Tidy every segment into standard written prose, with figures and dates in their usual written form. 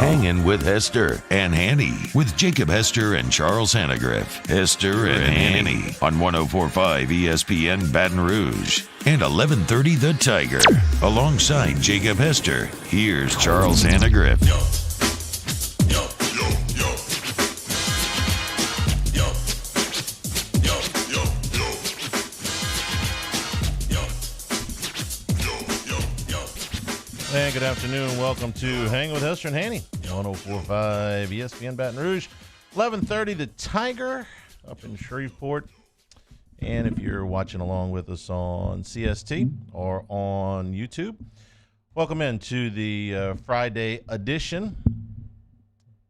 Hangin with Hester and Hanny with Jacob Hester and Charles Hanagriff. Hester and Hanny on 104.5 ESPN Baton Rouge and 1130 The Tiger. Alongside Jacob Hester, here's Charles Hanagriff. And good afternoon. Welcome to Hang with Hester and Hanny, 104.5 ESPN Baton Rouge, 1130 The Tiger up in Shreveport. And if you're watching along with us on CST or on YouTube, welcome into the Friday edition.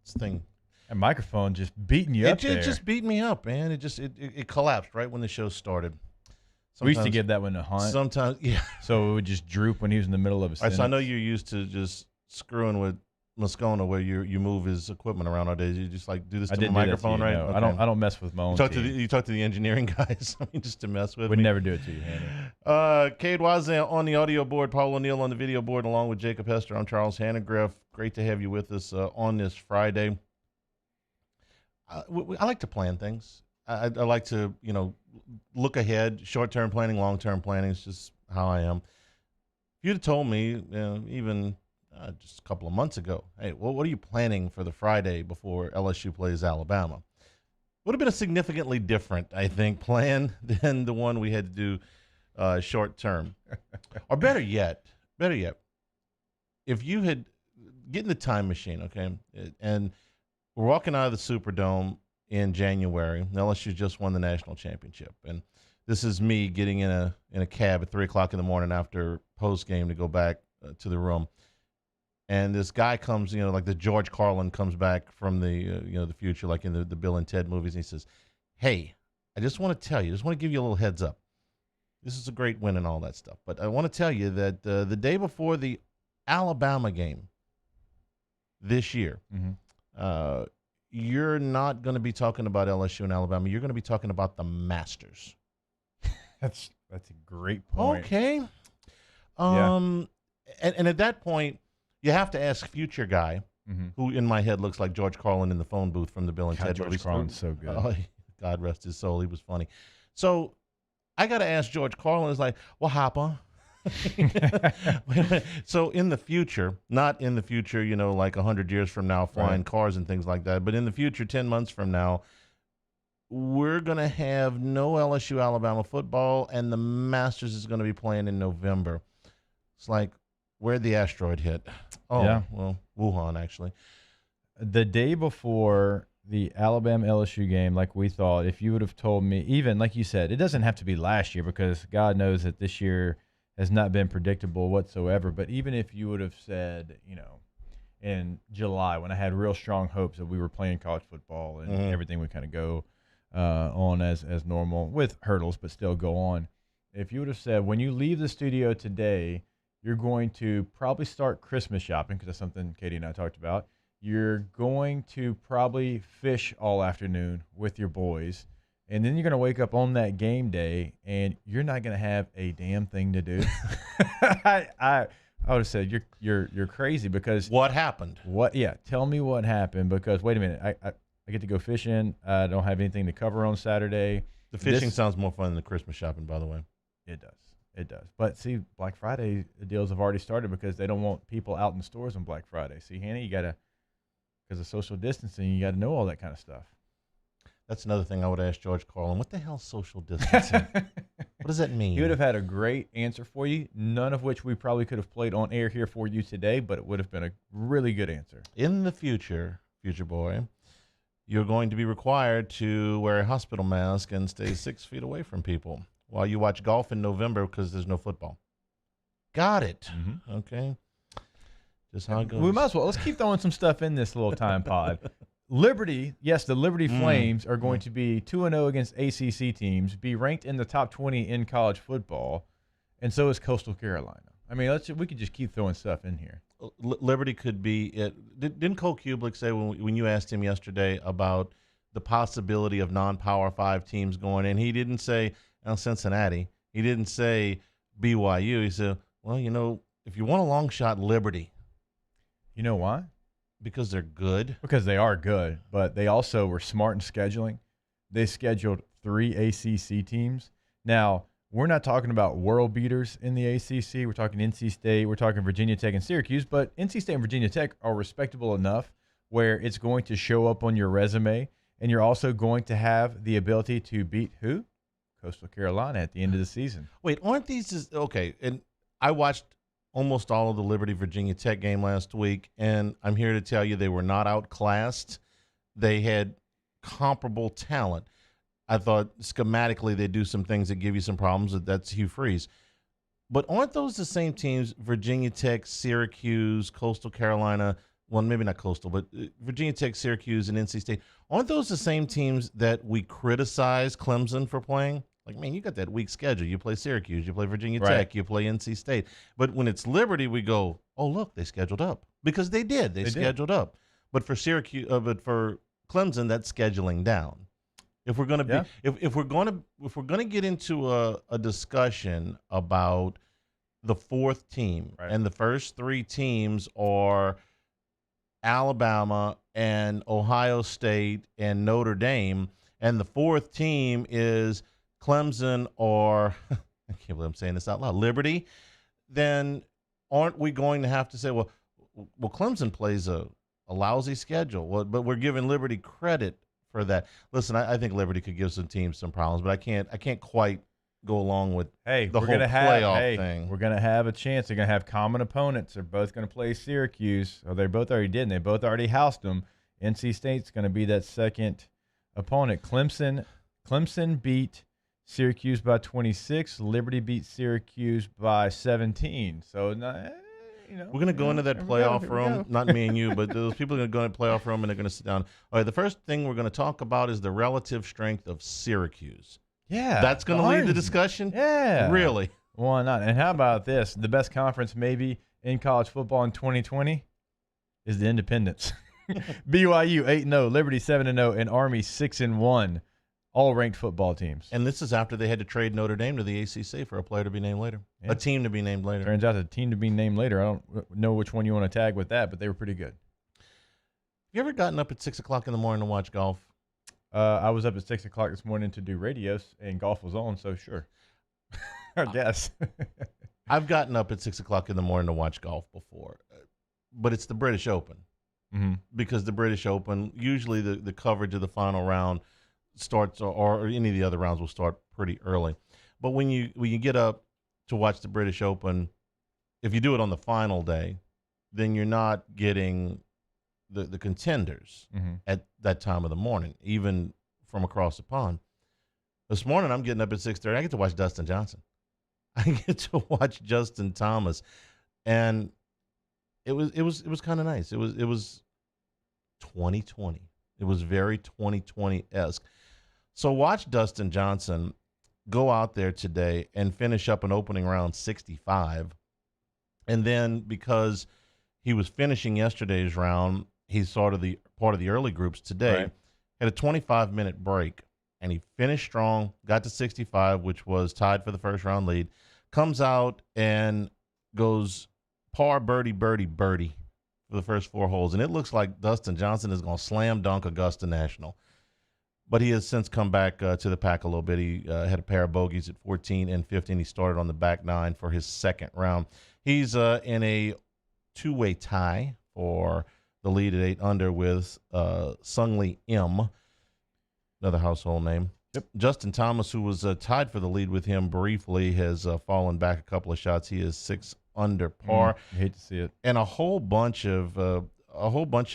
This thing. That microphone just beating you up there. It just beat me up, man. It collapsed right when the show started. We used to give that one a hunt. Sometimes, yeah. So it would just droop when he was in the middle of a sentence. So I know you're used to just screwing with Moscona where you move his equipment around all day. You just like do this to the microphone, right? No. Okay. I don't mess with my own team. You talk to the engineering guys, I mean, just to mess with me. Would never do it to you, Hanny. Cade Wazan on the audio board, Paul O'Neill on the video board, along with Jacob Hester. I'm Charles Hanagriff. Great to have you with us on this Friday. I like to plan things. I like to, look ahead. Short-term planning, long-term planning is just how I am. If you'd have told me, even just a couple of months ago, hey, well, what are you planning for the Friday before LSU plays Alabama? Would have been a significantly different, I think, plan than the one we had to do short-term. Or better yet, if you had get in the time machine, okay, and we're walking out of the Superdome in January. LSU just won the national championship, and this is me getting in a cab at 3:00 in the morning after post game to go back to the room, and this guy comes, like the George Carlin comes back from the the future, like in the Bill and Ted movies, and he says, "Hey, I just want to tell you, just want to give you a little heads up. This is a great win and all that stuff, but I want to tell you that the day before the Alabama game this year." Mm-hmm. You're not going to be talking about LSU and Alabama. You're going to be talking about the Masters. That's a great point. Okay. And at that point, you have to ask future guy, who in my head looks like George Carlin in the phone booth from the Bill and Ted. George Carlin's so good. God rest his soul. He was funny. So I got to ask George Carlin. It's like, well, hopper. So in the future, not in the future, like 100 years from now, flying cars and things like that, but in the future, 10 months from now, we're going to have no LSU Alabama football, and the Masters is going to be playing in November. It's like, where'd the asteroid hit? Oh, yeah. Well, Wuhan, actually. The day before the Alabama-LSU game, like we thought, if you would have told me, even like you said, it doesn't have to be last year because God knows that this year has not been predictable whatsoever. But even if you would have said, in July when I had real strong hopes that we were playing college football and everything would kind of go on as normal with hurdles, but still go on. If you would have said, when you leave the studio today, you're going to probably start Christmas shopping, because that's something Katie and I talked about. You're going to probably fish all afternoon with your boys. And then you're going to wake up on that game day, and you're not going to have a damn thing to do. I would have said you're crazy, because what happened? Yeah, tell me what happened, because wait a minute, I get to go fishing. I don't have anything to cover on Saturday. The fishing sounds more fun than the Christmas shopping, by the way. It does. But see, Black Friday deals have already started because they don't want people out in stores on Black Friday. See, Hanny, because of social distancing, you got to know all that kind of stuff. That's another thing I would ask George Carlin. What the hell is social distancing? What does that mean? He would have had a great answer for you, none of which we probably could have played on air here for you today, but it would have been a really good answer. In the future boy, you're going to be required to wear a hospital mask and stay 6 feet away from people while you watch golf in November because there's no football. Got it. Mm-hmm. Okay. Just how it goes. We might as well. Let's keep throwing some stuff in this little time pod. Liberty, yes, the Liberty Flames are going to be 2-0 against ACC teams, be ranked in the top 20 in college football, and so is Coastal Carolina. I mean, we could just keep throwing stuff in here. Liberty could be it. Didn't Cole Kublik say when you asked him yesterday about the possibility of non-Power 5 teams going in, he didn't say Cincinnati. He didn't say BYU. He said, well, if you want a long shot, Liberty. You know why? Because they're good. Because they are good, but they also were smart in scheduling. They scheduled 3 ACC teams. Now, we're not talking about world beaters in the ACC. We're talking NC State. We're talking Virginia Tech and Syracuse. But NC State and Virginia Tech are respectable enough where it's going to show up on your resume, and you're also going to have the ability to beat who? Coastal Carolina at the end of the season. Wait, aren't these okay? And I watched almost all of the Liberty Virginia Tech game last week, and I'm here to tell you they were not outclassed. They had comparable talent. I thought schematically they do some things that give you some problems. That's Hugh Freeze. But aren't those the same teams, Virginia Tech, Syracuse, Coastal Carolina, well, maybe not Coastal, but Virginia Tech, Syracuse, and NC State, aren't those the same teams that we criticize Clemson for playing? Like, man, you got that weak schedule. You play Syracuse, you play Virginia Tech, you play NC State. But when it's Liberty, we go, oh, look, they scheduled up. Because they did. They scheduled up. But for Syracuse, but for Clemson, that's scheduling down. If we're going to be, if we're going to get into a discussion about the fourth team, and the first 3 teams are Alabama and Ohio State and Notre Dame, and the fourth team is Clemson or I can't believe I'm saying this out loud, Liberty, then aren't we going to have to say, well, Clemson plays a lousy schedule, but we're giving Liberty credit for that. Listen, I think Liberty could give some teams some problems, but I can't quite go along with the whole playoff thing. We're going to have a chance. They're going to have common opponents. They're both going to play Syracuse. Or they both already did, and they both already housed them. NC State's going to be that second opponent. Clemson beat Syracuse by 26. Liberty beat Syracuse by 17. So, we're going to go into that playoff room, not me and you, but those people are going to go into the playoff room and they're going to sit down. All right, the first thing we're going to talk about is the relative strength of Syracuse. Yeah. That's going to lead the discussion? Yeah. Really? Why not? And how about this? The best conference maybe in college football in 2020 is the Independents. BYU 8-0, Liberty 7-0, and Army 6-1. All ranked football teams. And this is after they had to trade Notre Dame to the ACC for a player to be named later. Yeah. A team to be named later. Turns out a team to be named later. I don't know which one you want to tag with that, but they were pretty good. You ever gotten up at 6 o'clock in the morning to watch golf? I was up at 6 o'clock this morning to do radios, and golf was on, so sure. I guess. I've gotten up at 6 o'clock in the morning to watch golf before, but it's the British Open. Mm-hmm. Because the British Open, usually the coverage of the final round starts, or any of the other rounds will start pretty early. But when you get up to watch the British Open, if you do it on the final day, then you're not getting the contenders at that time of the morning, even from across the pond. This morning I'm getting up at 6:30. I get to watch Dustin Johnson. I get to watch Justin Thomas, and it was kind of nice. It was 2020. It was very 2020-esque. So watch Dustin Johnson go out there today and finish up an opening round 65. And then because he was finishing yesterday's round, he's sort of the part of the early groups today, had a 25-minute break. And he finished strong, got to 65, which was tied for the first round lead, comes out and goes par, birdie, birdie, birdie for the first 4 holes. And it looks like Dustin Johnson is going to slam dunk Augusta National. But he has since come back to the pack a little bit. He had a pair of bogeys at 14 and 15. He started on the back 9 for his second round. He's in a 2-way tie for the lead at 8 under with Sungli M, another household name. Yep. Justin Thomas, who was tied for the lead with him briefly, has fallen back a couple of shots. He is 6 under par. I hate to see it. And a whole bunch of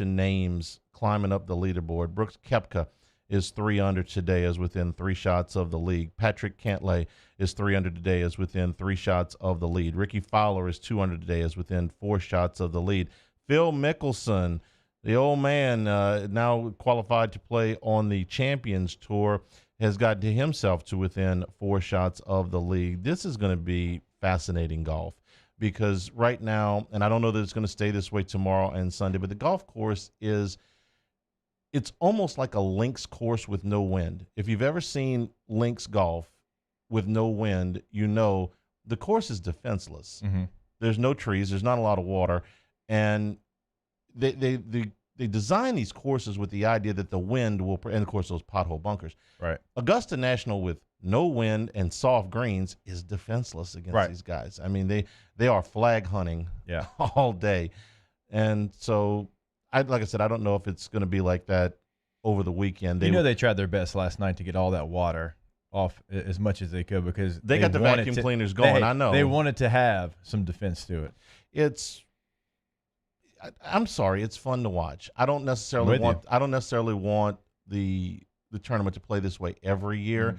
names climbing up the leaderboard. Brooks Koepka is 3 under today, is within 3 shots of the lead. Patrick Cantlay is 3 under today, is within 3 shots of the lead. Ricky Fowler is 2 under today, is within 4 shots of the lead. Phil Mickelson, the old man, now qualified to play on the Champions Tour, has gotten to himself to within 4 shots of the lead. This is going to be fascinating golf because right now, and I don't know that it's going to stay this way tomorrow and Sunday, but the golf course it's almost like a links course with no wind. If you've ever seen links golf with no wind, you know the course is defenseless. Mm-hmm. There's no trees. There's not a lot of water. And the design these courses with the idea that the wind will, and of course those pothole bunkers. Right. Augusta National with no wind and soft greens is defenseless against these guys. I mean, they are flag hunting all day. And so, like I said, I don't know if it's going to be like that over the weekend. They tried their best last night to get all that water off as much as they could because they got the vacuum cleaners going. I know. They wanted to have some defense to it. I'm sorry, it's fun to watch. I don't necessarily want the tournament to play this way every year.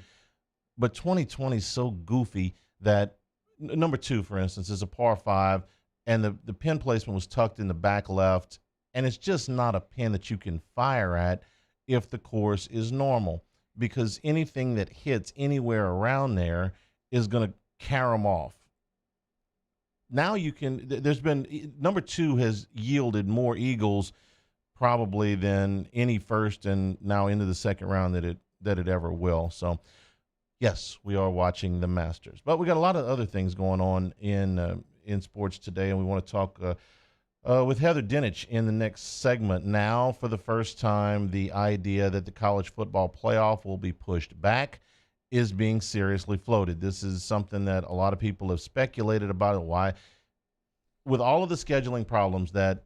But 2020 is so goofy that number 2, for instance, is a par 5, and the pin placement was tucked in the back left, and it's just not a pin that you can fire at if the course is normal, because anything that hits anywhere around there is going to carom off. Now you can. There's been number 2 has yielded more eagles probably than any first and now into the second round that it ever will. So. Yes, we are watching the Masters, but we got a lot of other things going on in sports today, and we want to talk with Heather Dinich in the next segment. Now, for the first time, the idea that the college football playoff will be pushed back is being seriously floated. This is something that a lot of people have speculated about. Why, with all of the scheduling problems that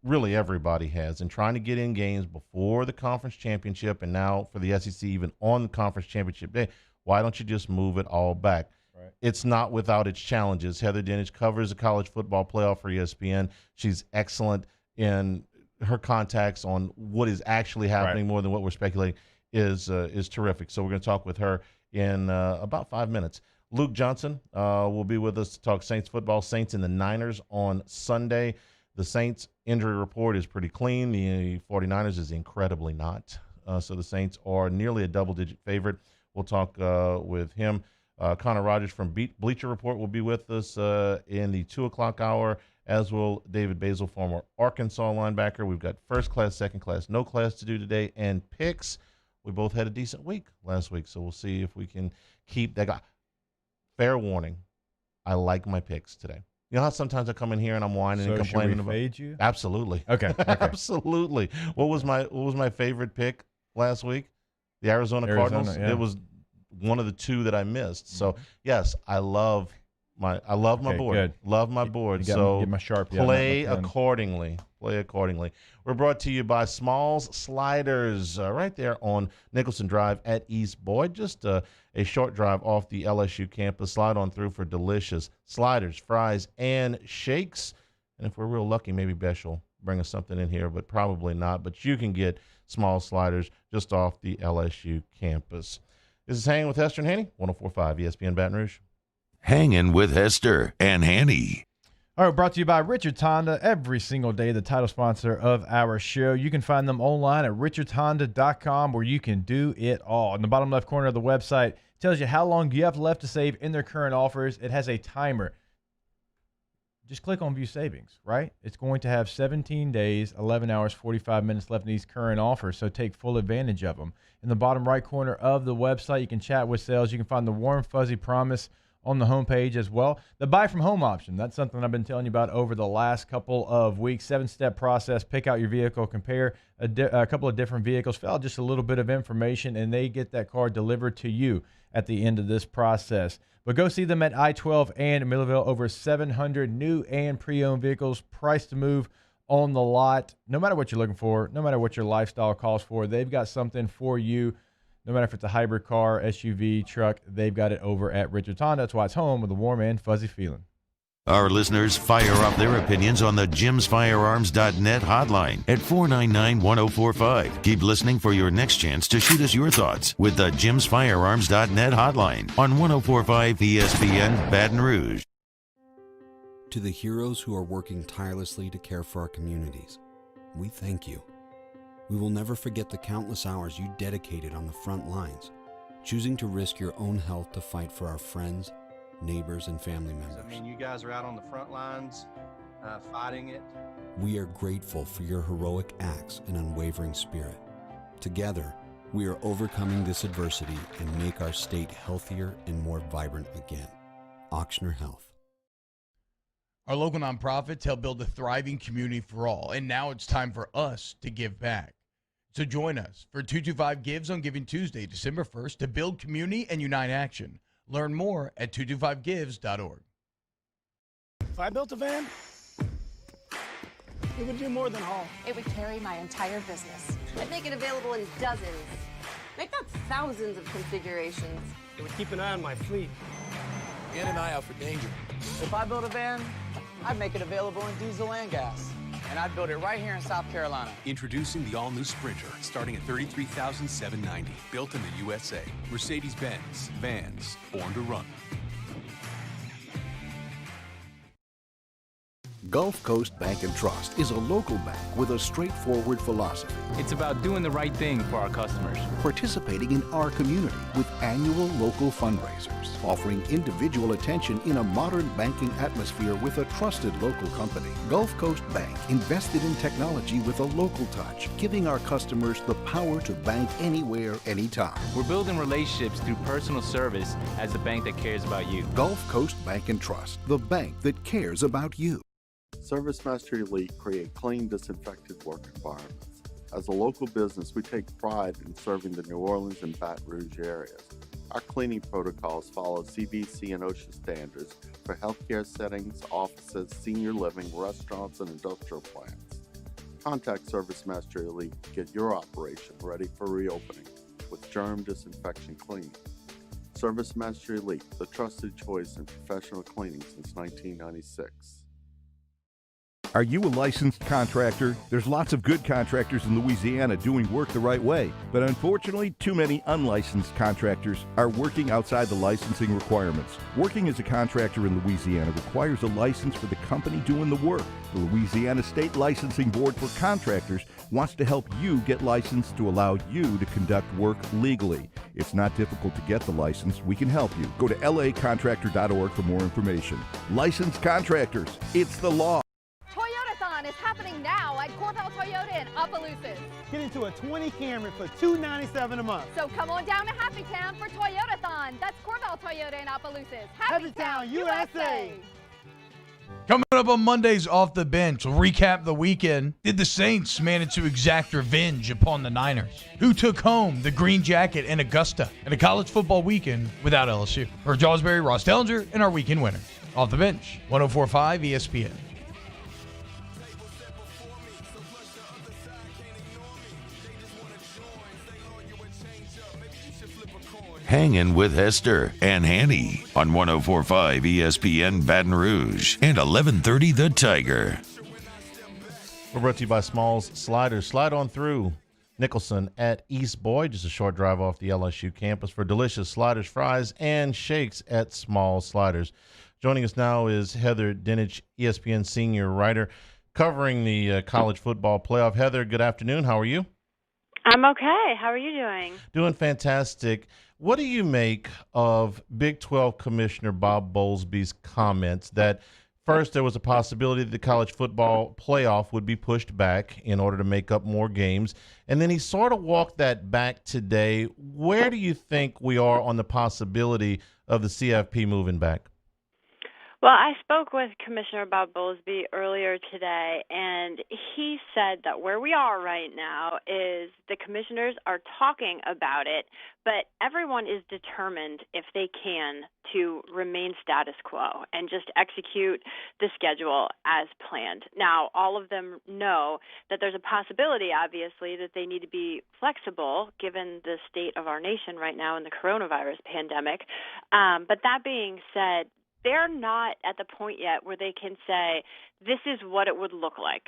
really everybody has, and trying to get in games before the conference championship, and now for the SEC even on the conference championship day. Why don't you just move it all back? Right. It's not without its challenges. Heather Dinich covers the college football playoff for ESPN. She's excellent in her contacts on what is actually happening more than what we're speculating is terrific. So we're going to talk with her in about 5 minutes. Luke Johnson will be with us to talk Saints football, Saints and the Niners on Sunday. The Saints injury report is pretty clean. The 49ers is incredibly not. So the Saints are nearly a double-digit favorite. We'll talk with him. Connor Rogers from Bleacher Report will be with us in the 2 o'clock hour, as will David Bazzel, former Arkansas linebacker. We've got first class, second class, no class to do today, and picks. We both had a decent week last week, so we'll see if we can keep that guy. Fair warning, I like my picks today. You know how sometimes I come in here and I'm whining and complaining about. Fade you? Absolutely. Okay. Absolutely. What was my favorite pick last week? The Arizona Cardinals. Yeah. It was one of the 2 that I missed. So yes, I love my board. Good. Love my board. Get my Sharpie. Play accordingly. We're brought to you by Smalls Sliders, right there on Nicholson Drive at East Boyd. Just a short drive off the LSU campus. Slide on through for delicious sliders, fries, and shakes. And if we're real lucky, maybe Besh will bring us something in here, but probably not. But you can get Small Sliders just off the LSU campus. This is Hangin' with Hester and Hanny, 104.5 ESPN Baton Rouge. Hangin' with Hester and Hanny. All right, brought to you by Richards Honda, every single day, the title sponsor of our show. You can find them online at richardshonda.com, where you can do it all. In the bottom left corner of the website, it tells you how long you have left to save in their current offers. It has a timer. Just click on View Savings, right? It's going to have 17 days, 11 hours, 45 minutes left in these current offers, so take full advantage of them. In the bottom right corner of the website, you can chat with sales. You can find the Warm Fuzzy Promise on the homepage as well. The buy from home option, that's something I've been telling you about over the last couple of weeks. 7-step process, pick out your vehicle, compare a couple of different vehicles, fill out just a little bit of information, and they get that car delivered to you at the end of this process. But go see them at I-12 and Millville. Over 700 new and pre-owned vehicles priced to move on the lot. No matter what you're looking for, no matter what your lifestyle calls for, they've got something for you. No matter if it's a hybrid car, SUV, truck, they've got it over at Richards Honda. That's why it's home with a warm and fuzzy feeling. Our listeners fire off their opinions on the jimsfirearms.net hotline at 499-1045. Keep listening for your next chance to shoot us your thoughts with the jimsfirearms.net hotline on 104.5 ESPN Baton Rouge. To the heroes who are working tirelessly to care for our communities, we thank you. We will never forget the countless hours you dedicated on the front lines, choosing to risk your own health to fight for our friends, neighbors, and family members. I mean, you guys are out on the front lines fighting it. We are grateful for your heroic acts and unwavering spirit. Together, we are overcoming this adversity and make our state healthier and more vibrant again. Ochsner Health. Our local nonprofits help build a thriving community for all, and now it's time for us to give back. So join us for 225 Gives on Giving Tuesday, December 1st, to build community and unite action. Learn more at 225gives.org. If I built a van, it would do more than haul. It would carry my entire business. I'd make it available in dozens, make not thousands of configurations. It would keep an eye on my fleet. And an eye out for danger. If I build a van, I'd make it available in diesel and gas. And I'd build it right here in South Carolina. Introducing the all-new Sprinter, starting at $33,790. Built in the USA. Mercedes-Benz. Vans. Born to run. Gulf Coast Bank and Trust is a local bank with a straightforward philosophy. It's about doing the right thing for our customers. Participating in our community with annual local fundraisers. Offering individual attention in a modern banking atmosphere with a trusted local company. Gulf Coast Bank invested in technology with a local touch, giving our customers the power to bank anywhere, anytime. We're building relationships through personal service as a bank that cares about you. Gulf Coast Bank and Trust, the bank that cares about you. ServiceMaster Elite create clean, disinfected work environments. As a local business, we take pride in serving the New Orleans and Baton Rouge areas. Our cleaning protocols follow CDC and OSHA standards for healthcare settings, offices, senior living, restaurants, and industrial plants. Contact ServiceMaster Elite to get your operation ready for reopening with germ disinfection cleaning. ServiceMaster Elite, the trusted choice in professional cleaning since 1996. Are you a licensed contractor? There's lots of good contractors in Louisiana doing work the right way, but unfortunately, too many unlicensed contractors are working outside the licensing requirements. Working as a contractor in Louisiana requires a license for the company doing the work. The Louisiana State Licensing Board for Contractors wants to help you get licensed to allow you to conduct work legally. It's not difficult to get the license. We can help you. Go to lacontractor.org for more information. Licensed contractors, it's the law. Toyotathon is happening now at Corval Toyota in Opelousas. Get into a 20 Camry for $297 a month. So come on down to Happy Town for Toyotathon. That's Corval Toyota in Opelousas. Happy Town, USA. Coming up on Monday's Off the Bench, we'll recap the weekend. Did the Saints manage to exact revenge upon the Niners? Who took home the green jacket in Augusta? And a college football weekend without LSU. For Jawsbury, Ross Dellinger, and our weekend winners. Off the Bench, 104.5 ESPN. Hangin with Hester and Hanny on 104.5 ESPN Baton Rouge and 1130 The Tiger. We're brought to you by Smalls Sliders. Slide on through Nicholson at East Boyd, just a short drive off the LSU campus for delicious sliders, fries, and shakes at Smalls Sliders. Joining us now is Heather Dinich, ESPN senior writer, covering the college football playoff. Heather, good afternoon. How are you? I'm okay. How are you doing? Doing fantastic. What do you make of Big 12 Commissioner Bob Bowlesby's comments that first there was a possibility that the college football playoff would be pushed back in order to make up more games, and then he sort of walked that back today? Where do you think we are on the possibility of the CFP moving back? Well, I spoke with Commissioner Bob Bowlesby earlier today, and he said that where we are right now is the commissioners are talking about it, but everyone is determined, if they can, to remain status quo and just execute the schedule as planned. Now, all of them know that there's a possibility, obviously, that they need to be flexible given the state of our nation right now in the coronavirus pandemic. But that being said, they're not at the point yet where they can say, this is what it would look like.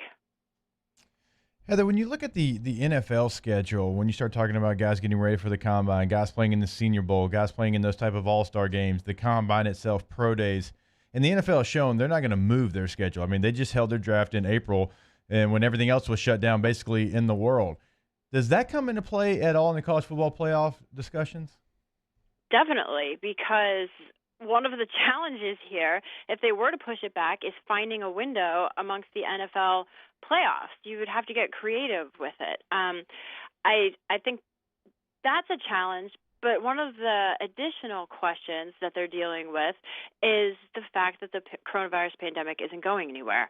Heather, when you look at the NFL schedule, when you start talking about guys getting ready for the Combine, guys playing in the Senior Bowl, guys playing in those type of all-star games, the Combine itself, pro days, and the NFL has shown they're not going to move their schedule. I mean, they just held their draft in April, and when everything else was shut down basically in the world. Does that come into play at all in the college football playoff discussions? Definitely, because one of the challenges here, if they were to push it back, is finding a window amongst the NFL playoffs. You would have to get creative with it. I think that's a challenge, But one of the additional questions that they're dealing with is the fact that the coronavirus pandemic isn't going anywhere.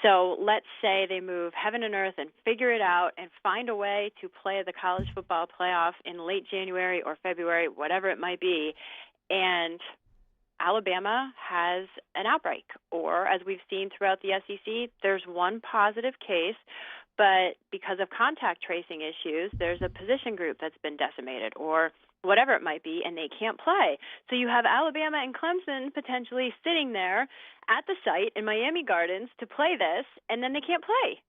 So let's say they move heaven and earth and figure it out and find a way to play the college football playoff in late January or February, whatever it might be, and Alabama has an outbreak. Or, as we've seen throughout the SEC, there's one positive case, but because of contact tracing issues, there's a position group that's been decimated, or whatever it might be, and they can't play. So you have Alabama and Clemson potentially sitting there at the site in Miami Gardens to play this, and then they can't play.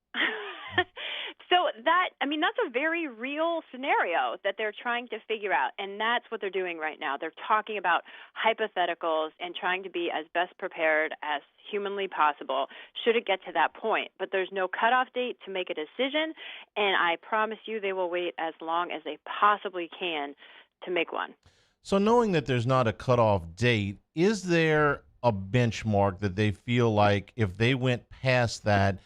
So that's a very real scenario that they're trying to figure out, and that's what they're doing right now. They're talking about hypotheticals and trying to be as best prepared as humanly possible should it get to that point. But there's no cutoff date to make a decision, and I promise you they will wait as long as they possibly can to make one. So knowing that there's not a cutoff date, is there a benchmark that they feel like if they went past that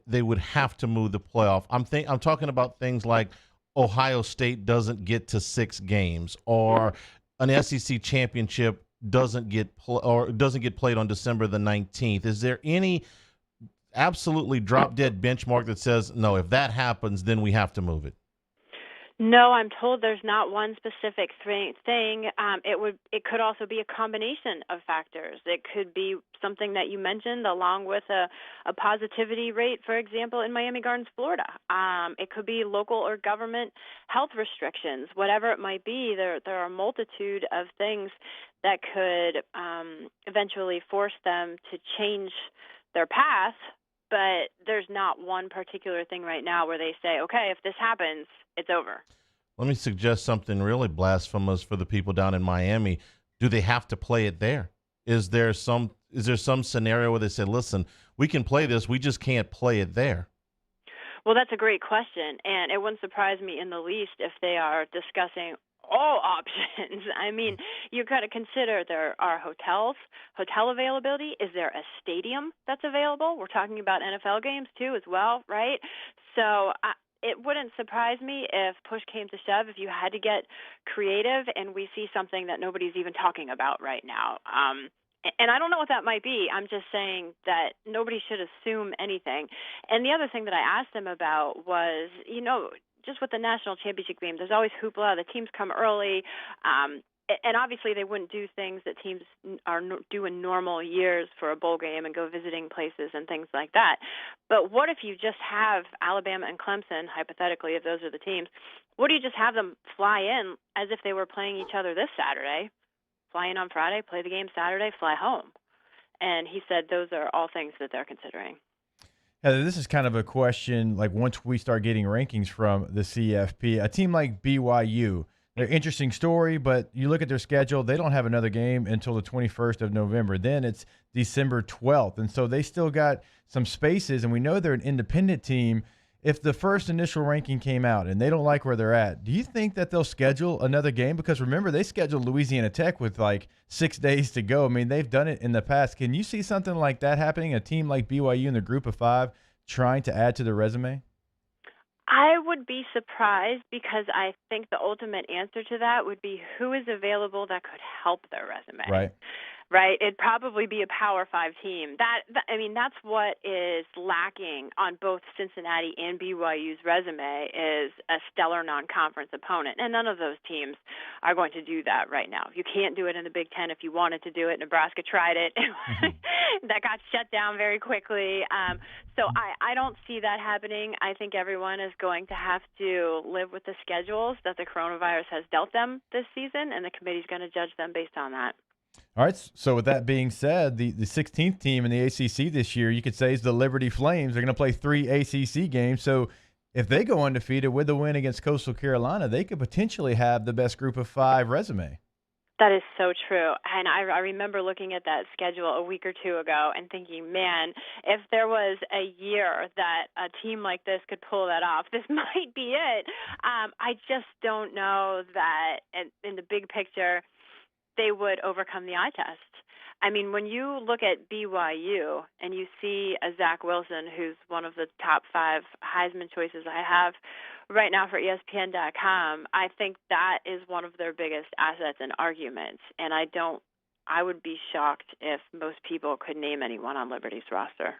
they would have to move the playoff? I'm talking about things like Ohio State doesn't get to 6 games, or an SEC championship doesn't get played on December the 19th. Is there any absolutely drop dead benchmark that says no, if that happens, then we have to move it? No, I'm told there's not one specific thing. It could also be a combination of factors. It could be something that you mentioned, along with a positivity rate, for example, in Miami Gardens, Florida. It could be local or government health restrictions. Whatever it might be, there are a multitude of things that could eventually force them to change their path. But there's not one particular thing right now where they say, okay, if this happens, it's over. Let me suggest something really blasphemous for the people down in Miami. Do they have to play it there? Is there some scenario where they say, listen, we can play this, we just can't play it there? Well, that's a great question, and it wouldn't surprise me in the least if they are discussing all options. I mean, you got to consider there are hotel availability. Is there a stadium that's available? We're talking about NFL games too as well, right? So it wouldn't surprise me if push came to shove, if you had to get creative, and we see something that nobody's even talking about right now. And I don't know what that might be. I'm just saying that nobody should assume anything. And the other thing that I asked them about was, just with the national championship game, there's always hoopla. The teams come early. And obviously they wouldn't do things that teams are doing normal years for a bowl game and go visiting places and things like that. But what if you just have Alabama and Clemson, hypothetically, if those are the teams, what do you just have them fly in as if they were playing each other this Saturday? Fly in on Friday, play the game Saturday, fly home. And he said those are all things that they're considering. Heather, this is kind of a question, like once we start getting rankings from the CFP, a team like BYU, they're an interesting story, but you look at their schedule, they don't have another game until the 21st of November. Then it's December 12th. And so they still got some spaces, and we know they're an independent team. If the first initial ranking came out and they don't like where they're at, do you think that they'll schedule another game? Because remember, they scheduled Louisiana Tech with like 6 days to go. I mean, they've done it in the past. Can you see something like that happening, a team like BYU in the group of 5 trying to add to their resume? I would be surprised, because I think the ultimate answer to that would be who is available that could help their resume. Right? It'd probably be a Power 5 team. That's what is lacking on both Cincinnati and BYU's resume, is a stellar non-conference opponent. And none of those teams are going to do that right now. You can't do it in the Big Ten. If you wanted to do it, Nebraska tried it. That got shut down very quickly. So I don't see that happening. I think everyone is going to have to live with the schedules that the coronavirus has dealt them this season, and the committee's going to judge them based on that. All right, so with that being said, the 16th team in the ACC this year, you could say, is the Liberty Flames. They're going to play 3 ACC games. So if they go undefeated with a win against Coastal Carolina, they could potentially have the best group of 5 resume. That is so true. And I remember looking at that schedule a week or two ago and thinking, man, if there was a year that a team like this could pull that off, this might be it. I just don't know that in the big picture they would overcome the eye test. I mean, when you look at BYU and you see a Zach Wilson, who's one of the top 5 Heisman choices I have right now for ESPN.com, I think that is one of their biggest assets and arguments. And I would be shocked if most people could name anyone on Liberty's roster.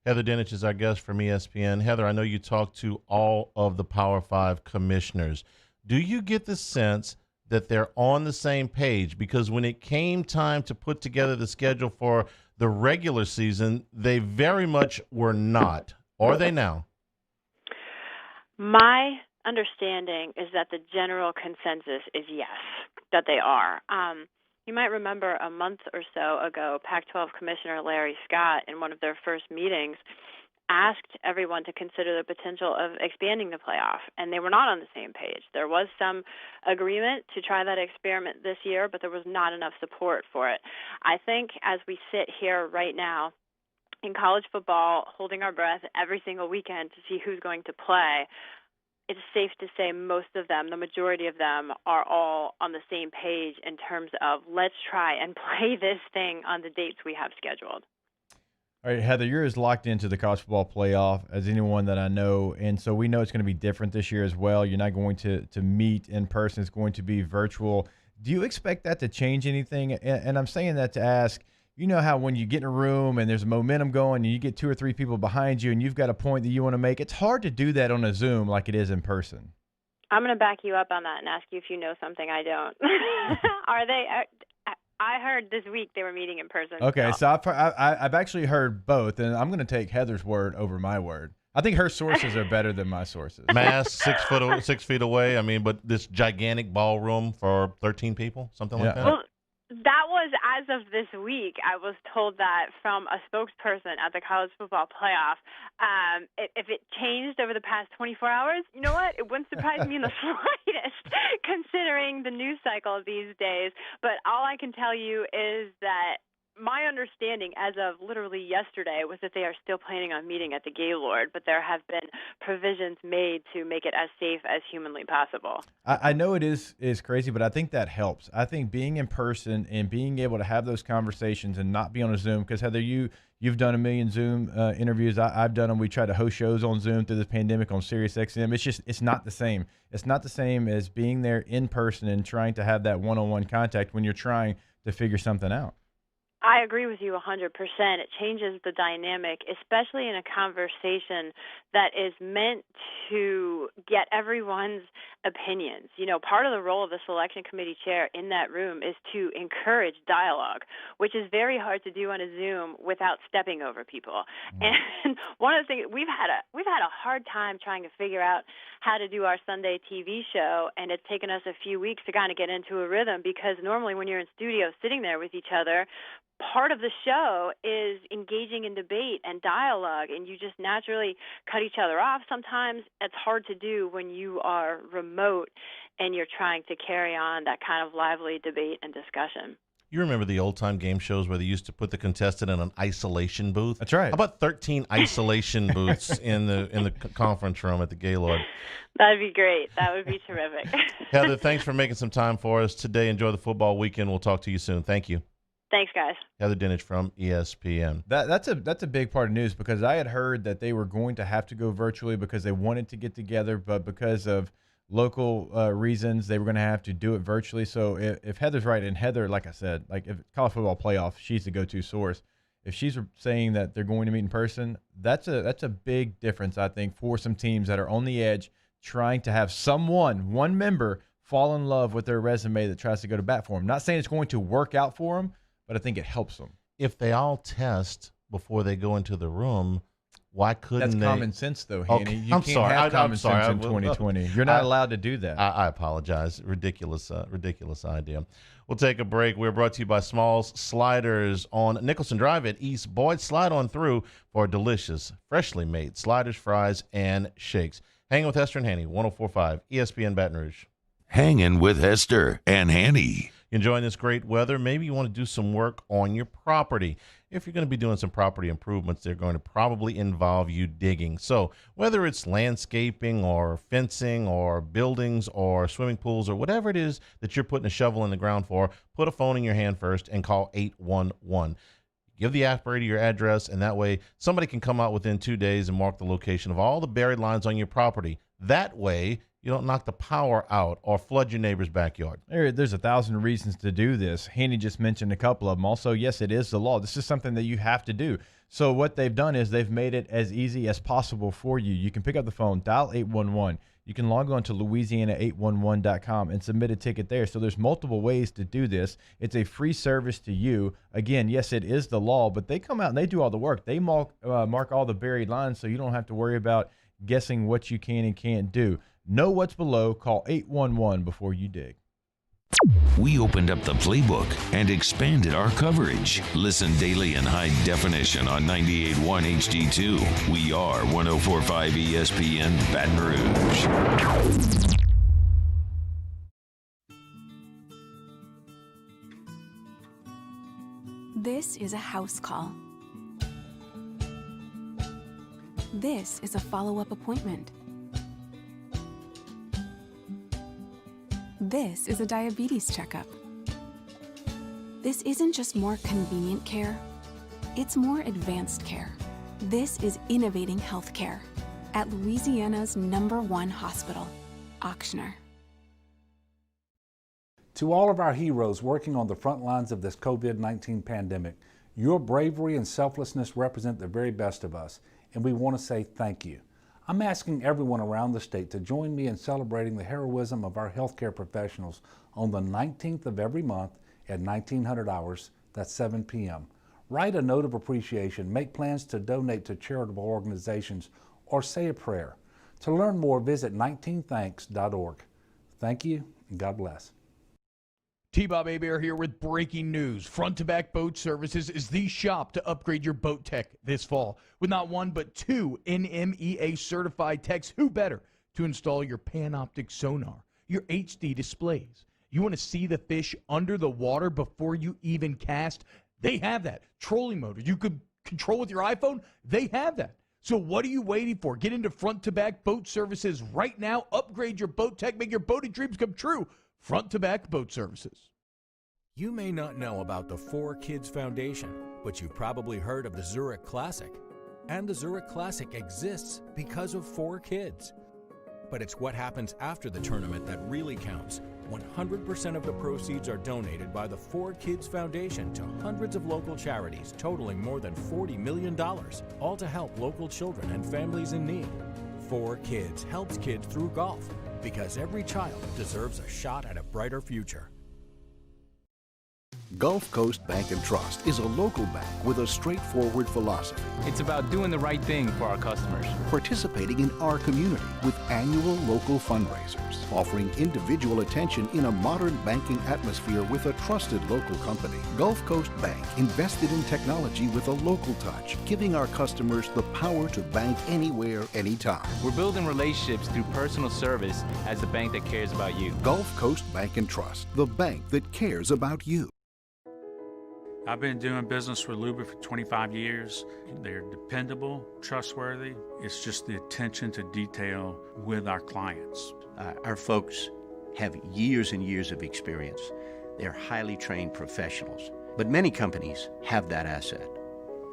Heather Dinich is our guest from ESPN. Heather, I know you talked to all of the Power 5 commissioners. Do you get the sense that they're on the same page? Because when it came time to put together the schedule for the regular season, they very much were not. Are they now? My understanding is that the general consensus is yes, that they are. You might remember a month or so ago, Pac-12 Commissioner Larry Scott, in one of their first meetings, asked everyone to consider the potential of expanding the playoff, and they were not on the same page. There was some agreement to try that experiment this year, but there was not enough support for it. I think as we sit here right now in college football, holding our breath every single weekend to see who's going to play, it's safe to say most of them, the majority of them, are all on the same page in terms of let's try and play this thing on the dates we have scheduled. All right, Heather, you're as locked into the college football playoff as anyone that I know, and so we know it's going to be different this year as well. You're not going to meet in person. It's going to be virtual. Do you expect that to change anything? And I'm saying that to ask, you know how when you get in a room and there's momentum going and you get 2 or 3 people behind you and you've got a point that you want to make, it's hard to do that on a Zoom like it is in person. I'm going to back you up on that and ask you if you know something I don't. Are they? I heard this week they were meeting in person. Okay, so I've actually heard both, and I'm going to take Heather's word over my word. I think her sources are better than my sources. Mass 6 feet away. I mean, but this gigantic ballroom for 13 people, something like that. Well, that was as of this week. I was told that from a spokesperson at the college football playoff. If it changed over the past 24 hours, you know what? It wouldn't surprise me in the slightest, considering the news cycle these days. But all I can tell you is that my understanding as of literally yesterday was that they are still planning on meeting at the Gaylord, but there have been provisions made to make it as safe as humanly possible. I know it is crazy, but I think that helps. I think being in person and being able to have those conversations and not be on a Zoom, because Heather, you've done a million Zoom interviews. I've done them. We try to host shows on Zoom through this pandemic on SiriusXM. It's not the same. It's not the same as being there in person and trying to have that one-on-one contact when you're trying to figure something out. I agree with you 100%. It changes the dynamic, especially in a conversation that is meant to get everyone's opinions. You know, part of the role of the selection committee chair in that room is to encourage dialogue, which is very hard to do on a Zoom without stepping over people. And one of the things we've had a hard time trying to figure out how to do our Sunday TV show, and it's taken us a few weeks to kind of get into a rhythm, because normally when you're in studio sitting there with each other, part of the show is engaging in debate and dialogue, and you just naturally cut each other off. Sometimes it's hard to do when you are remote and you're trying to carry on that kind of lively debate and discussion. You remember the old-time game shows where they used to put the contestant in an isolation booth? That's right. How about 13 isolation booths in the conference room at the Gaylord? That'd be great. That would be terrific. Heather, thanks for making some time for us today. Enjoy the football weekend. We'll talk to you soon. Thank you. Thanks, guys. Heather Dinich from ESPN. That's a big part of news, because I had heard that they were going to have to go virtually because they wanted to get together, but because of local reasons, they were going to have to do it virtually. So if Heather's right, and Heather, like I said, like if college football playoff, she's the go-to source. If she's saying that they're going to meet in person, that's a big difference, I think, for some teams that are on the edge trying to have one member fall in love with their resume that tries to go to bat for them. Not saying it's going to work out for them, but I think it helps them. If they all test before they go into the room, why couldn't That's they? common sense, though, Hanny. Okay, You I'm can't sorry. have common I'm sorry. sense in 2020. You're not allowed to do that. I apologize. Ridiculous idea. We'll take a break. We're brought to you by Smalls Sliders on Nicholson Drive at East Boyd. Slide on through for delicious, freshly made sliders, fries, and shakes. Hanging with Hester and Hanny, 104.5 ESPN Baton Rouge. Hanging with Hester and Hanny. Enjoying this great weather, maybe you want to do some work on your property. If you're going to be doing some property improvements, they're going to probably involve you digging. So whether it's landscaping or fencing or buildings or swimming pools or whatever it is that you're putting a shovel in the ground for, put a phone in your hand first and call 811. Give the operator your address, and that way somebody can come out within 2 days and mark the location of all the buried lines on your property. That way, you don't knock the power out or flood your neighbor's backyard. There's 1,000 reasons to do this. Hanny just mentioned a couple of them. Also, yes, it is the law. This is something that you have to do. So what they've done is they've made it as easy as possible for you. You can pick up the phone, dial 811. You can log on to Louisiana811.com and submit a ticket there. So there's multiple ways to do this. It's a free service to you. Again, yes, it is the law, but they come out and they do all the work. They mark all the buried lines so you don't have to worry about guessing what you can and can't do. Know what's below. Call 811 before you dig. We opened up the playbook and expanded our coverage. Listen daily in high definition on 98.1 HD2. We are 104.5 ESPN Baton Rouge. This is a house call. This is a follow-up appointment. This is a diabetes checkup. This isn't just more convenient care, it's more advanced care. This is innovating healthcare at Louisiana's #1 hospital, Ochsner. To all of our heroes working on the front lines of this COVID-19 pandemic, your bravery and selflessness represent the very best of us, and we want to say thank you. I'm asking everyone around the state to join me in celebrating the heroism of our healthcare professionals on the 19th of every month at 1900 hours, that's 7 p.m. Write a note of appreciation, make plans to donate to charitable organizations, or say a prayer. To learn more, visit 19thanks.org. Thank you, and God bless. T-Bob Hebert here with breaking news. Front to Back Boat Services is the shop to upgrade your boat tech this fall. With not one but two NMEA certified techs, who better to install your Panoptic sonar, your HD displays. You want to see the fish under the water before you even cast? They have that. Trolling motor you could control with your iPhone? They have that. So what are you waiting for? Get into Front to Back Boat Services right now. Upgrade your boat tech. Make your boating dreams come true. Front to Back Boat Services. You may not know about the 4Kids Foundation, but you've probably heard of the Zurich Classic. And the Zurich Classic exists because of 4Kids. But it's what happens after the tournament that really counts. 100% of the proceeds are donated by the 4Kids Foundation to hundreds of local charities, totaling more than $40 million, all to help local children and families in need. 4Kids helps kids through golf, because every child deserves a shot at a brighter future. Gulf Coast Bank and Trust is a local bank with a straightforward philosophy. It's about doing the right thing for our customers. Participating in our community with annual local fundraisers, offering individual attention in a modern banking atmosphere with a trusted local company. Gulf Coast Bank invested in technology with a local touch, giving our customers the power to bank anywhere, anytime. We're building relationships through personal service as the bank that cares about you. Gulf Coast Bank and Trust, the bank that cares about you. I've been doing business with Luba for 25 years. They're dependable, trustworthy. It's just the attention to detail with our clients. Our folks have years and years of experience. They're highly trained professionals, but many companies have that asset.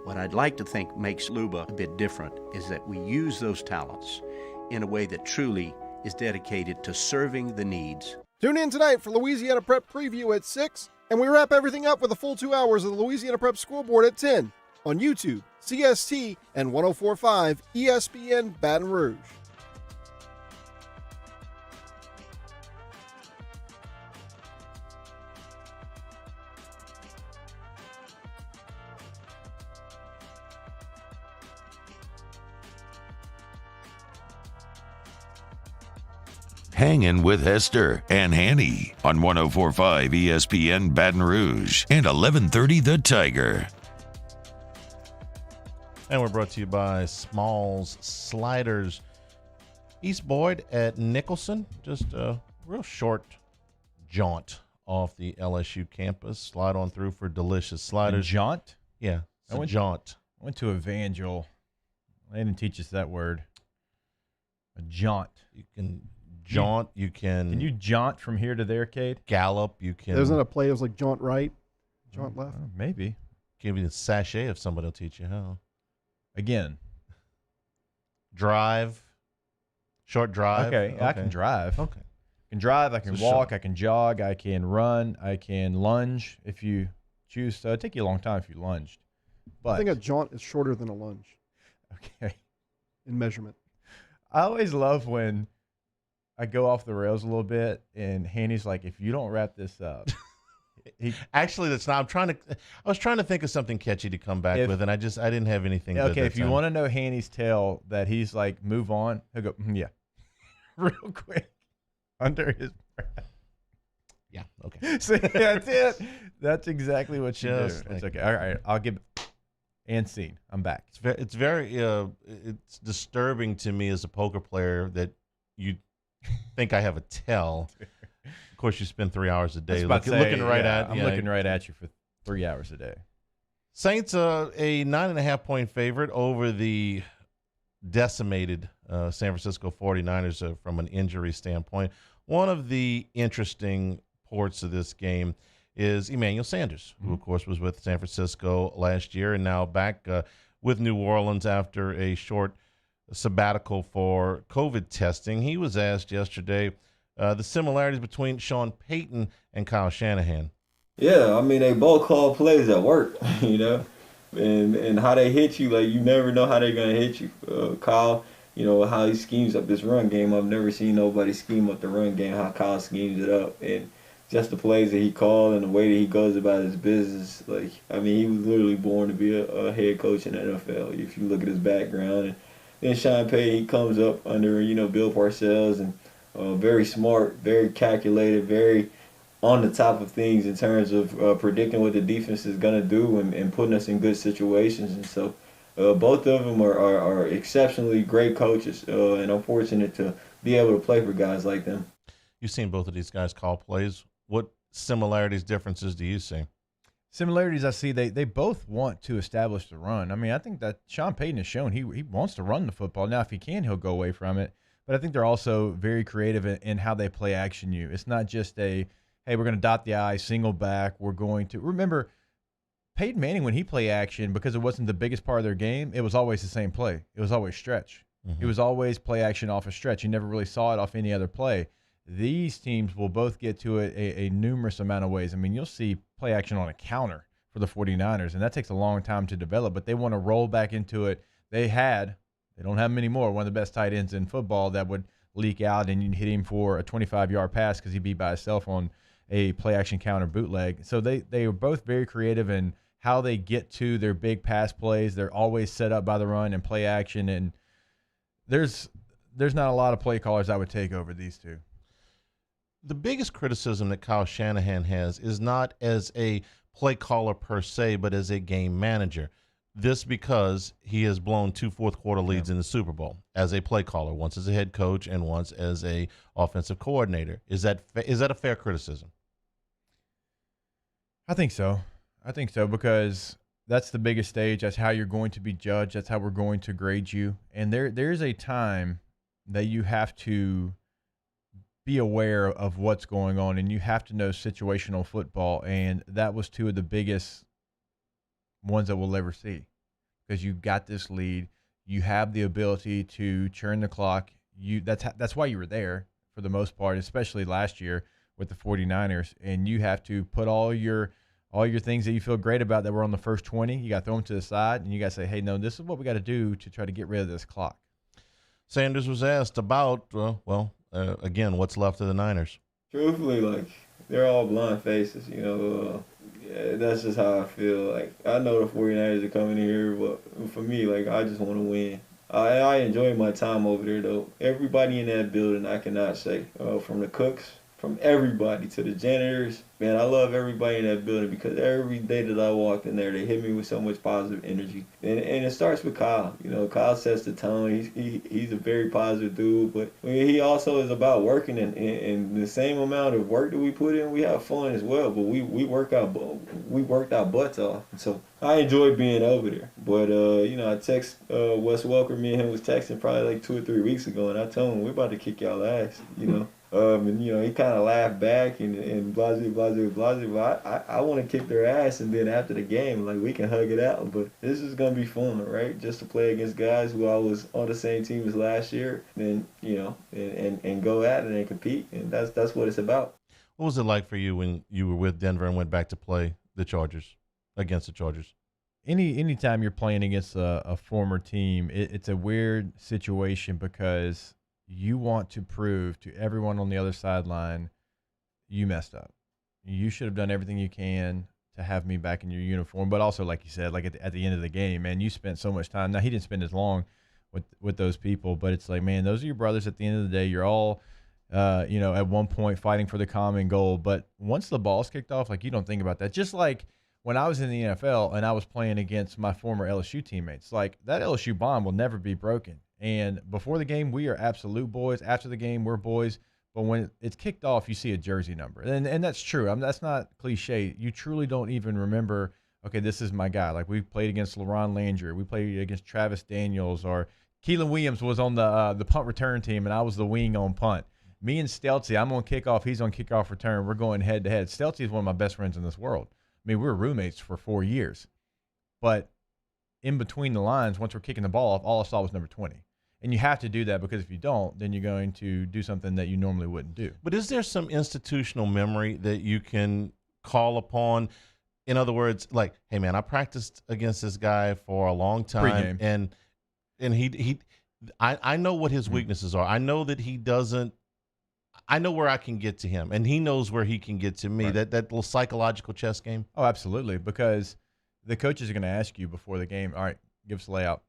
What I'd like to think makes Luba a bit different is that we use those talents in a way that truly is dedicated to serving the needs. Tune in tonight for Louisiana Prep Preview at 6. And we wrap everything up with a full 2 hours of the Louisiana Prep Scoreboard at 10 on YouTube, CST, and 104.5 ESPN Baton Rouge. Hangin with Hester and Hanny on 104.5 ESPN Baton Rouge and 1130 The Tiger. And we're brought to you by Smalls Sliders. East Boyd at Nicholson, just a real short jaunt off the LSU campus. Slide on through for delicious sliders. A jaunt? Yeah, it's a jaunt. I went to Evangel. They didn't teach us that word. A jaunt. You can jaunt. You can. Can you jaunt from here to there, Cade? Gallop. You can. There's not a play. It was like jaunt right, jaunt left. Maybe. Give you the sachet if somebody will teach you how. Again. Drive. Short drive. Okay, I can drive. Okay. I can drive. I can So walk. short. I can jog. I can run. I can lunge if you choose. So it'd take you a long time if you lunged. But I think a jaunt is shorter than a lunge. Okay. In measurement. I always love when I go off the rails a little bit, and Hanny's like, "If you don't wrap this up." Actually, that's not. I was trying to think of something catchy to come back with, and I didn't have anything. Yeah, good okay, that if you time. want to know Hanny's tale, that he's like, move on, he'll go, yeah, real quick, under his breath. Yeah, okay. See, that's it. That's exactly what you do. Just It's like- okay. All right, I'll give it. And scene. I'm back. It's very it's disturbing to me as a poker player that you think I have a tell. Of course, you spend 3 hours a day I'm looking right at. I'm looking right at you for 3 hours a day. Saints a 9.5-point favorite over the decimated San Francisco 49ers from an injury standpoint. One of the interesting parts of this game is Emmanuel Sanders, who, of course, was with San Francisco last year and now back with New Orleans after a short sabbatical for COVID testing. He was asked yesterday the similarities between Sean Payton and Kyle Shanahan. Yeah, I mean, they both call plays at work, you know, and how they hit you, like, you never know how they're going to hit you. Kyle, you know, how he schemes up this run game. I've never seen nobody scheme up the run game, how Kyle schemes it up. And just the plays that he called and the way that he goes about his business, like, I mean, he was literally born to be a head coach in the NFL, if you look at his background. And then Sean Payton, he comes up under, you know, Bill Parcells, and very smart, very calculated, very on the top of things in terms of predicting what the defense is going to do and putting us in good situations. And so both of them are exceptionally great coaches, and I'm fortunate to be able to play for guys like them. You've seen both of these guys call plays. What similarities, differences do you see? Similarities I see, they both want to establish the run. I mean, I think that Sean Payton has shown he wants to run the football. Now, if he can, he'll go away from it. But I think they're also very creative in how they play action you. It's not just a, hey, we're going to dot the I, single back. We're going to – remember, Peyton Manning, when he played action, because it wasn't the biggest part of their game, it was always the same play. It was always stretch. It was always play action off a stretch. You never really saw it off any other play. These teams will both get to it a numerous amount of ways. I mean, you'll see play action on a counter for the 49ers, and that takes a long time to develop, but they want to roll back into it. They don't have many more, one of the best tight ends in football that would leak out and you'd hit him for a 25-yard pass because he'd be by himself on a play action counter bootleg. So they are both very creative in how they get to their big pass plays. They're always set up by the run and play action, and there's not a lot of play callers I would take over these two. The biggest criticism that Kyle Shanahan has is not as a play caller per se, but as a game manager. This because he has blown 2 fourth-quarter leads in the Super Bowl as a play caller, once as a head coach and once as a offensive coordinator. Is that a fair criticism? I think so. Because that's the biggest stage. That's how you're going to be judged. That's how we're going to grade you. And there's a time that you have to be aware of what's going on, and you have to know situational football. And that was 2 of the biggest ones that we'll ever see, because you got this lead. You have the ability to churn the clock. That's why you were there for the most part, especially last year with the 49ers. And you have to put all your things that you feel great about that were on the first 20, you got to throw them to the side, and you got to say, hey, no, this is what we got to do to try to get rid of this clock. Sanders was asked about, again, what's left of the Niners. Truthfully, like, they're all blind faces, you know. Yeah, that's just how I feel. Like, I know the 49ers are coming in here, but for me, like, I just want to win. I enjoy my time over there, though. Everybody in that building, I cannot say, from the cooks, from everybody to the janitors. Man, I love everybody in that building, because every day that I walked in there, they hit me with so much positive energy. And it starts with Kyle. You know, Kyle sets the tone. He's a very positive dude, but he also is about working, and the same amount of work that we put in, we have fun as well. But we worked our butts off. So I enjoy being over there. But you know, I text Wes Welker. Me and him was texting probably like 2 or 3 weeks ago, and I told him we're about to kick y'all ass. You know. And he kind of laughed back and blah blah blah blah. But I want to kick their ass, and then after the game, like, we can hug it out. But this is gonna be fun, right? Just to play against guys who I was on the same team as last year, then and go at it and compete, and that's what it's about. What was it like for you when you were with Denver and went back to play against the Chargers? Anytime you're playing against a former team, it's a weird situation because you want to prove to everyone on the other sideline you messed up. You should have done everything you can to have me back in your uniform. But also, like you said, like at the end of the game, man, you spent so much time. Now, he didn't spend as long with those people, but it's like, man, those are your brothers at the end of the day. You're all at one point fighting for the common goal. But once the ball's kicked off, like, you don't think about that. Just like when I was in the NFL and I was playing against my former LSU teammates, like, that LSU bond will never be broken. And before the game, we are absolute boys. After the game, we're boys. But when it's kicked off, you see a jersey number. And that's true. I mean, that's not cliche. You truly don't even remember, okay, this is my guy. Like, we played against LaRon Landry. We played against Travis Daniels. Or Keelan Williams was on the punt return team, and I was the wing on punt. Me and Stelzy, I'm on kickoff. He's on kickoff return. We're going head-to-head. Stelzy is one of my best friends in this world. I mean, we were roommates for 4 years. But in between the lines, once we're kicking the ball off, all I saw was number 20. And you have to do that because if you don't, then you're going to do something that you normally wouldn't do. But is there some institutional memory that you can call upon? In other words, like, hey, man, I practiced against this guy for a long time. Pre-game. And I know what his weaknesses are. I know that he doesn't. I know where I can get to him, and he knows where he can get to me. Right. That little psychological chess game. Oh, absolutely. Because the coaches are going to ask you before the game, all right, give us a layout.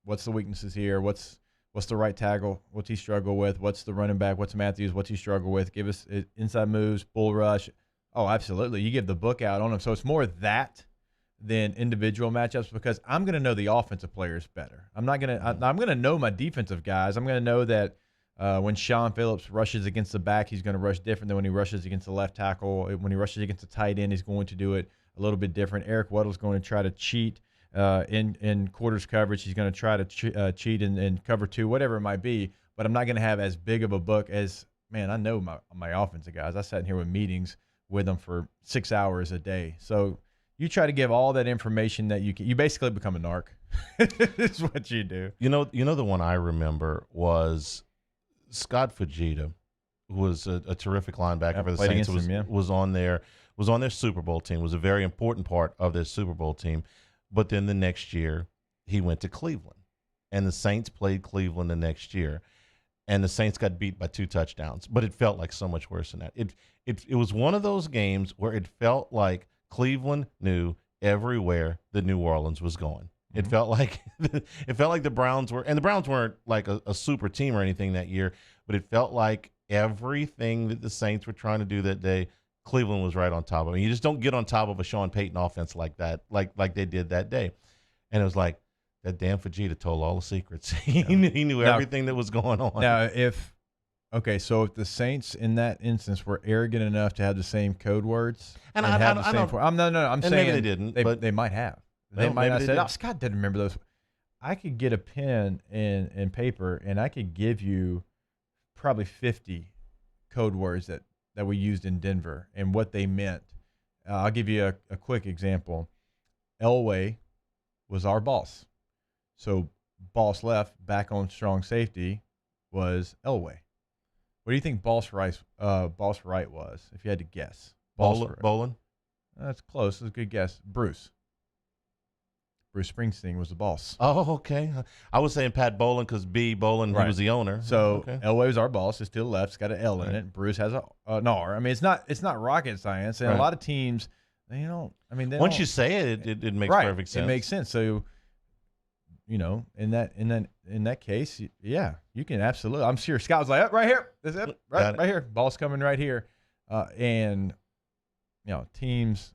What's the weaknesses here? What's the right tackle? What's he struggle with? What's the running back? What's Matthews? What's he struggle with? Give us inside moves, bull rush. Oh, absolutely. You give the book out on him. So it's more that than individual matchups because I'm going to know the offensive players better. I'm going to know my defensive guys. I'm going to know that when Sean Phillips rushes against the back, he's going to rush different than when he rushes against the left tackle. When he rushes against the tight end, he's going to do it a little bit different. Eric Weddle's going to try to cheat in quarters coverage. He's going to try to cheat in cover two, whatever it might be. But I'm not going to have as big of a book as, man, I know my offensive guys. I sat in here with meetings with them for 6 hours a day. So you try to give all that information that you can. You basically become a narc. It's what you do. You know the one I remember was Scott Fujita, who was a terrific linebacker for the Saints. Was on their Super Bowl team. Was a very important part of their Super Bowl team. But then the next year, he went to Cleveland, and the Saints played Cleveland the next year, and the Saints got beat by 2 touchdowns. But it felt like so much worse than that. It was one of those games where it felt like Cleveland knew everywhere the New Orleans was going. It felt like the Browns were, and the Browns weren't like a super team or anything that year, but it felt like everything that the Saints were trying to do that day, Cleveland was right on top of it. You just don't get on top of a Sean Payton offense like that, like they did that day. And it was like that damn Fujita told all the secrets. He knew everything that was going on. Now, if the Saints in that instance were arrogant enough to have the same code words I'm saying maybe they didn't, but they might have. They might not say, "Oh, Scott didn't remember those." I could get a pen and paper, and I could give you probably 50 code words that we used in Denver and what they meant. I'll give you a quick example. Elway was our boss. So boss left, back on strong safety was Elway. What do you think boss right was, if you had to guess? Bolin? That's close. That's a good guess. Bruce Springsteen was the boss. Oh, okay. I was saying Pat Bolin because B. Bolin, he was the owner. So Elway was our boss. It's to the left. It's got an L in it. Bruce has an R. I mean, it's not rocket science. And a lot of teams, they don't. I mean, once you say it, it makes perfect sense. It makes sense. So, in that case, yeah, you can absolutely. I'm sure Scott was like, right here, this is it, right here, ball's coming right here, and teams.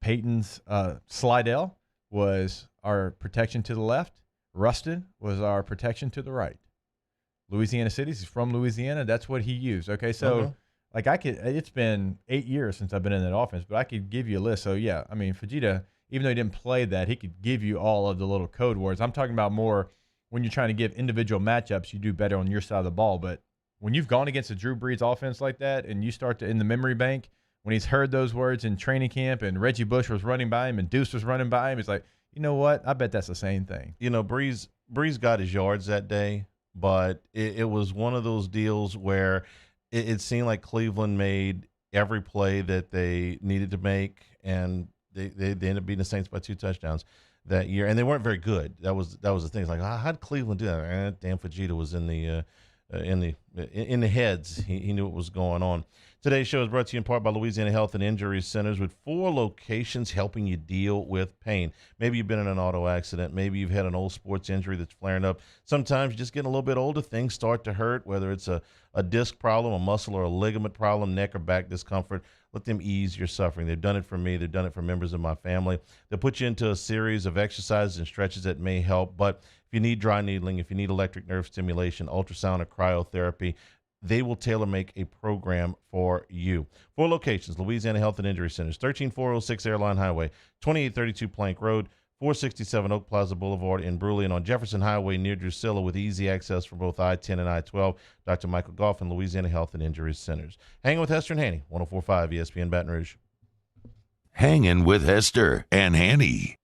Peyton's Slidell was our protection to the left. Rustin was our protection to the right. Louisiana City, he's from Louisiana. That's what he used. Okay, so it's been 8 years since I've been in that offense, but I could give you a list. So yeah, I mean, Fujita, even though he didn't play that, he could give you all of the little code words. I'm talking about more when you're trying to give individual matchups, you do better on your side of the ball. But when you've gone against a Drew Brees offense like that and you start to, in the memory bank, when he's heard those words in training camp and Reggie Bush was running by him and Deuce was running by him, he's like, you know what? I bet that's the same thing. You know, Brees got his yards that day, but it was one of those deals where it seemed like Cleveland made every play that they needed to make, and they ended up beating the Saints by 2 touchdowns that year, and they weren't very good. That was the thing. It's like, how did Cleveland do that? Dan Fujita was in the heads. He knew what was going on. Today's show is brought to you in part by Louisiana Health and Injury Centers, with 4 locations helping you deal with pain. Maybe you've been in an auto accident. Maybe you've had an old sports injury that's flaring up. Sometimes you're just getting a little bit older. Things start to hurt, whether it's a disc problem, a muscle or a ligament problem, neck or back discomfort. Let them ease your suffering. They've done it for me. They've done it for members of my family. They'll put you into a series of exercises and stretches that may help. But if you need dry needling, if you need electric nerve stimulation, ultrasound, or cryotherapy, they will tailor-make a program for you. 4 locations: Louisiana Health and Injury Centers, 13406 Airline Highway, 2832 Plank Road, 467 Oak Plaza Boulevard in Brewley, and on Jefferson Highway near Drusilla, with easy access for both I-10 and I-12. Dr. Michael Goff and Louisiana Health and Injury Centers. Hanging with Hester and Hanny, 104.5 ESPN Baton Rouge. Hanging with Hester and Hanny.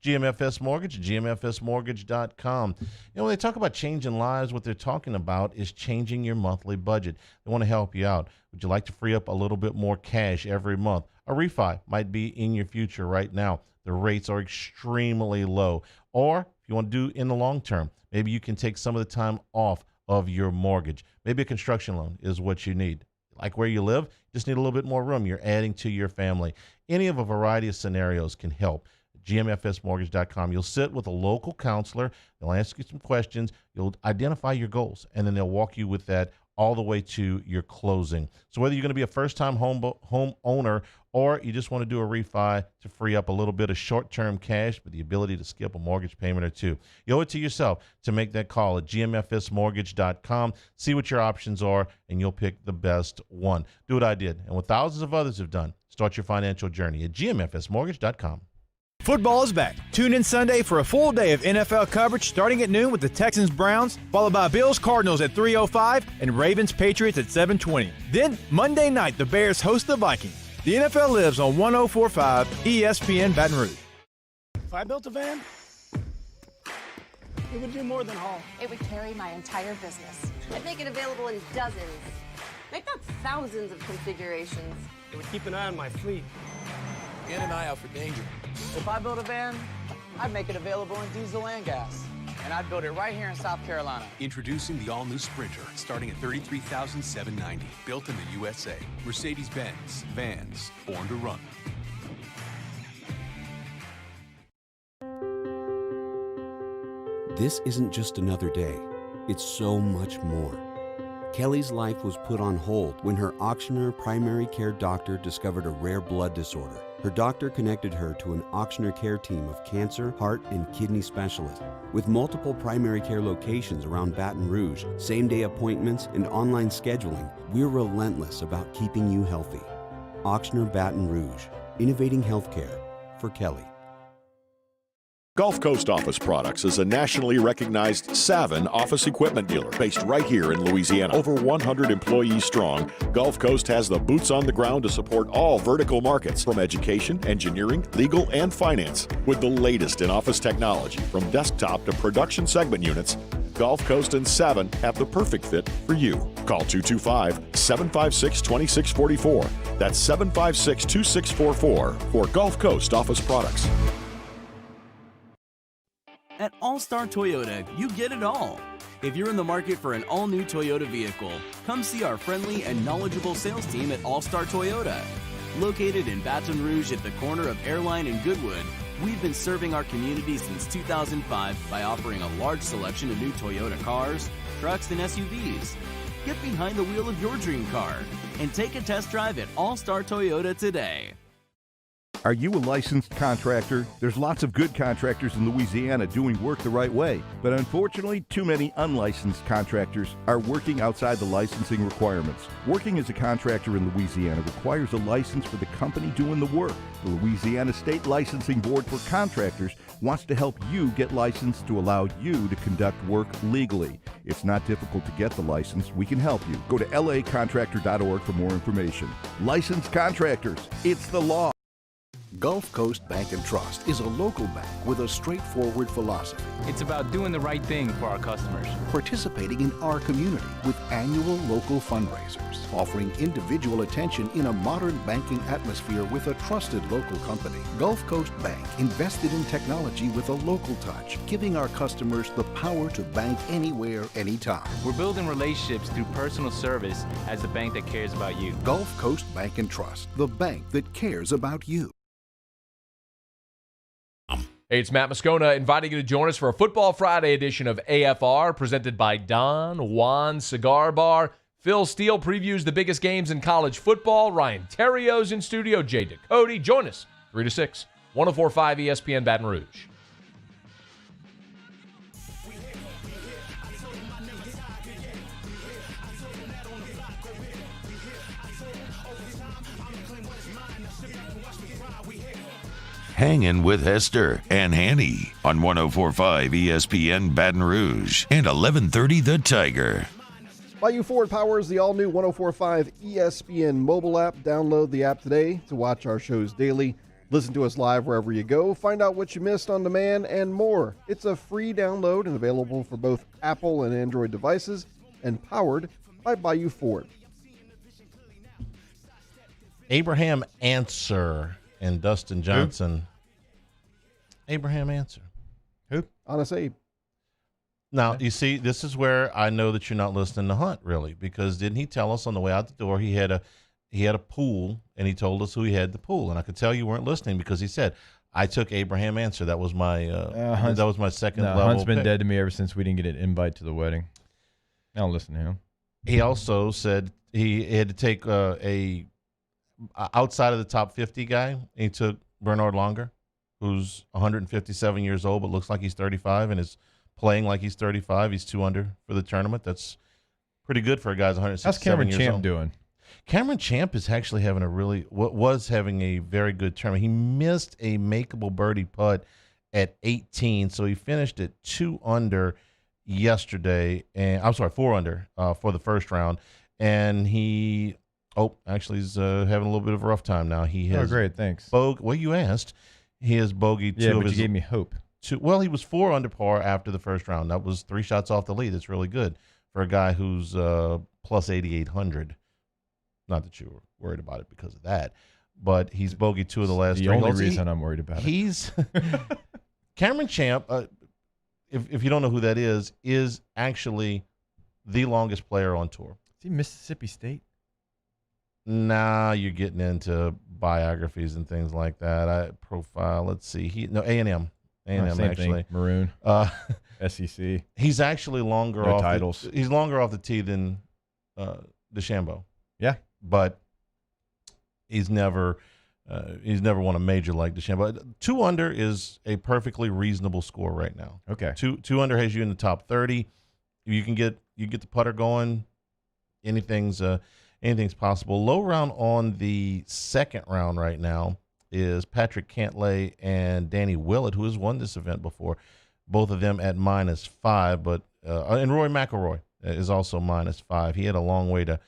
GMFS Mortgage, gmfsmortgage.com. You know, when they talk about changing lives, what they're talking about is changing your monthly budget. They want to help you out. Would you like to free up a little bit more cash every month? A refi might be in your future right now. The rates are extremely low. Or if you want to do in the long term, maybe you can take some of the time off of your mortgage. Maybe a construction loan is what you need. Like where you live, just need a little bit more room. You're adding to your family. Any of a variety of scenarios can help. GMFSmortgage.com. You'll sit with a local counselor. They'll ask you some questions. You'll identify your goals, and then they'll walk you with that all the way to your closing. So whether you're going to be a first-time home owner or you just want to do a refi to free up a little bit of short-term cash with the ability to skip a mortgage payment or two, you owe it to yourself to make that call at GMFSmortgage.com. See what your options are, and you'll pick the best one. Do what I did and what thousands of others have done. Start your financial journey at GMFSmortgage.com. Football is back. Tune in Sunday for a full day of NFL coverage starting at noon with the Texans-Browns, followed by Bills-Cardinals at 3:05 and Ravens-Patriots at 7:20. Then, Monday night, the Bears host the Vikings. The NFL lives on 104.5 ESPN Baton Rouge. If I built a van, it would do more than haul. It would carry my entire business. I'd make it available in dozens, if not thousands of configurations. It would keep an eye on my fleet. And an eye out for danger. If I built a van, I'd make it available in diesel and gas. And I'd build it right here in South Carolina. Introducing the all-new Sprinter, starting at $33,790. Built in the USA. Mercedes-Benz. Vans. Born to run. This isn't just another day. It's so much more. Kelly's life was put on hold when her auctioneer primary care doctor discovered a rare blood disorder. Her doctor connected her to an auctioneer care team of cancer, heart, and kidney specialists. With multiple primary care locations around Baton Rouge, same-day appointments, and online scheduling, we're relentless about keeping you healthy. Auctioneer Baton Rouge, innovating healthcare for Kelly. Gulf Coast Office Products is a nationally recognized Savin office equipment dealer based right here in Louisiana. Over 100 employees strong, Gulf Coast has the boots on the ground to support all vertical markets, from education, engineering, legal, and finance. With the latest in office technology, from desktop to production segment units, Gulf Coast and Savin have the perfect fit for you. Call 225-756-2644. That's 756-2644 for Gulf Coast Office Products. At All-Star Toyota, you get it all. If you're in the market for an all-new Toyota vehicle, come see our friendly and knowledgeable sales team at All-Star Toyota. Located in Baton Rouge at the corner of Airline and Goodwood, we've been serving our community since 2005 by offering a large selection of new Toyota cars, trucks, and SUVs. Get behind the wheel of your dream car and take a test drive at All-Star Toyota today. Are you a licensed contractor? There's lots of good contractors in Louisiana doing work the right way, but unfortunately, too many unlicensed contractors are working outside the licensing requirements. Working as a contractor in Louisiana requires a license for the company doing the work. The Louisiana State Licensing Board for Contractors wants to help you get licensed to allow you to conduct work legally. It's not difficult to get the license. We can help you. Go to lacontractor.org for more information. Licensed contractors, it's the law. Gulf Coast Bank and Trust is a local bank with a straightforward philosophy. It's about doing the right thing for our customers. Participating in our community with annual local fundraisers, offering individual attention in a modern banking atmosphere with a trusted local company. Gulf Coast Bank invested in technology with a local touch, giving our customers the power to bank anywhere, anytime. We're building relationships through personal service as the bank that cares about you. Gulf Coast Bank and Trust, the bank that cares about you. Hey, it's Matt Moscona inviting you to join us for a Football Friday edition of AFR presented by Don Juan Cigar Bar. Phil Steele previews the biggest games in college football. Ryan Terrio's in studio. Jay Ducote. Join us 3 to 6, 104.5 ESPN Baton Rouge. Hangin' with Hester and Hanny on 104.5 ESPN Baton Rouge and 1130 The Tiger. Bayou Ford powers the all-new 104.5 ESPN mobile app. Download the app today to watch our shows daily. Listen to us live wherever you go. Find out what you missed on demand and more. It's a free download and available for both Apple and Android devices and powered by Bayou Ford. Abraham Answer and Dustin Johnson. Abraham Answer. Who? Honest Abe. Now, you see, this is where I know that you're not listening to Hunt, really, because didn't he tell us on the way out the door he had a pool, and he told us who he had the pool, and I could tell you weren't listening because he said, I took Abraham Answer. That was my second level. Hunt's been pick. dead to me ever since we didn't get an invite to the wedding. I don't listen to him. He also said he had to take a outside of the top 50 guy. He took Bernard Longer, who's 157 years old, but looks like he's 35 and is playing like he's 35. He's 2 under for the tournament. That's pretty good for a guy who's 167 How's Cameron years Champ old. doing? Cameron Champ is actually having was having a very good tournament. He missed a makeable birdie putt at 18, so he finished at 2 under yesterday, and I'm sorry, 4 under for the first round, and he's having a little bit of a rough time now. He has great, thanks. Well, you asked. He has bogeyed 2 of his. You gave me hope. Well, he was 4 under par after the first round. That was 3 shots off the lead. That's really good for a guy who's plus 8,800. Not that you were worried about it because of that, but he's bogeyed 2 of the last 3 The only holes. reason I'm worried about it. He's Cameron Champ. If you don't know who that is actually the longest player on tour. Is he Mississippi State? Nah, you're getting into biographies and things like that. Profile. Let's see. A&M. A&M Same actually. thing. Maroon. SEC. He's actually longer No off titles. He's longer off the tee than DeChambeau. Yeah, but he's never won a major like DeChambeau. 2 under is a perfectly reasonable score right now. Okay. 2 under has you in the top 30. If you can get the putter going, anything's possible. Low round on the second round right now is Patrick Cantlay and Danny Willett, who has won this event before. Both of them at -5, but and Roy McIlroy is also -5. He had a long way to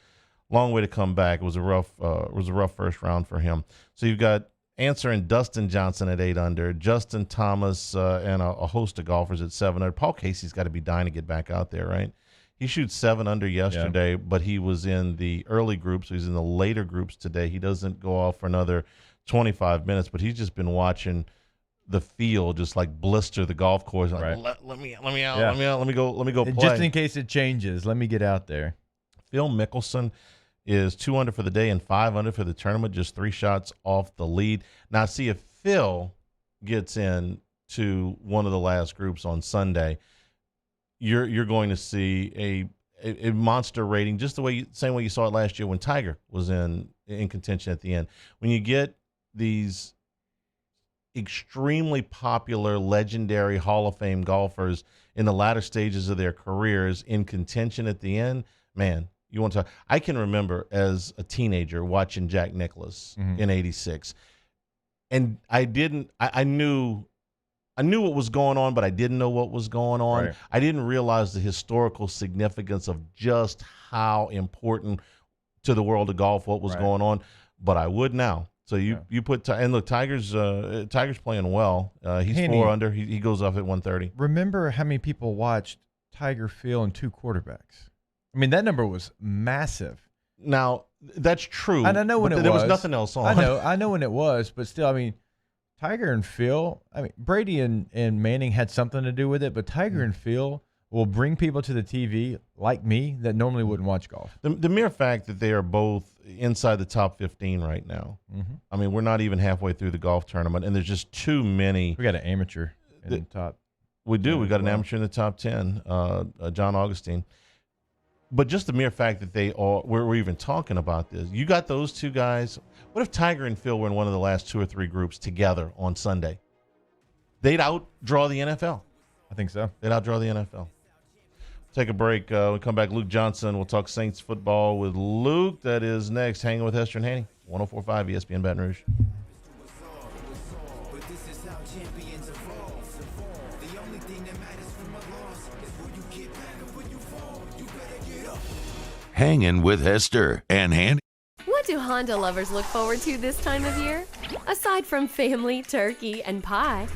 come back. It was a rough first round for him. So you've got Answer and Dustin Johnson at 8 under, Justin Thomas and a host of golfers at 7 under. Paul Casey's got to be dying to get back out there, right? He shoots 7 under yesterday, but he was in the early groups. So he's in the later groups today. He doesn't go off for another 25 minutes, but he's just been watching the field just like blister the golf course. Like, Right. let me out, let me go play. Just in case it changes, let me get out there. Phil Mickelson is 2 under for the day and 5 under for the tournament, just 3 shots off the lead. Now, see if Phil gets in to one of the last groups on Sunday, you're going to see a monster rating, just same way you saw it last year when Tiger was in contention at the end. When you get these extremely popular, legendary Hall of Fame golfers in the latter stages of their careers in contention at the end, man, you want to. I can remember as a teenager watching Jack Nicklaus in '86, and I knew what was going on, but I didn't know what was going on. Right. I didn't realize the historical significance of just how important to the world of golf what was going on, but I would now. So you put and look, Tiger's playing well. He's Hanny, 4 under. He goes off at 130. Remember how many people watched Tiger field and 2 quarterbacks? I mean, that number was massive. Now that's true. And I know when it was. There was nothing else on. I know when it was, but still, I mean, Tiger and Phil. I mean, Brady and Manning had something to do with it, but Tiger and Phil will bring people to the TV like me that normally wouldn't watch golf. The mere fact that they are both inside the top 15 right now. I mean, we're not even halfway through the golf tournament, and there's just too many. We got an amateur in the top. We do. We got an amateur in the top 10, John Augustine. But just the mere fact that we're even talking about this. You got those two guys. What if Tiger and Phil were in one of the last 2 or 3 groups together on Sunday? They'd outdraw the NFL. I think so. They'd outdraw the NFL. Take a break. We'll come back. Luke Johnson. We'll talk Saints football with Luke. That is next. Hanging with Hester and Hanny. 104.5 ESPN Baton Rouge. Hanging with Hester and Hanny. What do Honda lovers look forward to this time of year? Aside from family, turkey, and pie,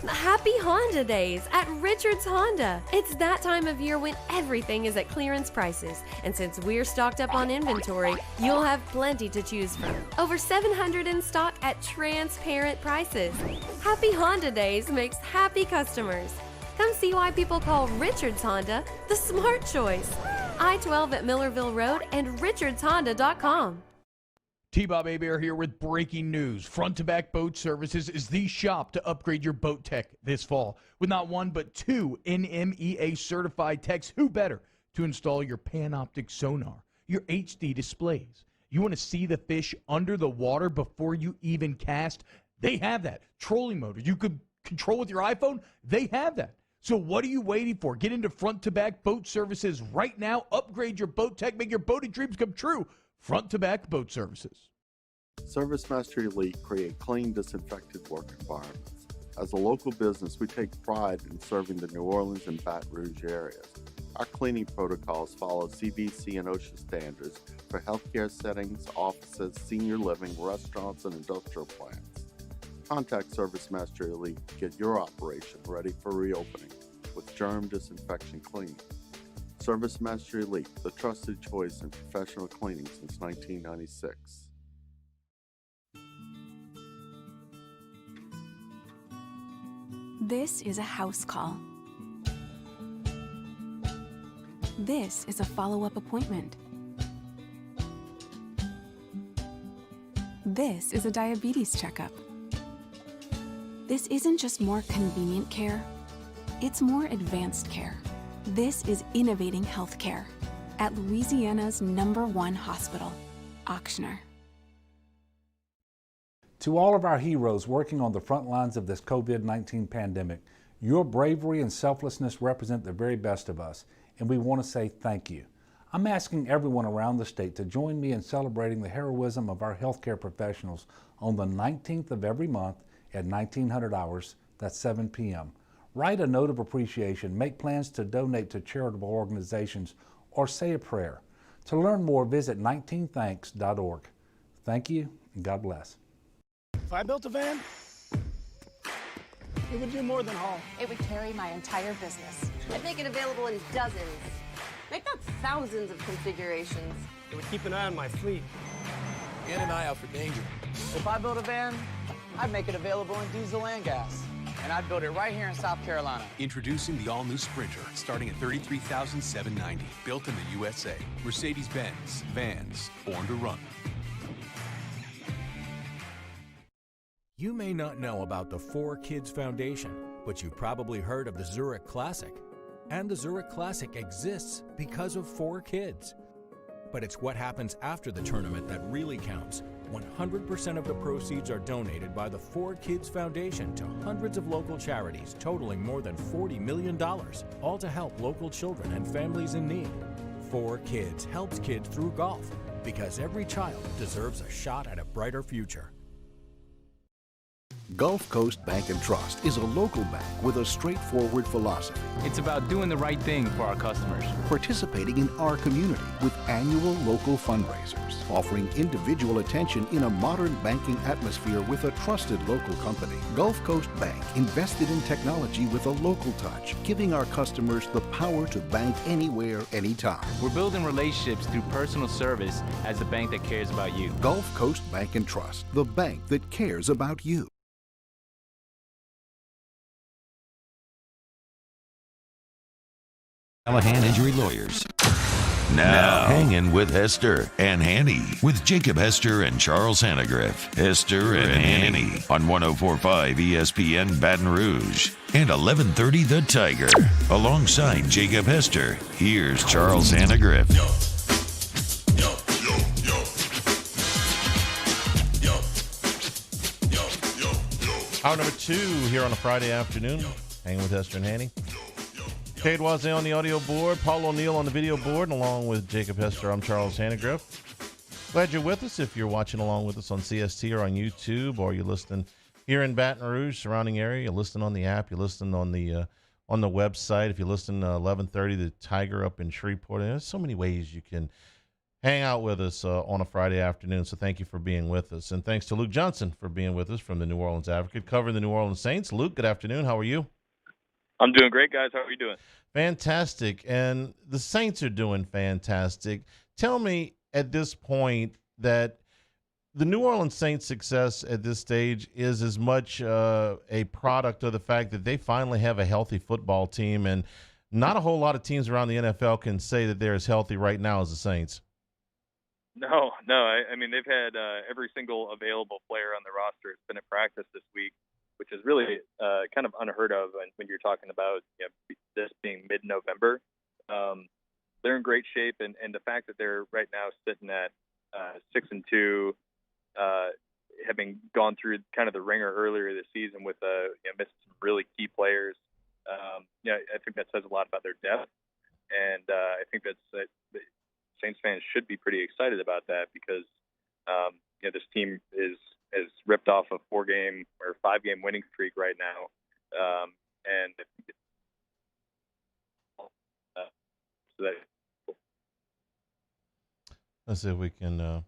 happy Honda days at Richard's Honda. It's that time of year when everything is at clearance prices. And since we're stocked up on inventory, you'll have plenty to choose from. Over 700 in stock at transparent prices. Happy Honda days makes happy customers. Come see why people call Richard's Honda the smart choice. I-12 at Millerville Road and richardshonda.com. T-Bob Hebert here with breaking news. Front to Back Boat Services is the shop to upgrade your boat tech this fall. With not 1 but 2 NMEA certified techs, who better to install your Panoptic sonar, your HD displays. You want to see the fish under the water before you even cast? They have that. Trolling motor you could control with your iPhone? They have that. So what are you waiting for? Get into Front to Back Boat Services right now. Upgrade your boat tech. Make your boating dreams come true. Front to Back Boat Services. ServiceMaster Elite create clean, disinfected work environments. As a local business, we take pride in serving the New Orleans and Baton Rouge areas. Our cleaning protocols follow CDC and OSHA standards for healthcare settings, offices, senior living, restaurants, and industrial plants. Contact ServiceMaster Elite to get your operation ready for reopening with germ disinfection cleaning. ServiceMaster Elite, the trusted choice in professional cleaning since 1996. This is a house call. This is a follow-up appointment. This is a diabetes checkup. This isn't just more convenient care, it's more advanced care. This is innovating healthcare at Louisiana's #1 hospital, Ochsner. To all of our heroes working on the front lines of this COVID-19 pandemic, your bravery and selflessness represent the very best of us, and we want to say thank you. I'm asking everyone around the state to join me in celebrating the heroism of our healthcare professionals on the 19th of every month at 1900 hours, that's 7 p.m. Write a note of appreciation, make plans to donate to charitable organizations, or say a prayer. To learn more, visit 19thanks.org. Thank you, and God bless. If I built a van, it would do more than haul. It would carry my entire business. I'd make it available in dozens, make not thousands of configurations. It would keep an eye on my fleet. And an eye out for danger. If I built a van, I'd make it available in diesel and gas. And I'd build it right here in South Carolina. Introducing the all-new Sprinter, starting at $33,790. Built in the USA. Mercedes-Benz. Vans. Born to run. You may not know about the 4Kids Foundation, but you've probably heard of the Zurich Classic. And the Zurich Classic exists because of 4 kids. But it's what happens after the tournament that really counts. 100% of the proceeds are donated by the 4Kids Foundation to hundreds of local charities, totaling more than $40 million, all to help local children and families in need. 4Kids helps kids through golf, because every child deserves a shot at a brighter future. Gulf Coast Bank and Trust is a local bank with a straightforward philosophy. It's about doing the right thing for our customers. Participating in our community with annual local fundraisers, offering individual attention in a modern banking atmosphere with a trusted local company. Gulf Coast Bank invested in technology with a local touch, giving our customers the power to bank anywhere, anytime. We're building relationships through personal service as the bank that cares about you. Gulf Coast Bank and Trust, the bank that cares about you. Callahan Injury Lawyers. Now, Hangin with Hester and Hanny with Jacob Hester and Charles Hanagriff. Hester and Hanny on 104.5 ESPN Baton Rouge and 1130 The Tiger. Alongside Jacob Hester, here's Charles Hanagriff. Hour number 2 here on a Friday afternoon. Hanging with Hester and Hanny. Cade Wazay on the audio board, Paul O'Neill on the video board, and along with Jacob Hester, I'm Charles Hanagriff. Glad you're with us. If you're watching along with us on CST or on YouTube, or you're listening here in Baton Rouge, surrounding area, you're listening on the app, you're listening on the website. If you're listening to 1130 The Tiger up in Shreveport, there's so many ways you can hang out with us on a Friday afternoon. So thank you for being with us, and thanks to Luke Johnson for being with us from the New Orleans Advocate, covering the New Orleans Saints. Luke, good afternoon. How are you? I'm doing great, guys. How are you doing? Fantastic. And the Saints are doing fantastic. Tell me at this point that the New Orleans Saints' success at this stage is as much a product of the fact that they finally have a healthy football team, and not a whole lot of teams around the NFL can say that they're as healthy right now as the Saints. No. I mean, they've had every single available player on the roster has been at practice this week, which is really kind of unheard of when you're talking about this being mid-November. They're in great shape, and the fact that they're right now sitting at 6-2, having gone through kind of the ringer earlier this season with missing some really key players, I think that says a lot about their depth, and I think that's Saints fans should be pretty excited about that because this team has ripped off a 4-game or 5-game winning streak right now, and so that. Let's see if we can,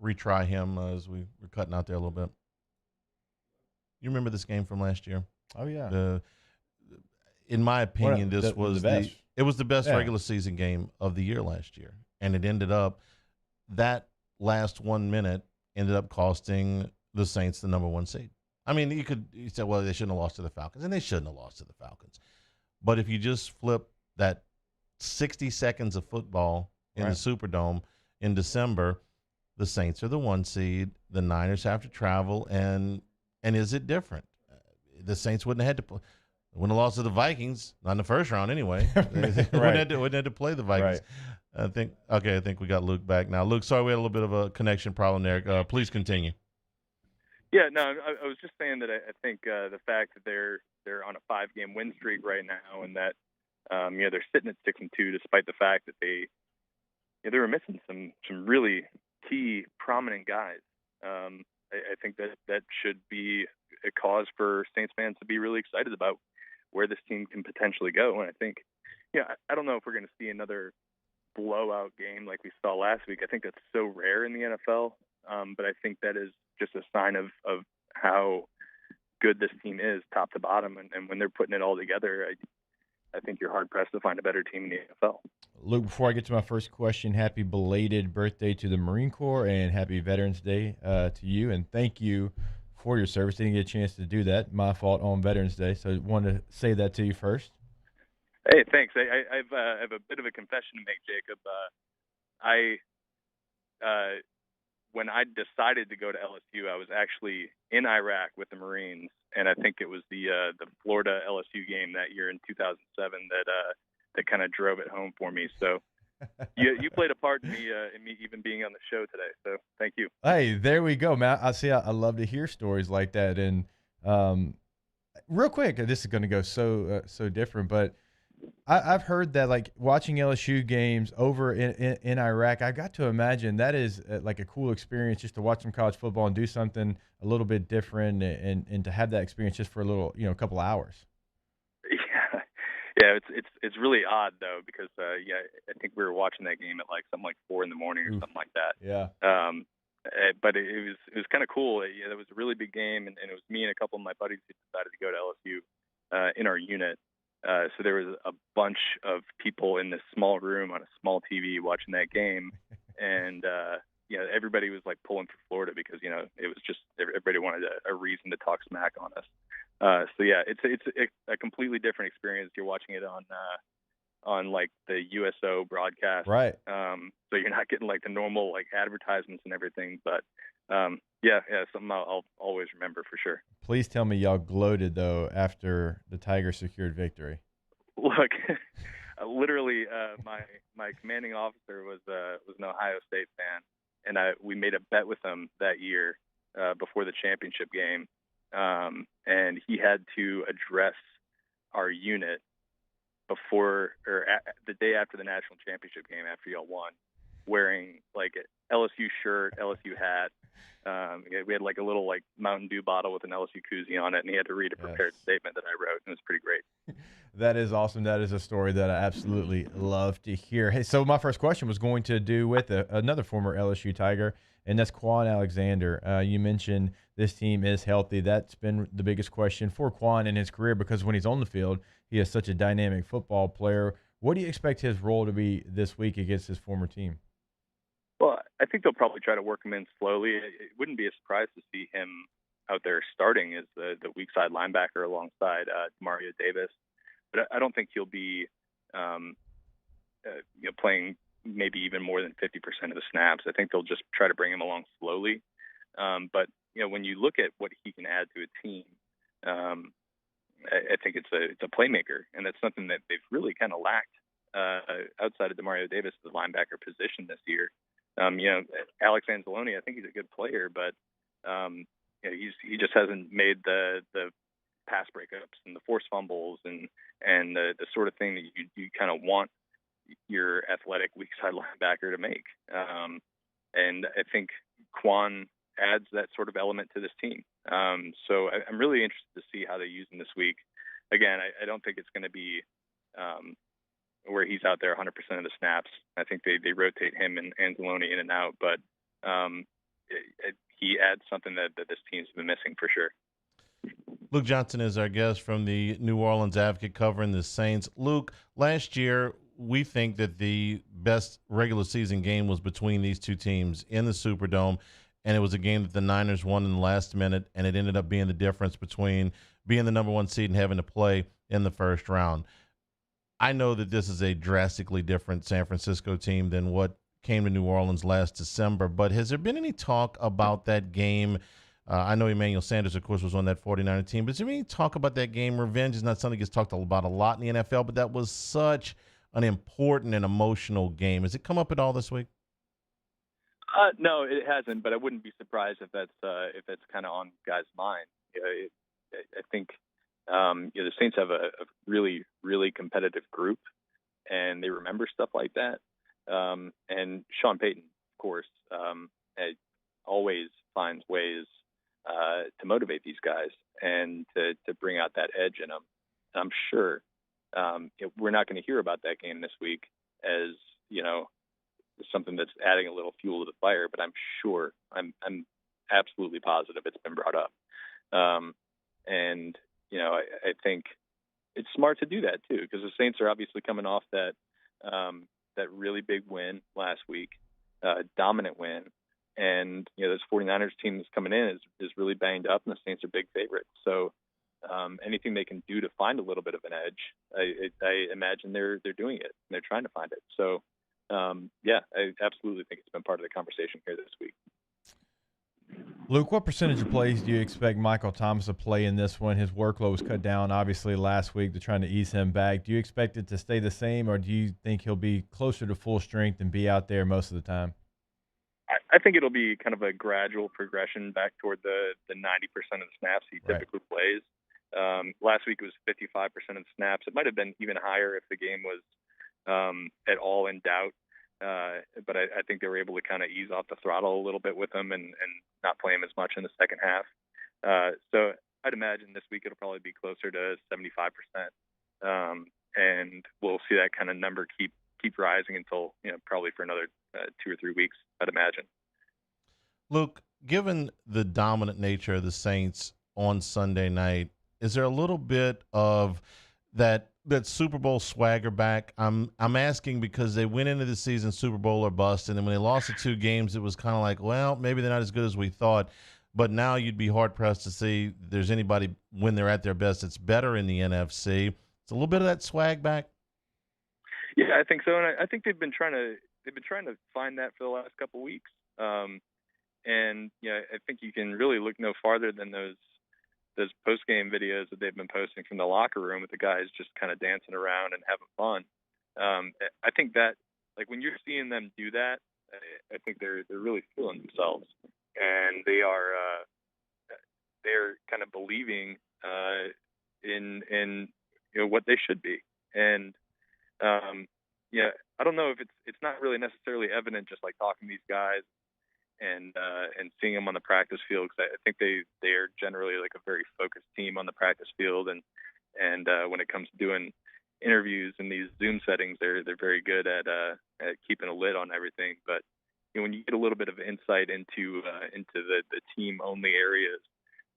retry him as we're cutting out there a little bit. You remember this game from last year? Oh yeah. In my opinion, this was the best Yeah. regular season game of the year last year, and it ended up that last 1 minute ended up costing the Saints the number 1 seed. I mean, you said, well, they shouldn't have lost to the Falcons, and they shouldn't have lost to the Falcons. But if you just flip that 60 seconds of football in the Superdome in December, the Saints are the 1 seed. The Niners have to travel, and is it different? The Saints wouldn't have had to wouldn't have lost to the Vikings, not in the first round anyway. They wouldn't have to play the Vikings. Right. I think we got Luke back now. Luke, sorry we had a little bit of a connection problem there. Please continue. Yeah, no, I was just saying that I think the fact that they're on a 5-game win streak right now, and that they're sitting at 6-2 despite the fact that they were missing some really key prominent guys. I think that should be a cause for Saints fans to be really excited about where this team can potentially go. And I think, I don't know if we're going to see another blowout game like we saw last week. I think that's so rare in the NFL. But I think that is just a sign of how good this team is top to bottom. And when they're putting it all together, I think you're hard-pressed to find a better team in the NFL. Luke, before I get to my first question, happy belated birthday to the Marine Corps and happy Veterans Day to you. And thank you for your service. Didn't get a chance to do that. My fault on Veterans Day. So I wanted to say that to you first. Hey, thanks. I have a bit of a confession to make, Jacob. When I decided to go to LSU, I was actually in Iraq with the Marines, and I think it was the Florida LSU game that year in 2007 that kind of drove it home for me. So you played a part in me even being on the show today. So thank you. Hey, there we go, man. I love to hear stories like that. And real quick, this is going to go so different, but I've heard that, like, watching LSU games over in Iraq, I got to imagine that is like a cool experience, just to watch some college football and do something a little bit different, and to have that experience just for a little, a couple of hours. Yeah, it's really odd though, because I think we were watching that game at like something like 4 a.m. or something like that. Yeah. But it was kind of cool. It was a really big game, and it was me and a couple of my buddies who decided to go to LSU in our unit. So there was a bunch of people in this small room on a small TV watching that game, and everybody was like pulling for Florida because it was just everybody wanted a reason to talk smack on us. So yeah, it's a completely different experience. You're watching it on like the USO broadcast, right? So you're not getting like the normal like advertisements and everything, but yeah, something I'll always remember for sure. Please tell me y'all gloated though after the Tigers secured victory. Look, literally, my commanding officer was an Ohio State fan, and we made a bet with him that year before the championship game, and he had to address our unit the day after the national championship game, after y'all won, wearing like an LSU shirt, LSU hat. We had like a little like Mountain Dew bottle with an LSU koozie on it, and he had to read a prepared statement that I wrote, and it was pretty great. That is awesome. That is a story that I absolutely love to hear. Hey, so my first question was going to do with another former LSU Tiger, and that's Quan Alexander. You mentioned this team is healthy. That's been the biggest question for Quan in his career, because when he's on the field, he is such a dynamic football player. What do you expect his role to be this week against his former team? Well, I think they'll probably try to work him in slowly. It wouldn't be a surprise to see him out there starting as the weak side linebacker alongside Mario Davis. But I don't think he'll be playing maybe even more than 50% of the snaps. I think they'll just try to bring him along slowly. But when you look at what he can add to a team, I think it's a playmaker, and that's something that they've really kind of lacked outside of Mario Davis, the linebacker position this year. Alex Anzalone, I think he's a good player, but he just hasn't made the pass breakups and the forced fumbles and the sort of thing that you kind of want your athletic weak side linebacker to make. And I think Quan adds that sort of element to this team. So I'm really interested to see how they use him this week. Again, I don't think it's going to be where he's out there 100% of the snaps. I think they rotate him and Anzalone in and out, but he adds something that this team's been missing for sure. Luke Johnson is our guest from the New Orleans Advocate covering the Saints. Luke, last year we think that the best regular season game was between these two teams in the Superdome, and it was a game that the Niners won in the last minute, and it ended up being the difference between being the number one seed and having to play in the first round. I know that this is a drastically different San Francisco team than what came to New Orleans last December, but has there been any talk about that game? I know Emmanuel Sanders, of course, was on that 49er team, but is there any talk about that game? Revenge is not something that gets talked about a lot in the NFL, but that was such an important and emotional game. Has it come up at all this week? No, it hasn't, but I wouldn't be surprised if that's kind of on guys' mind. I think the Saints have a really, really competitive group, and they remember stuff like that. And Sean Payton, of course, always finds ways to motivate these guys and to bring out that edge in them. And I'm sure we're not going to hear about that game this week as something that's adding a little fuel to the fire, but I'm sure, I'm absolutely positive it's been brought up. And I think it's smart to do that too, because the Saints are obviously coming off that really big win last week, dominant win. And, this 49ers team that's coming in is really banged up, and the Saints are big favorites. So anything they can do to find a little bit of an edge, I imagine they're doing it, and they're trying to find it. So, I absolutely think it's been part of the conversation here this week. Luke, what percentage of plays do you expect Michael Thomas to play in this one? His workload was cut down, obviously, last week. They're trying to ease him back. Do you expect it to stay the same, or do you think he'll be closer to full strength and be out there most of the time? I think it'll be kind of a gradual progression back toward the 90% of the snaps he typically plays. Last week it was 55% of the snaps. It might have been even higher if the game was at all in doubt. But I think they were able to kind of ease off the throttle a little bit with him and not play him as much in the second half. So I'd imagine this week it'll probably be closer to 75%. And we'll see that kind of number keep rising until, probably for another 2 or 3 weeks, I'd imagine. Luke, given the dominant nature of the Saints on Sunday night, is there a little bit of that Super Bowl swagger back? I'm asking because they went into the season Super Bowl or bust, and then when they lost the 2 games, it was kind of like, well, maybe they're not as good as we thought. But now you'd be hard-pressed to see there's anybody when they're at their best that's better in the NFC. It's a little bit of that swag back. Yeah, I think so, and I think they've been trying to find that for the last couple of weeks. And I think you can really look no farther than those post-game videos that they've been posting from the locker room with the guys just kind of dancing around and having fun. I think that, like, when you're seeing them do that, I think they're really feeling themselves, and they're kind of believing in what they should be. And I don't know if it's not really necessarily evident just like talking to these guys and seeing them on the practice field, because I think they are generally like a very focused team on the practice field, and when it comes to doing interviews in these Zoom settings, they're very good at keeping a lid on everything. But when you get a little bit of insight into the team only areas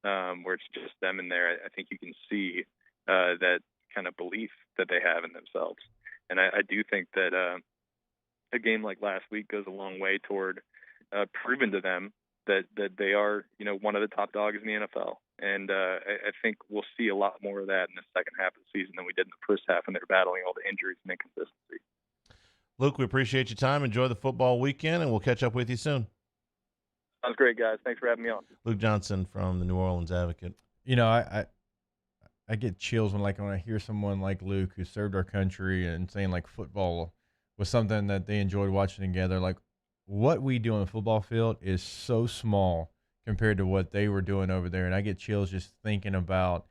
where it's just them in there, I think you can see that kind of belief that they have in themselves. And I do think that a game like last week goes a long way toward proving to them that they are, one of the top dogs in the NFL. And I think we'll see a lot more of that in the second half of the season than we did in the first half, and they're battling all the injuries and inconsistency. Luke, we appreciate your time. Enjoy the football weekend, and we'll catch up with you soon. Sounds great, guys. Thanks for having me on. Luke Johnson from the New Orleans Advocate. I get chills when I hear someone like Luke, who served our country, and saying like football was something that they enjoyed watching together. Like, what we do on the football field is so small compared to what they were doing over there. And I get chills just thinking about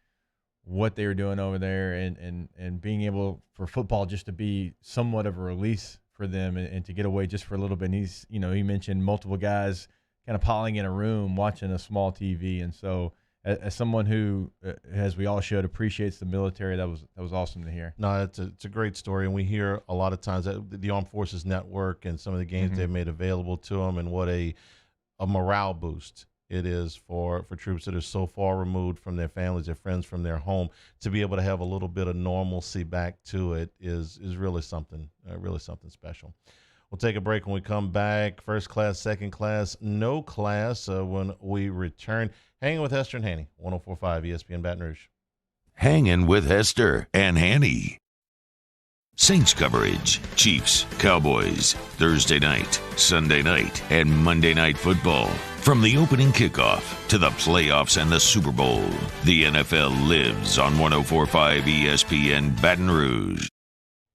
what they were doing over there, and being able for football just to be somewhat of a release for them, and to get away just for a little bit. And he mentioned multiple guys kind of piling in a room watching a small TV. And so, as someone who, as we all should, appreciates the military, that was awesome to hear. No, it's a great story, and we hear a lot of times that the Armed Forces Network and some of the games they've made available to them, and what a morale boost it is for troops that are so far removed from their families, their friends, from their home, to be able to have a little bit of normalcy back to it is really something special. We'll take a break. When we come back, first class, second class, no class when we return. Hanging with Hester and Hanny, 104.5 ESPN Baton Rouge. Hanging with Hester and Hanny. Saints coverage, Chiefs, Cowboys, Thursday night, Sunday night, and Monday Night Football. From the opening kickoff to the playoffs and the Super Bowl, the NFL lives on 104.5 ESPN Baton Rouge.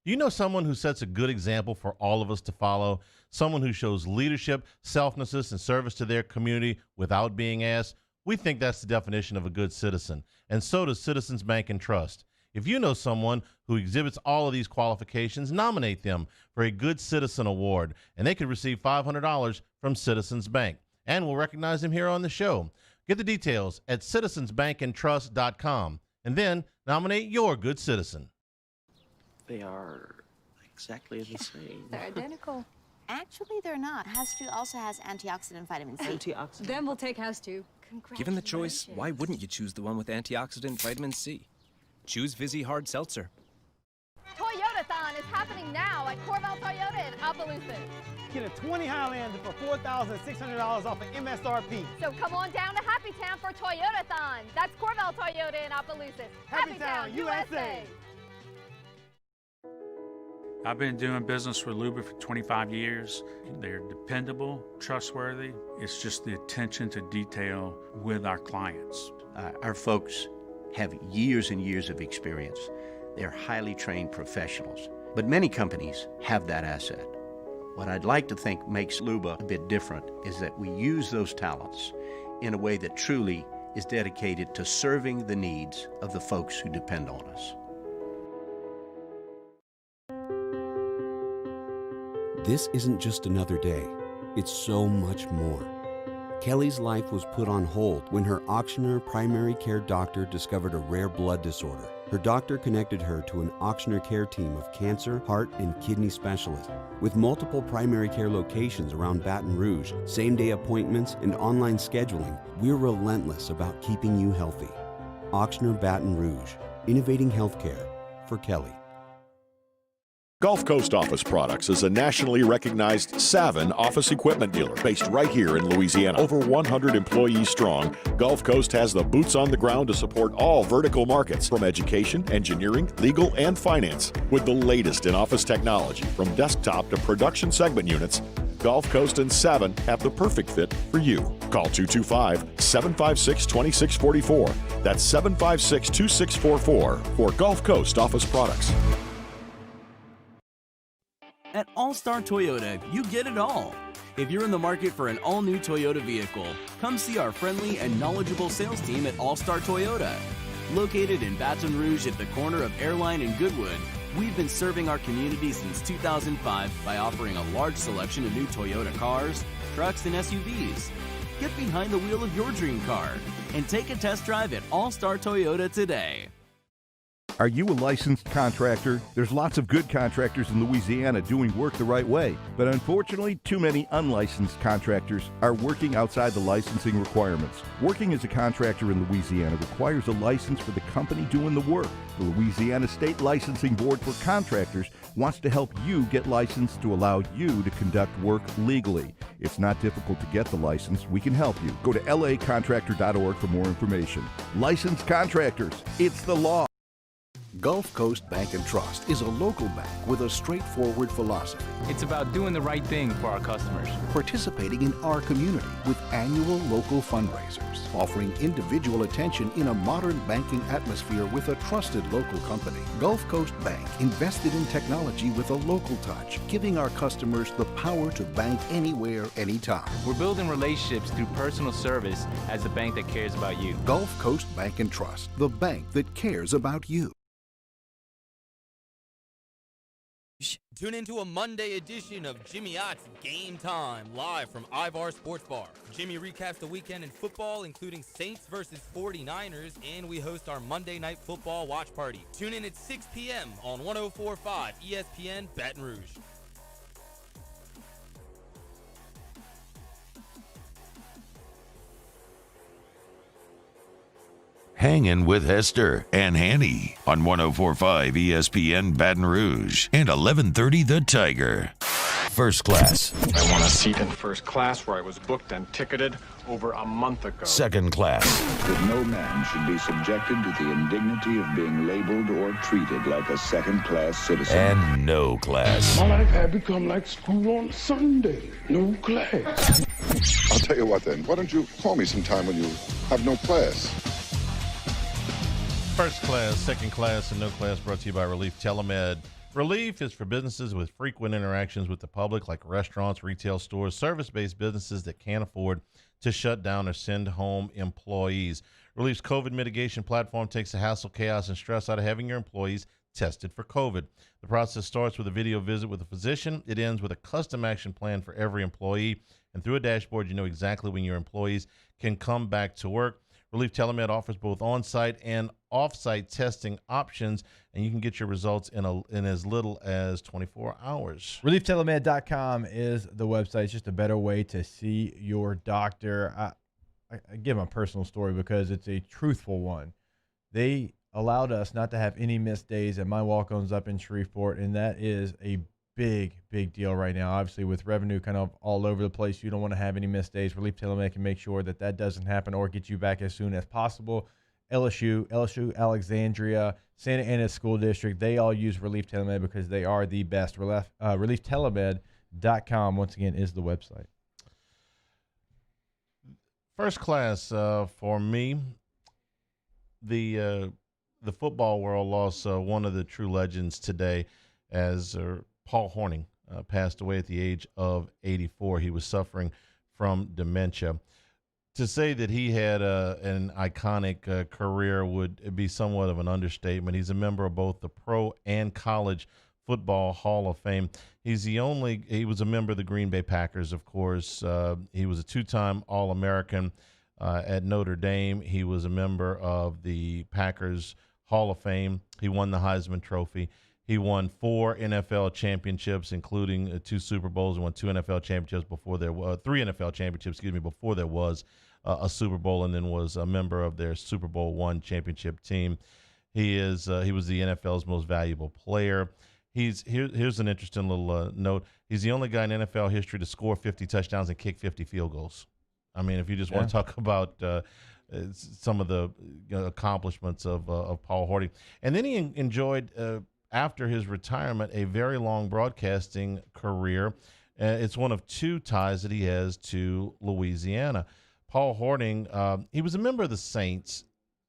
Do you know someone who sets a good example for all of us to follow? Someone who shows leadership, selflessness, and service to their community without being asked? We think that's the definition of a good citizen, and so does Citizens Bank and Trust. If you know someone who exhibits all of these qualifications, nominate them for a Good Citizen Award, and they could receive $500 from Citizens Bank. And we'll recognize them here on the show. Get the details at citizensbankandtrust.com, and then nominate your good citizen. They are exactly the same. They're identical. Actually, they're not. Has2 also has antioxidant vitamin C. Antioxidant? Then we'll take Has2. Given the choice, why wouldn't you choose the one with antioxidant vitamin C? Choose Vizzy Hard Seltzer. Toyotathon is happening now at Corval Toyota in Opelousas. Get a 20 Highlander for $4,600 off of MSRP. So come on down to Happy Town for Toyotathon. That's Corval Toyota in Opelousas. Happy Town, USA. I've been doing business with Luba for 25 years. They're dependable, trustworthy. It's just the attention to detail with our clients. Our folks have years and years of experience. They're highly trained professionals. But many companies have that asset. What I'd like to think makes Luba a bit different is that we use those talents in a way that truly is dedicated to serving the needs of the folks who depend on us. This isn't just another day. It's so much more. Kelly's life was put on hold when her auctioneer primary care doctor discovered a rare blood disorder. Her doctor connected her to an auctioneer care team of cancer, heart, and kidney specialists. With multiple primary care locations around Baton Rouge, same-day appointments, and online scheduling, we're relentless about keeping you healthy. Auctioneer Baton Rouge, innovating healthcare for Kelly. Gulf Coast Office Products is a nationally recognized Savin office equipment dealer based right here in Louisiana. Over 100 employees strong, Gulf Coast has the boots on the ground to support all vertical markets from education, engineering, legal, and finance. With the latest in office technology from desktop to production segment units, Gulf Coast and Savin have the perfect fit for you. Call 225-756-2644. That's 756-2644 for Gulf Coast Office Products. At All-Star Toyota, you get it all. If you're in the market for an all-new Toyota vehicle, come see our friendly and knowledgeable sales team at All-Star Toyota. Located in Baton Rouge at the corner of Airline and Goodwood, we've been serving our community since 2005 by offering a large selection of new Toyota cars, trucks, and SUVs. Get behind the wheel of your dream car and take a test drive at All-Star Toyota today. Are you a licensed contractor? There's lots of good contractors in Louisiana doing work the right way, but unfortunately, too many unlicensed contractors are working outside the licensing requirements. Working as a contractor in Louisiana requires a license for the company doing the work. The Louisiana State Licensing Board for Contractors wants to help you get licensed to allow you to conduct work legally. It's not difficult to get the license. We can help you. Go to lacontractor.org for more information. Licensed contractors, it's the law. Gulf Coast Bank and Trust is a local bank with a straightforward philosophy. It's about doing the right thing for our customers. Participating in our community with annual local fundraisers, offering individual attention in a modern banking atmosphere with a trusted local company. Gulf Coast Bank invested in technology with a local touch, giving our customers the power to bank anywhere, anytime. We're building relationships through personal service as a bank that cares about you. Gulf Coast Bank and Trust, the bank that cares about you. Tune into a Monday edition of Jimmy Ott's Game Time, live from Ivar Sports Bar. Jimmy recaps the weekend in football, including Saints versus 49ers, and we host our Monday Night Football watch party. Tune in at 6 p.m. on 104.5 ESPN Baton Rouge. Hangin with Hester and Hanny on 104.5 ESPN Baton Rouge and 1130 The Tiger. First class. I want a seat in first class where I was booked and ticketed over a month ago. Second class. That no man should be subjected to the indignity of being labeled or treated like a second-class citizen. And no class. My life had become like school on Sunday. No class. I'll tell you what then. Why don't you call me sometime when you have no class? First class, second class, and no class brought to you by Relief Telemed. Relief is for businesses with frequent interactions with the public, like restaurants, retail stores, service-based businesses that can't afford to shut down or send home employees. Relief's COVID mitigation platform takes the hassle, chaos, and stress out of having your employees tested for COVID. The process starts with a video visit with a physician. It ends with a custom action plan for every employee. And through a dashboard, you know exactly when your employees can come back to work. Relief Telemed offers both on-site and off-site testing options, and you can get your results in as little as 24 hours. ReliefTelemed.com is the website. It's just a better way to see your doctor. I give my personal story because it's a truthful one. They allowed us not to have any missed days at my walk-ons up in Shreveport, and that is a big deal right now. Obviously, with revenue kind of all over the place, you don't want to have any missed days. Relief Telemed can make sure that that doesn't happen or get you back as soon as possible. LSU, Alexandria, Santa Ana School District. They all use Relief Telemed because they are the best. ReliefTelemed.com, once again, is the website. First class for me, the football world lost one of the true legends today as Paul Hornung passed away at the age of 84. He was suffering from dementia. To say that he had an iconic career would be somewhat of an understatement. He's a member of both the Pro and College Football Hall of Fame. He was a member of the Green Bay Packers, of course. He was a two-time All-American at Notre Dame. He was a member of the Packers Hall of Fame. He won the Heisman Trophy. He won 4 NFL championships, including 2 Super Bowls, and won 2 NFL championships before there were 3 NFL championships, before there was a Super Bowl, and then was a member of their Super Bowl I championship team. He was the NFL's most valuable player. Here's an interesting little note. He's the only guy in NFL history to score 50 touchdowns and kick 50 field goals. I mean, if you just want to talk about some of the accomplishments of Paul Hornung. And then he enjoyed, after his retirement, a very long broadcasting career. It's one of 2 ties that he has to Louisiana. Paul Hornung, he was a member of the Saints,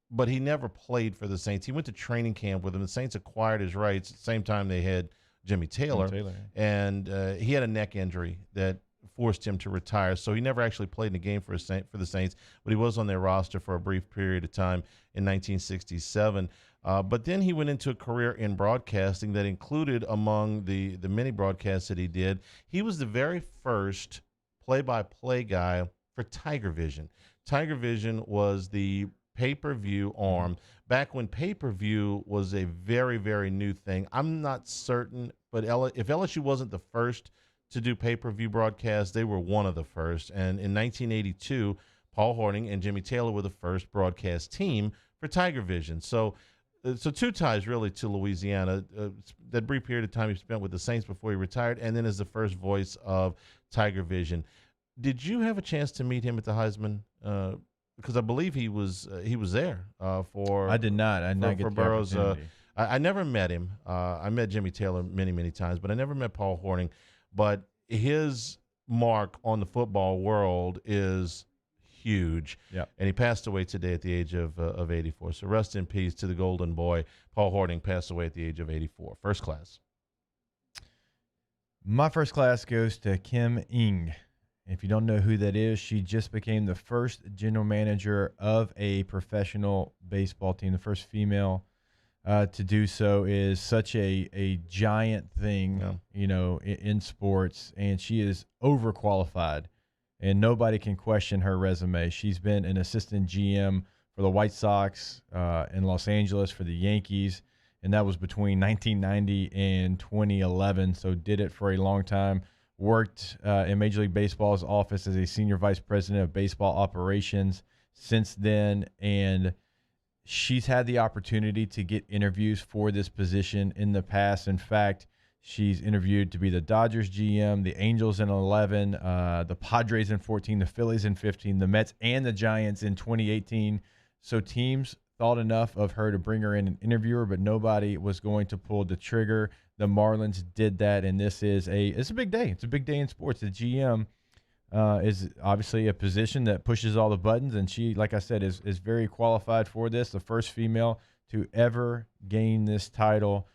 but he never played for the Saints. He went to training camp with them. The Saints acquired his rights at the same time they had Jimmy Taylor. And he had a neck injury that forced him to retire. So he never actually played in a game for the Saints, but he was on their roster for a brief period of time in 1967. But then he went into a career in broadcasting that included, among the many broadcasts that he did, he was the very first play-by-play guy for Tiger Vision. Tiger Vision was the pay-per-view arm back when pay-per-view was a very, very new thing. I'm not certain, but if LSU wasn't the first to do pay-per-view broadcasts, they were one of the first. And in 1982, Paul Hornung and Jimmy Taylor were the first broadcast team for Tiger Vision. So 2 ties really to Louisiana. That brief period of time he spent with the Saints before he retired, and then as the first voice of Tiger Vision. Did you have a chance to meet him at the Heisman? Because I believe he was there for. I did not. I did not get the opportunity. I never met him. I met Jimmy Taylor many, many times, but I never met Paul Hornung. But his mark on the football world is huge. Yep. And he passed away today at the age of 84. So rest in peace to the golden boy. Paul Hornung passed away at the age of 84. First class. My first class goes to Kim Ng. If you don't know who that is, she just became the first general manager of a professional baseball team, the first female to do so. Is such a giant thing, in sports, and she is overqualified, and nobody can question her resume. She's been an assistant GM for the White Sox in Los Angeles, for the Yankees, and that was between 1990 and 2011, so did it for a long time. Worked in Major League Baseball's office as a senior vice president of baseball operations since then, and she's had the opportunity to get interviews for this position in the past. In fact, she's interviewed to be the Dodgers GM, the Angels in 11, the Padres in 14, the Phillies in 15, the Mets and the Giants in 2018. So teams thought enough of her to bring her in and interview her, but nobody was going to pull the trigger. The Marlins did that, and it's a big day. It's a big day in sports. The GM is obviously a position that pushes all the buttons, and she, like I said, is very qualified for this. The first female to ever gain this title.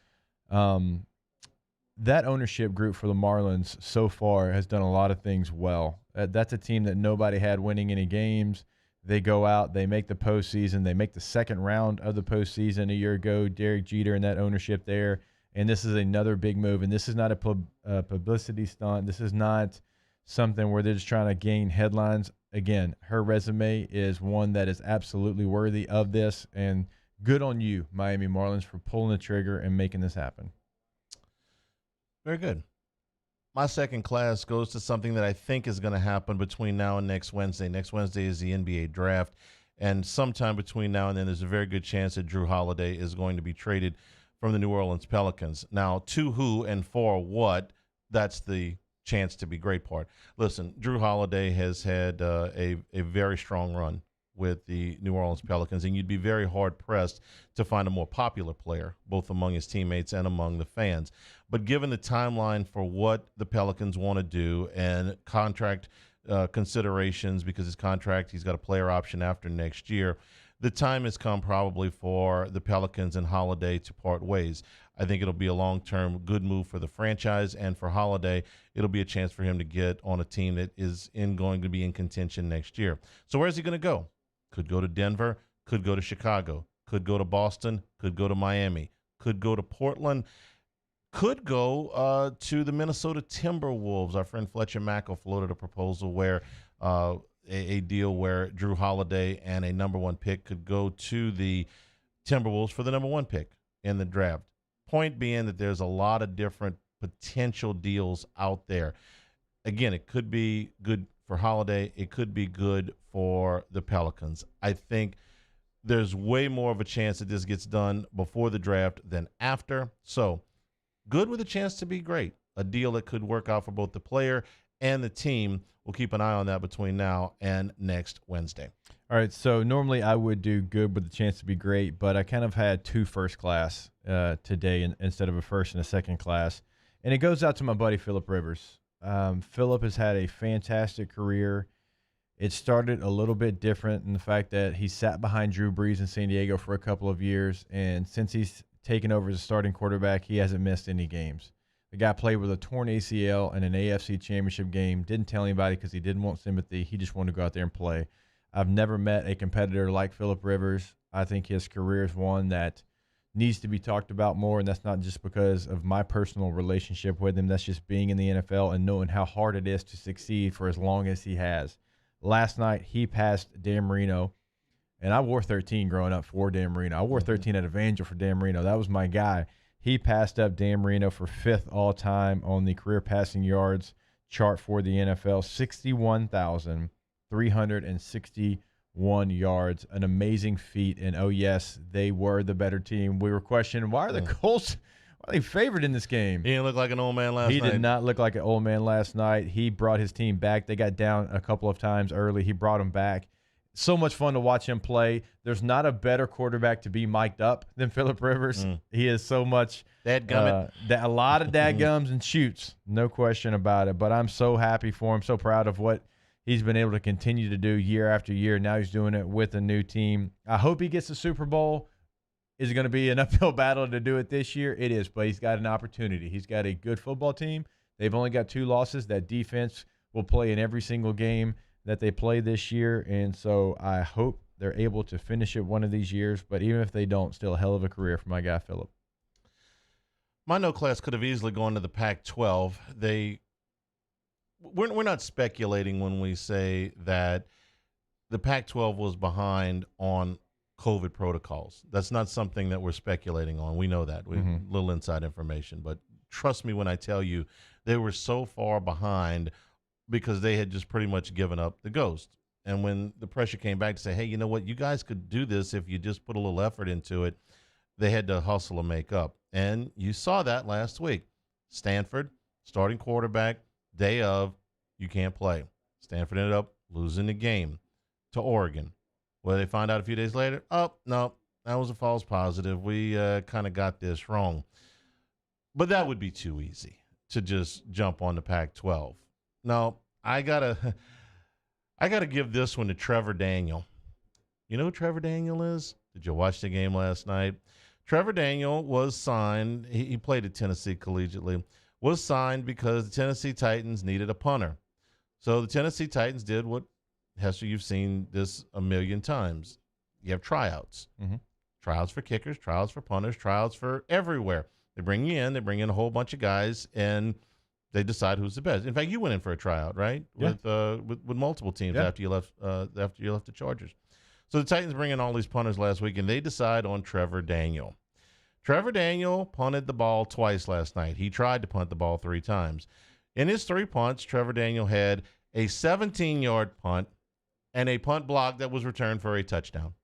That ownership group for the Marlins so far has done a lot of things well. That's a team that nobody had winning any games. They go out, they make the postseason, they make the second round of the postseason a year ago. Derek Jeter and that ownership there. And this is another big move. And this is not a publicity stunt. This is not something where they're just trying to gain headlines. Again, her resume is one that is absolutely worthy of this. And good on you, Miami Marlins, for pulling the trigger and making this happen. Very good. My second class goes to something that I think is going to happen between now and next Wednesday. Next Wednesday is the NBA draft. And sometime between now and then, there's a very good chance that Drew Holiday is going to be traded from the New Orleans Pelicans. Now, to who and for what, that's the chance to be great part. Listen, Drew Holiday has had a very strong run with the New Orleans Pelicans, and you'd be very hard-pressed to find a more popular player, both among his teammates and among the fans. But given the timeline for what the Pelicans want to do and contract considerations, because his contract, he's got a player option after next year, the time has come probably for the Pelicans and Holiday to part ways. I think it'll be a long-term good move for the franchise, and for Holiday, it'll be a chance for him to get on a team that is going to be in contention next year. So where's he going to go? Could go to Denver, could go to Chicago, could go to Boston, could go to Miami, could go to Portland, could go to the Minnesota Timberwolves. Our friend Fletcher Mackel floated a proposal where a deal where Drew Holiday and a number one pick could go to the Timberwolves for the number one pick in the draft. Point being that there's a lot of different potential deals out there. Again, it could be good for Holiday. It could be good for the Pelicans. I think there's way more of a chance that this gets done before the draft than after. So good with a chance to be great. A deal that could work out for both the player and the team. We'll keep an eye on that between now and next Wednesday. All right, so normally I would do good with a chance to be great, but I kind of had two first class today instead of a first and a second class. And it goes out to my buddy Phillip Rivers. Phillip has had a fantastic career. It started a little bit different in the fact that he sat behind Drew Brees in San Diego for a couple of years, and since he's taken over as a starting quarterback, he hasn't missed any games. The guy played with a torn ACL in an AFC championship game, didn't tell anybody because he didn't want sympathy. He just wanted to go out there and play. I've never met a competitor like Phillip Rivers. I think his career is one that needs to be talked about more, and that's not just because of my personal relationship with him. That's just being in the NFL and knowing how hard it is to succeed for as long as he has. Last night, he passed Dan Marino, and I wore 13 growing up for Dan Marino. I wore 13 at Evangel for Dan Marino. That was my guy. He passed up Dan Marino for 5th all-time on the career passing yards chart for the NFL, 61,361 yards, an amazing feat. And, oh, yes, they were the better team. We were questioning, why are the Colts why are they favored in this game? He didn't look like an old man last night. He did not look like an old man last night. He brought his team back. They got down a couple of times early. He brought them back. So much fun to watch him play. There's not a better quarterback to be mic'd up than Phillip Rivers. He is so much a lot of dadgums and shoots, no question about it. But I'm so happy for him, so proud of what he's been able to continue to do year after year. Now he's doing it with a new team. I hope he gets the Super Bowl. Is it going to be an uphill battle to do it this year? It is, but he's got an opportunity. He's got a good football team. They've only got 2 losses. That defense will play in every single game that they play this year, and so I hope they're able to finish it one of these years. But even if they don't, still a hell of a career for my guy Phillip. My no class could have easily gone to the Pac-12. We're not speculating when we say that the Pac-12 was behind on COVID protocols. That's not something that we're speculating on. We know that. We have little inside information, but trust me when I tell you they were so far behind because they had just pretty much given up the ghost. And when the pressure came back to say, hey, you know what, you guys could do this if you just put a little effort into it, they had to hustle and make up. And you saw that last week. Stanford, starting quarterback, day of, you can't play. Stanford ended up losing the game to Oregon. Well, they find out a few days later, oh, no, that was a false positive. We kind of got this wrong. But that would be too easy to just jump on the Pac-12. No, I gotta give this one to Trevor Daniel. You know who Trevor Daniel is? Did you watch the game last night? Trevor Daniel was signed. He played at Tennessee collegiately. Was signed because the Tennessee Titans needed a punter. So the Tennessee Titans did what, Hester, you've seen this a million times. You have tryouts. Tryouts for kickers, tryouts for punters, tryouts for everywhere. They bring you in. They bring in a whole bunch of guys, and they decide who's the best. In fact, you went in for a tryout, right? Yeah. With multiple teams after you left the Chargers. So the Titans bring in all these punters last week, and they decide on Trevor Daniel. Trevor Daniel punted the ball twice last night. He tried to punt the ball 3 times. In his 3 punts, Trevor Daniel had a 17-yard punt and a punt block that was returned for a touchdown.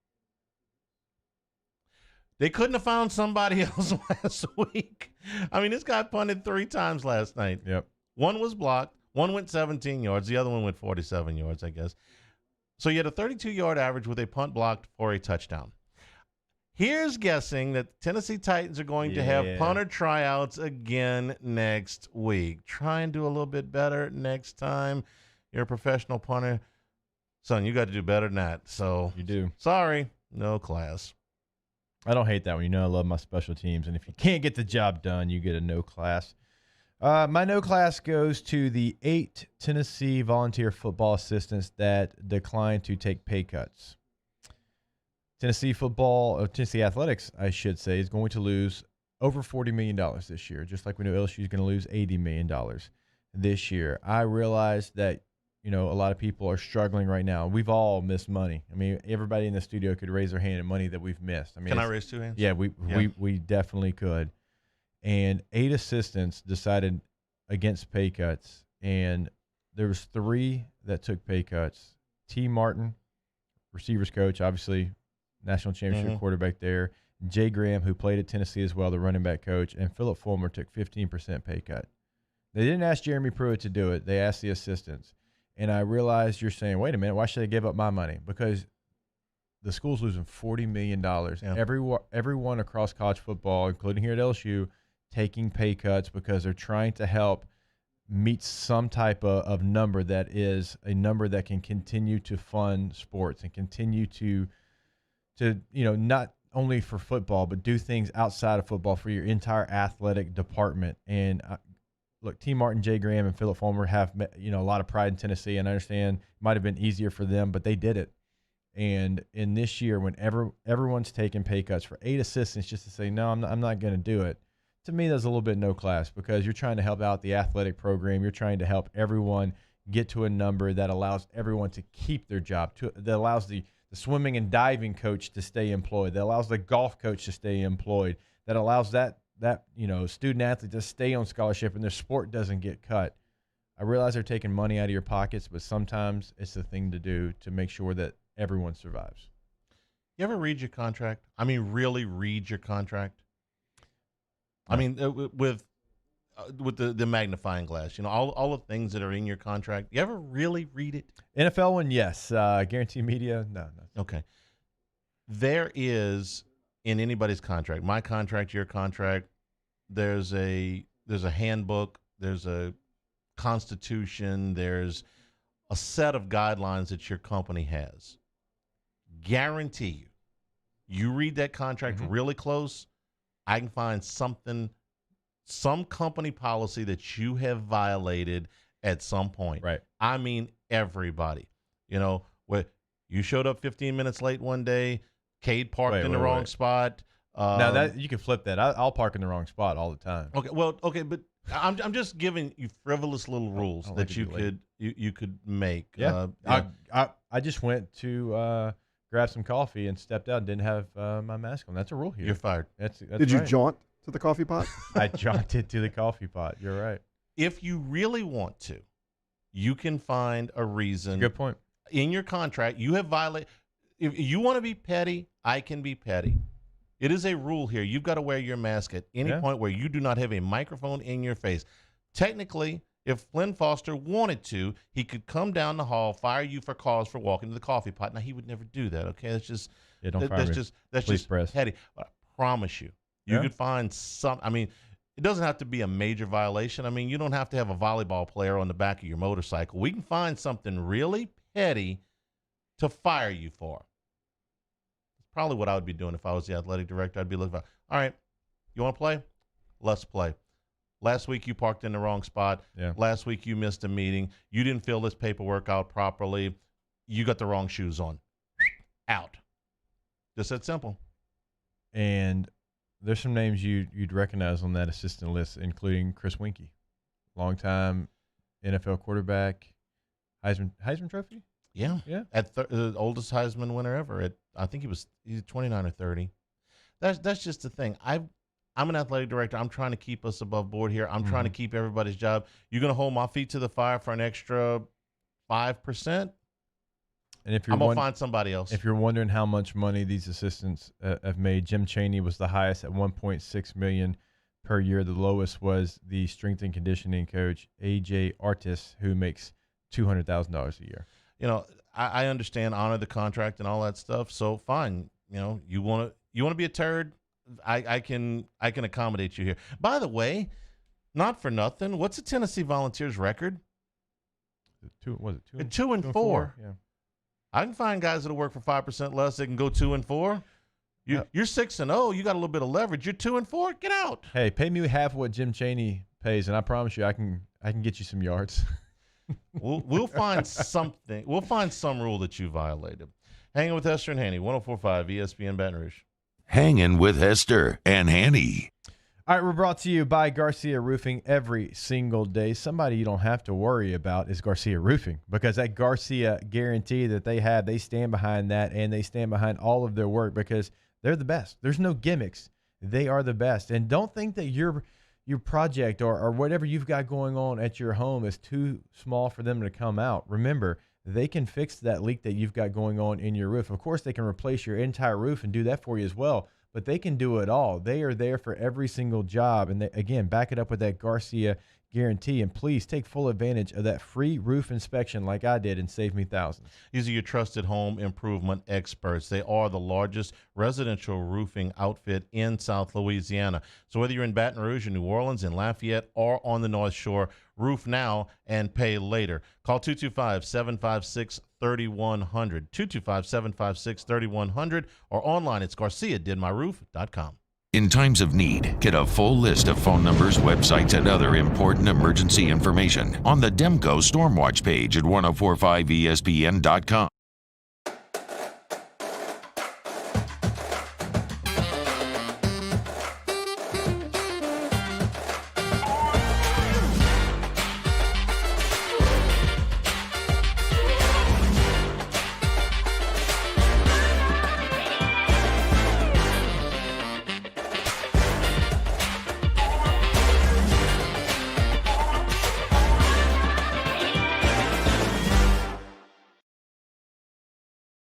They couldn't have found somebody else last week. I mean, this guy punted 3 times last night. Yep. 1 was blocked. 1 went 17 yards. The other one went 47 yards, I guess. So you had a 32-yard average with a punt blocked for a touchdown. Here's guessing that the Tennessee Titans are going to have punter tryouts again next week. Try and do a little bit better next time. You're a professional punter. Son, you got to do better than that. So you do. Sorry, no class. I don't hate that one. You know I love my special teams, and if you can't get the job done, you get a no class. My no class goes to the 8 Tennessee volunteer football assistants that declined to take pay cuts. Tennessee athletics, I should say, is going to lose over $40 million this year, just like we know LSU is going to lose $80 million this year. I realize that, a lot of people are struggling right now. We've all missed money. I mean, everybody in the studio could raise their hand at money that we've missed. I mean, can I raise 2 hands? Yeah, we definitely could. And 8 assistants decided against pay cuts, and there was 3 that took pay cuts. T. Martin, receivers coach, obviously national championship quarterback there. Jay Graham, who played at Tennessee as well, the running back coach, and Philip Fulmer took 15% pay cut. They didn't ask Jeremy Pruitt to do it. They asked the assistants. And I realized you're saying, wait a minute, why should I give up my money? Because the school's losing $40 million. Yeah. Everyone across college football, including here at LSU, taking pay cuts because they're trying to help meet some type of number that is a number that can continue to fund sports and continue to not only for football, but do things outside of football for your entire athletic department. And look, T. Martin, Jay Graham, and Philip Fulmer have, a lot of pride in Tennessee, and I understand it might have been easier for them, but they did it. And in this year, when everyone's taking pay cuts for 8 assistants just to say, no, I'm not going to do it, to me, that's a little bit no class, because you're trying to help out the athletic program. You're trying to help everyone get to a number that allows everyone to keep their job, that allows the swimming and diving coach to stay employed, that allows the golf coach to stay employed, that allows that student athlete to stay on scholarship and their sport doesn't get cut. I realize they're taking money out of your pockets, but sometimes it's the thing to do to make sure that everyone survives. You ever read your contract? I mean, really read your contract? I mean, with the magnifying glass, all the things that are in your contract. You ever really read it? NFL one, yes. Guarantee media, no. Okay. There is, in anybody's contract, my contract, your contract, there's a handbook, there's a constitution, there's a set of guidelines that your company has. Guarantee you read that contract really close, I can find some company policy that you have violated at some point. Right. I mean, everybody. Where you showed up 15 minutes late one day, Cade parked in the wrong spot. Now that you can flip that. I'll park in the wrong spot all the time. Okay, but I'm just giving you frivolous little rules that you could make. Yeah. I just went to grab some coffee and stepped out and didn't have my mask on. That's a rule here. You're fired. That's Did you jaunt to the coffee pot? I jaunted to the coffee pot. You're right. If you really want to, you can find a reason. Good point. In your contract, you have violated. If you want to be petty, I can be petty. It is a rule here. You've got to wear your mask at any point where you do not have a microphone in your face. Technically, if Flynn Foster wanted to, he could come down the hall, fire you for cause for walking to the coffee pot. Now, he would never do that, okay? That's just that's just petty. But I promise you, you could find some. I mean, it doesn't have to be a major violation. I mean, you don't have to have a volleyball player on the back of your motorcycle. We can find something really petty to fire you for. It's probably what I would be doing if I was the athletic director. I'd be looking for, all right, you want to play? Let's play. Last week you parked in the wrong spot. Yeah. Last week you missed a meeting. You didn't fill this paperwork out properly. You got the wrong shoes on. Out. Just that simple. And there's some names you'd recognize on that assistant list, including Chris Winkie, longtime NFL quarterback, Heisman Trophy. Yeah. At the oldest Heisman winner ever. I think he's 29 or 30. That's just the thing. I'm an athletic director. I'm trying to keep us above board here. I'm trying to keep everybody's job. You're going to hold my feet to the fire for an extra 5%? And if I'm going to find somebody else. If you're wondering how much money these assistants have made, Jim Chaney was the highest at $1.6 million per year. The lowest was the strength and conditioning coach, A.J. Artis, who makes $200,000 a year. I understand, honor the contract and all that stuff. So fine, you want to be a turd. I can accommodate you here. By the way, not for nothing, what's the Tennessee Volunteers record? 2-4. Yeah. I can find guys that'll work for 5% less. They can go 2-4. You're 6-0. You got a little bit of leverage. You're 2-4. Get out. Hey, pay me half what Jim Chaney pays, and I promise you, I can get you some yards. We'll find something. We'll find some rule that you violated. Hanging with Hester and Hanny, 104.5 ESPN Baton Rouge. Hanging with Hester and Hanny. All right, we're brought to you by Garcia Roofing every single day. Somebody you don't have to worry about is Garcia Roofing, because that Garcia guarantee that they have, they stand behind that, and they stand behind all of their work because they're the best. There's no gimmicks. They are the best. And don't think that your project or whatever you've got going on at your home is too small for them to come out. Remember, they can fix that leak that you've got going on in your roof. Of course, they can replace your entire roof and do that for you as well, but they can do it all. They are there for every single job. And they, again, back it up with that Garcia guarantee. And please take full advantage of that free roof inspection like I did and save me thousands. These are your trusted home improvement experts. They are the largest residential roofing outfit in South Louisiana. So whether you're in Baton Rouge, in New Orleans, in Lafayette, or on the North Shore, roof now and pay later. Call 225-756-3100, 225-756-3100, or online it's garciadidmyroof.com. In times of need, get a full list of phone numbers, websites, and other important emergency information on the Demco Stormwatch page at 1045ESPN.com.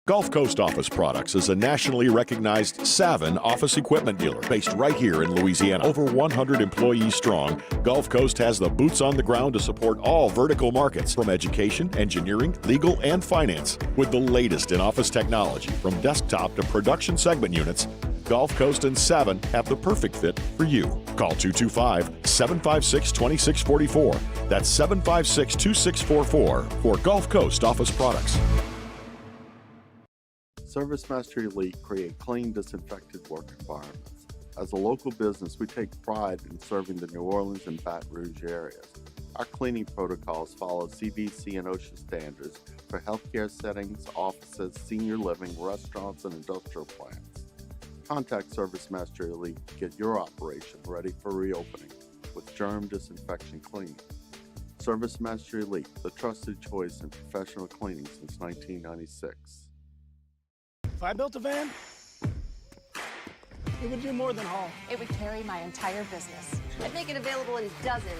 Gulf Coast Office Products is a nationally recognized Savin office equipment dealer based right here in Louisiana. Over 100 employees strong, Gulf Coast has the boots on the ground to support all vertical markets, from education, engineering, legal, and finance. With the latest in office technology, from desktop to production segment units, Gulf Coast and Savin have the perfect fit for you. Call 225-756-2644. That's 756-2644 for Gulf Coast Office Products. ServiceMaster Elite create clean, disinfected work environments. As a local business, we take pride in serving the New Orleans and Baton Rouge areas. Our cleaning protocols follow CDC and OSHA standards for healthcare settings, offices, senior living, restaurants, and industrial plants. Contact ServiceMaster Elite to get your operation ready for reopening with germ disinfection cleaning. ServiceMaster Elite, the trusted choice in professional cleaning since 1996. If I built a van, it would do more than haul. It would carry my entire business. I'd make it available in dozens,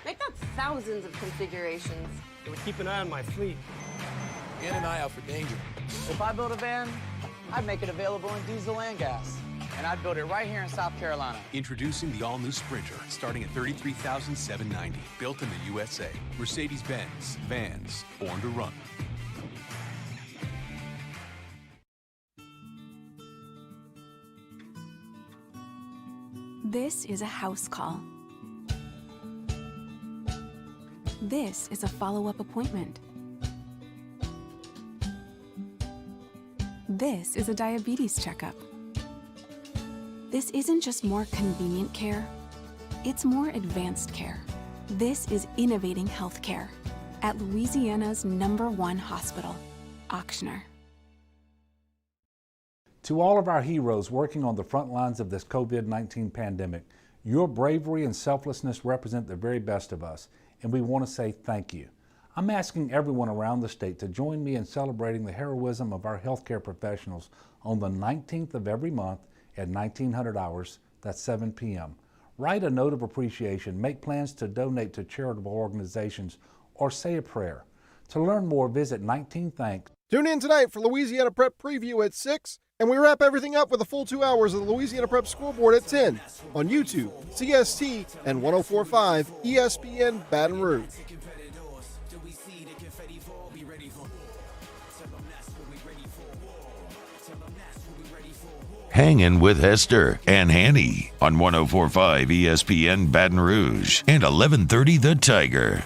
if not thousands of configurations. It would keep an eye on my fleet. And an eye out for danger. If I built a van, I'd make it available in diesel and gas. And I'd build it right here in South Carolina. Introducing the all-new Sprinter, starting at $33,790. Built in the USA. Mercedes-Benz. Vans. Born to run. This is a house call. This is a follow-up appointment. This is a diabetes checkup. This isn't just more convenient care, it's more advanced care. This is innovating healthcare at Louisiana's #1 hospital, Ochsner. To all of our heroes working on the front lines of this COVID-19 pandemic, your bravery and selflessness represent the very best of us, and we want to say thank you. I'm asking everyone around the state to join me in celebrating the heroism of our healthcare professionals on the 19th of every month at 1900 hours, that's 7 p.m. Write a note of appreciation, make plans to donate to charitable organizations, or say a prayer. To learn more, visit 19thanks. Tune in tonight for Louisiana Prep Preview at 6, and we wrap everything up with a full 2 hours of the Louisiana Prep Scoreboard at 10 on YouTube, CST, and 104.5 ESPN Baton Rouge. After we see the confetti fall, be ready for war. Tell them that's what we ready for war. Tell them that's what we ready for war. Hangin' with Hester and Hanny on 104.5 ESPN Baton Rouge and 1130 The Tiger.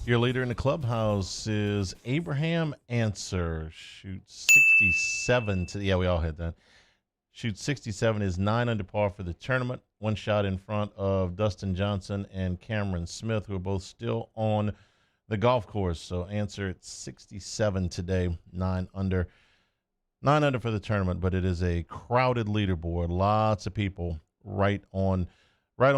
Your leader in the clubhouse is Abraham Answer. Shoots 67 to yeah, we all had that. Shoots 67, is 9 under par for the tournament. One shot in front of Dustin Johnson and Cameron Smith, who are both still on the golf course. So Answer at 67 today, 9 under. 9 under for the tournament, but it is a crowded leaderboard. Lots of people right on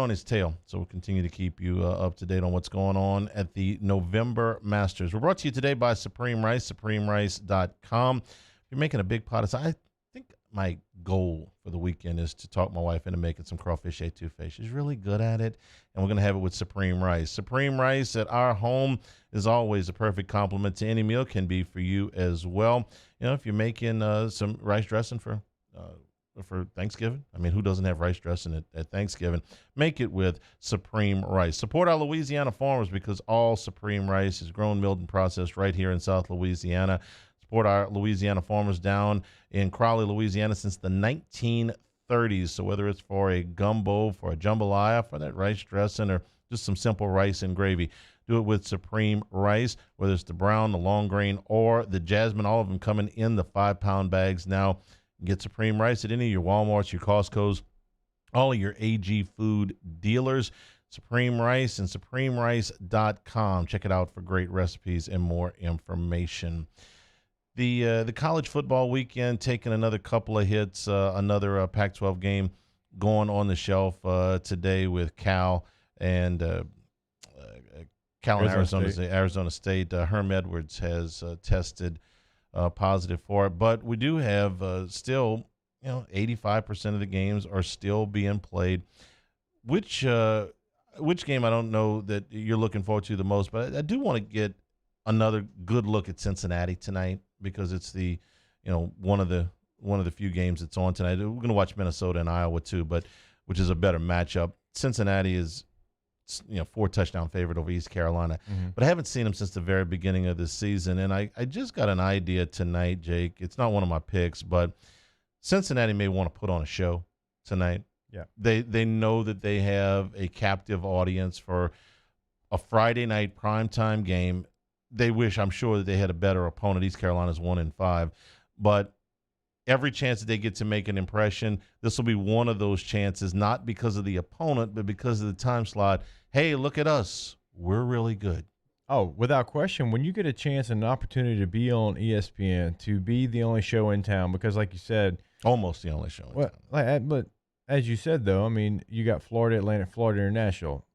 his tail. So we'll continue to keep you up to date on what's going on at the November Masters. We're brought to you today by Supreme Rice, supremerice.com. If you're making a big pot of I think my goal for the weekend is to talk my wife into making some crawfish etouffee. She's really good at it, and we're going to have it with Supreme Rice. Supreme Rice at our home is always a perfect complement to any meal, can be for you as well. You know, if you're making some rice dressing for Thanksgiving. I mean, who doesn't have rice dressing at Thanksgiving? Make it with Supreme Rice. Support our Louisiana farmers, because all Supreme Rice is grown, milled, and processed right here in South Louisiana. Support our Louisiana farmers down in Crowley, Louisiana since the 1930s. So whether it's for a gumbo, for a jambalaya, for that rice dressing, or just some simple rice and gravy, do it with Supreme Rice, whether it's the brown, the long grain, or the jasmine. All of them coming in the 5-pound bags now. Get Supreme Rice at any of your Walmarts, your Costco's, all of your AG food dealers. Supreme Rice and supremerice.com. Check it out for great recipes and more information. The college football weekend taking another couple of hits, another Pac-12 game going on the shelf today with Cal and Arizona State. Herm Edwards has tested positive for it, but we do have still, 85% of the games are still being played. Which game I don't know that you're looking forward to the most, but I do want to get another good look at Cincinnati tonight, because it's the one of the few games that's on tonight. We're going to watch Minnesota and Iowa too, but which is a better matchup. Cincinnati is 4-touchdown favorite over East Carolina. Mm-hmm. But I haven't seen them since the very beginning of the season. And I just got an idea tonight, Jake. It's not one of my picks, but Cincinnati may want to put on a show tonight. Yeah. They know that they have a captive audience for a Friday night primetime game. They wish, I'm sure, that they had a better opponent. East Carolina's 1-5. But every chance that they get to make an impression, this will be one of those chances, not because of the opponent, but because of the time slot. Hey, look at us. We're really good. Oh, without question, when you get a chance and an opportunity to be on ESPN, to be the only show in town, because like you said. Almost the only show in town. But as you said, though, I mean, you got Florida Atlantic, Florida International.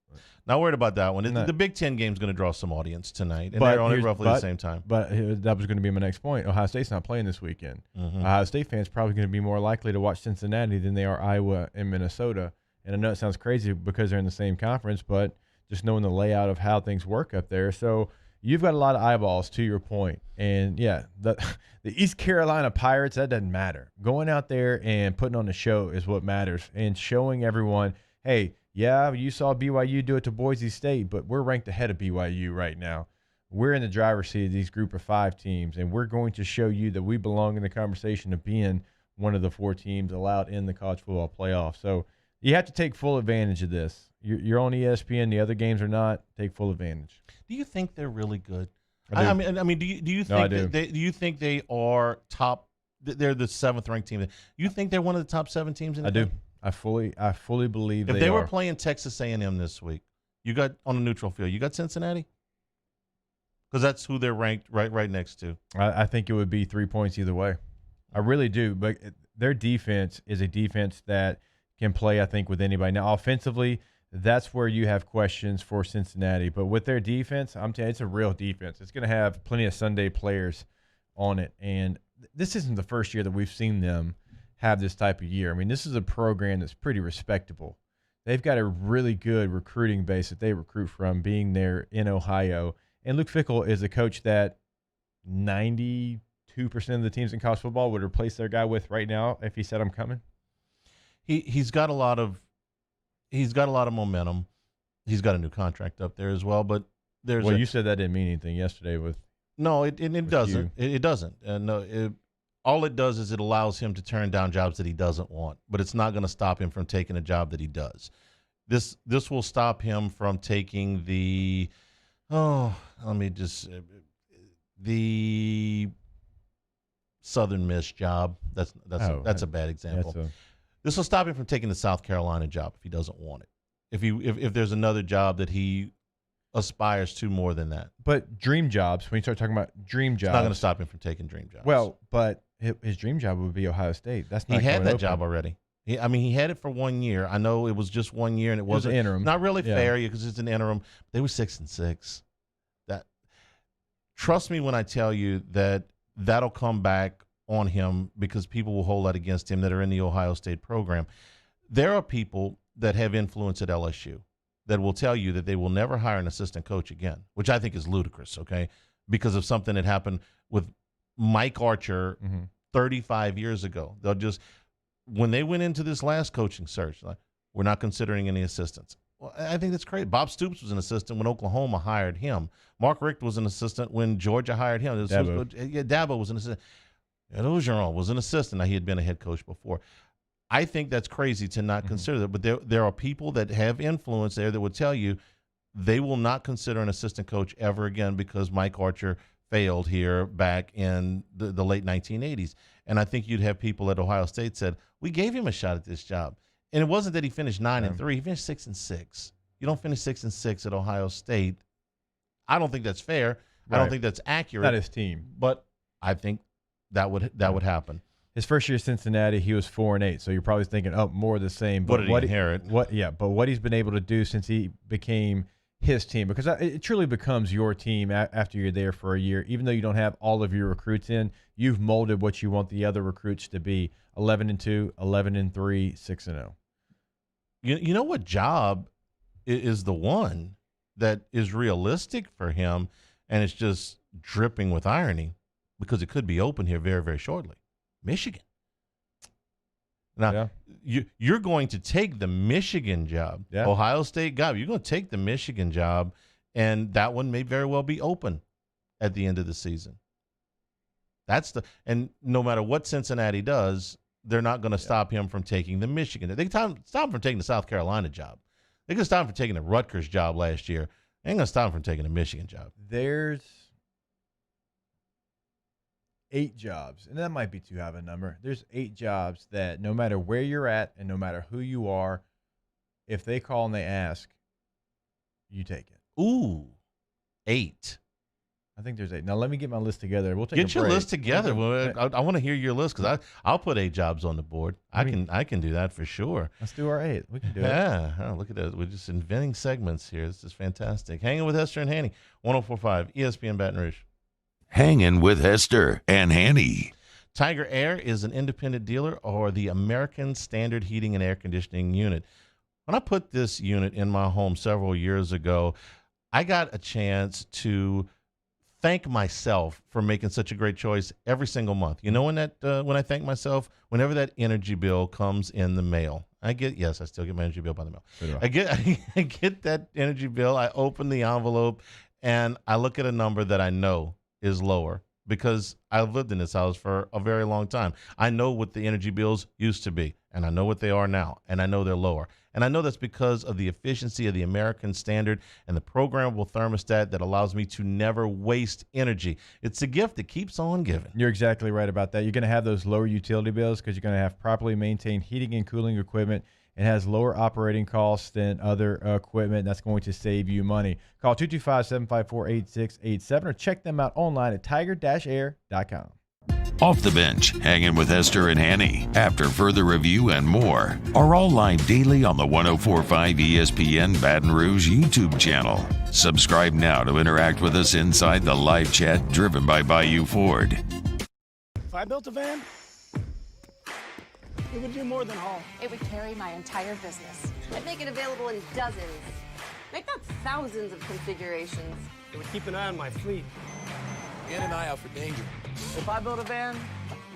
Not worried about that one. The Big Ten game's going to draw some audience tonight, and they're on at roughly the same time. But that was going to be my next point. Ohio State's not playing this weekend. Mm-hmm. Ohio State fans probably going to be more likely to watch Cincinnati than they are Iowa and Minnesota. And I know it sounds crazy because they're in the same conference, but just knowing the layout of how things work up there. So you've got a lot of eyeballs, to your point. And, yeah, the East Carolina Pirates, that doesn't matter. Going out there and putting on a show is what matters, and showing everyone, hey, yeah, you saw BYU do it to Boise State, but we're ranked ahead of BYU right now. We're in the driver's seat of these group of 5 teams, and we're going to show you that we belong in the conversation of being one of the 4 teams allowed in the college football playoff. So you have to take full advantage of this. You're on ESPN. The other games are not. Take full advantage. Do you think they're really good? I mean, do you think No, I do. do you think they are top? They're the 7th ranked team. You think they're one of the top 7 teams in the I country? do. I fully believe if they they are. were playing Texas A&M this week, you got on a neutral field, you got Cincinnati, because that's who they're ranked right next to. I think it would be 3 points either way. I really do. But their defense is a defense that can play, I think, with anybody. Now, offensively, that's where you have questions for Cincinnati. But with their defense, I'm telling you, it's a real defense. It's going to have plenty of Sunday players on it. And this isn't the first year that we've seen them have this type of year. I mean, this is a program that's pretty respectable. They've got a really good recruiting base that they recruit from, being there in Ohio. And Luke Fickell is a coach that 92% 2% of the teams in college football would replace their guy with right now if he said I'm coming? He's got a lot of momentum. He's got a new contract up there as well, but you said that didn't mean anything yesterday with No, it doesn't. It doesn't. All it does is it allows him to turn down jobs that he doesn't want, but it's not going to stop him from taking a job that he does. This will stop him from taking the Southern Miss job. That's a bad example. This will stop him from taking the South Carolina job if he doesn't want it. If there's another job that he aspires to more than that. But dream jobs, when you start talking about dream jobs, it's not going to stop him from taking dream jobs. Well, but his dream job would be Ohio State. That's not. He had that job already. He had it for 1 year. I know it was just 1 year, and it wasn't interim. Not really fair because it's an interim. They were 6-6. Trust me when I tell you that'll come back on him because people will hold that against him that are in the Ohio State program. There are people that have influence at LSU that will tell you that they will never hire an assistant coach again, which I think is ludicrous, okay, because of something that happened with Mike Archer 35 years ago. They'll just, when they went into this last coaching search, like, we're not considering any assistants. Well, I think that's crazy. Bob Stoops was an assistant when Oklahoma hired him. Mark Richt was an assistant when Georgia hired him. Dabo was an assistant. Ed Orgeron was an assistant. Now, he had been a head coach before. I think that's crazy to not consider that, but there are people that have influence there that would tell you they will not consider an assistant coach ever again because Mike Archer failed here back in the late 1980s. And I think you'd have people at Ohio State said, we gave him a shot at this job. And it wasn't that he finished 9-3. He finished 6-6. You don't finish 6-6 at Ohio State. I don't think that's fair. Right. I don't think that's accurate. Not his team. But I think that would happen. His first year at Cincinnati, he was 4-8. So you're probably thinking, oh, more of the same. But what did he inherit? But what he's been able to do since he became his team, because it truly becomes your team after you're there for a year. Even though you don't have all of your recruits in, you've molded what you want the other recruits to be: 11-2, 11-3, 6-0. You know what job is the one that is realistic for him, and it's just dripping with irony because it could be open here very, very shortly. Michigan. Now, you're going to take the Michigan job. Yeah. Ohio State got you. You're going to take the Michigan job, and that one may very well be open at the end of the season. And no matter what Cincinnati does, they're not going to stop him from taking the Michigan. They can stop him from taking the South Carolina job. They can stop him from taking the Rutgers job last year. They ain't going to stop him from taking the Michigan job. There's 8 jobs, and that might be too high of a number. There's 8 jobs that no matter where you're at and no matter who you are, if they call and they ask, you take it. Ooh, 8. I think there's 8. Now let me get my list together. We'll take get your list together. I want to hear your list because I'll put 8 jobs on the board. I can do that for sure. Let's do our 8. We can do it. Yeah. Oh, look at that. We're just inventing segments here. This is fantastic. Hanging with Hester and Hanny, 104.5 ESPN Baton Rouge. Hanging with Hester and Hanny. Tiger Air is an independent dealer or the American Standard Heating and Air Conditioning Unit. When I put this unit in my home several years ago, I got a chance to thank myself for making such a great choice every single month. You know when I thank myself? Whenever that energy bill comes in the mail. I still get my energy bill by the mail. So I get that energy bill, I open the envelope, and I look at a number that I know is lower because I've lived in this house for a very long time. I know what the energy bills used to be, and I know what they are now, and I know they're lower. And I know that's because of the efficiency of the American Standard and the programmable thermostat that allows me to never waste energy. It's a gift that keeps on giving. You're exactly right about that. You're going to have those lower utility bills because you're going to have properly maintained heating and cooling equipment. It has lower operating costs than other equipment. That's going to save you money. Call 225-754-8687 or check them out online at tiger-air.com. Off the Bench, Hanging with Hester and Hanny, after further review and more, are all live daily on the 104.5 ESPN Baton Rouge YouTube channel. Subscribe now to interact with us inside the live chat driven by Bayou Ford. If I built a van, it would do more than haul. It would carry my entire business. I'd make it available in dozens. Make not thousands of configurations. It would keep an eye on my fleet. And an eye out for danger. If I build a van,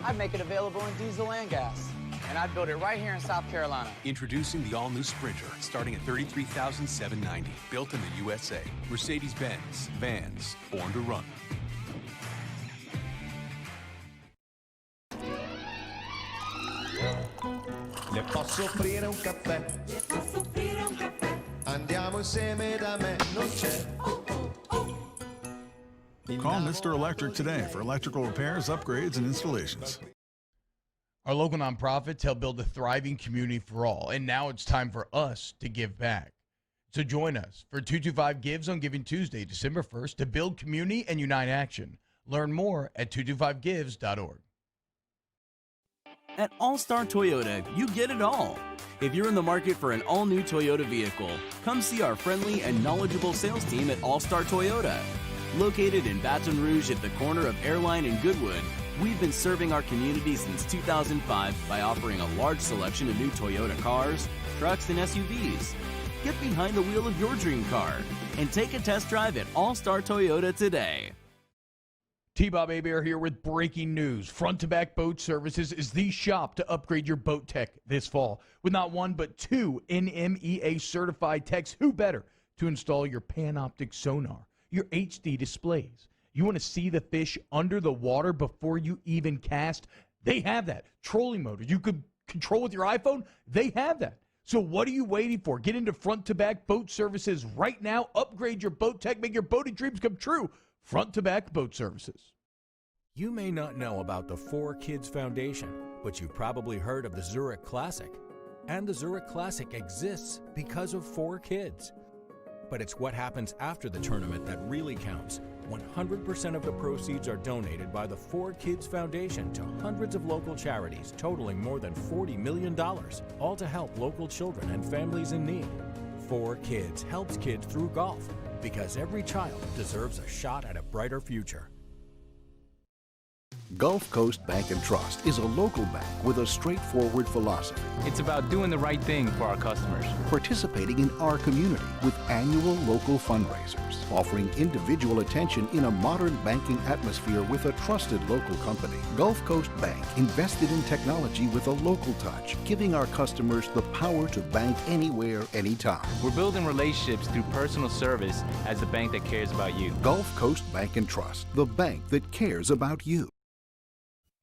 I'd make it available in diesel and gas. And I'd build it right here in South Carolina. Introducing the all-new Sprinter, starting at $33,790. Built in the USA. Mercedes-Benz. Vans. Born to run. Le posso offrire un caffè? Le posso offrire un caffè? Andiamo insieme da me, non c'è. Call Mr. Electric today for electrical repairs, upgrades, and installations. Our local nonprofits help build a thriving community for all, and now it's time for us to give back. So join us for 225 Gives on Giving Tuesday, December 1st, to build community and unite action. Learn more at 225gives.org. At All-Star Toyota, you get it all. If you're in the market for an all-new Toyota vehicle, come see our friendly and knowledgeable sales team at All-Star Toyota. Located in Baton Rouge at the corner of Airline and Goodwood, we've been serving our community since 2005 by offering a large selection of new Toyota cars, trucks, and SUVs. Get behind the wheel of your dream car and take a test drive at All-Star Toyota today. T-Bob Hebert here with breaking news. Front to Back Boat Services is the shop to upgrade your boat tech this fall. With not one but two NMEA certified techs, who better to install your Panoptic sonar, your HD displays. You want to see the fish under the water before you even cast? They have that. Trolling motors you could control with your iPhone? They have that. So what are you waiting for? Get into Front to Back Boat Services right now. Upgrade your boat tech. Make your boating dreams come true. Front to Back Boat Services. You may not know about the 4Kids Foundation, but you've probably heard of the Zurich Classic. And the Zurich Classic exists because of 4Kids. But it's what happens after the tournament that really counts. 100% of the proceeds are donated by the 4Kids Foundation to hundreds of local charities, totaling more than $40 million, all to help local children and families in need. 4Kids helps kids through golf, because every child deserves a shot at a brighter future. Gulf Coast Bank and Trust is a local bank with a straightforward philosophy. It's about doing the right thing for our customers. Participating in our community with annual local fundraisers, offering individual attention in a modern banking atmosphere with a trusted local company. Gulf Coast Bank invested in technology with a local touch, giving our customers the power to bank anywhere, anytime. We're building relationships through personal service as the bank that cares about you. Gulf Coast Bank and Trust, the bank that cares about you.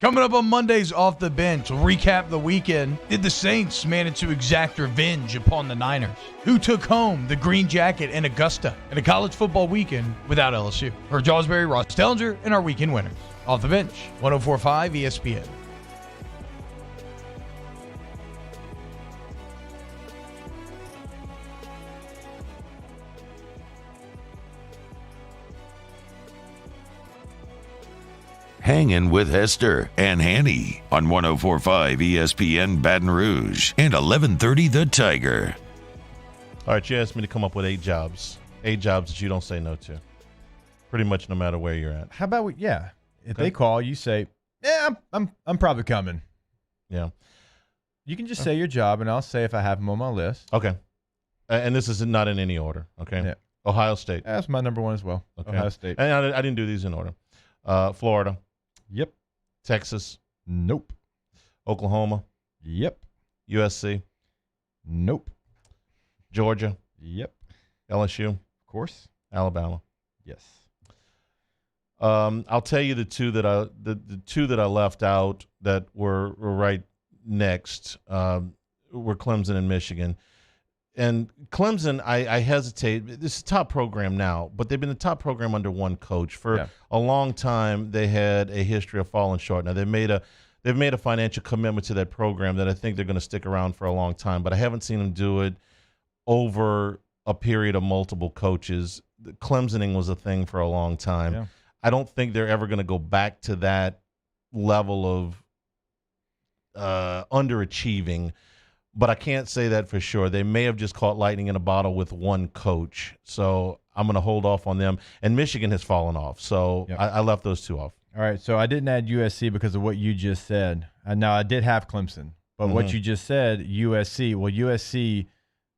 Coming up on Monday's Off the Bench, we'll recap the weekend. Did the Saints manage to exact revenge upon the Niners? Who took home the green jacket in Augusta? And a college football weekend without LSU. For Jawsbury, Ross Dellinger, and our weekend winners. Off the Bench, 104.5 ESPN. Hangin with Hester and Hanny on 104.5 ESPN Baton Rouge and 1130 The Tiger. All right, you asked me to come up with 8 jobs. 8 jobs that you don't say no to. Pretty much no matter where you're at. How about if they call, you say, "Yeah, I'm probably coming." Yeah. You can just say your job, and I'll say if I have them on my list. Okay. And this is not in any order. Okay. Yeah. Ohio State. That's my number one as well. Okay. Ohio State. And I didn't do these in order. Florida. Yep. Texas. Nope. Oklahoma. Yep. USC. Nope. Georgia. Yep. LSU. Of course. Alabama. Yes. I'll tell you the two that I left out that were right next were Clemson and Michigan. And Clemson, I hesitate. This is a top program now, but they've been the top program under one coach for a long time. They had a history of falling short. Now they've made a financial commitment to that program that I think they're going to stick around for a long time. But I haven't seen them do it over a period of multiple coaches. Clemsoning was a thing for a long time. Yeah. I don't think they're ever going to go back to that level of underachieving. But I can't say that for sure. They may have just caught lightning in a bottle with one coach. So I'm going to hold off on them. And Michigan has fallen off. So I left those two off. All right. So I didn't add USC because of what you just said. Now, I did have Clemson. But what you just said, USC. Well, USC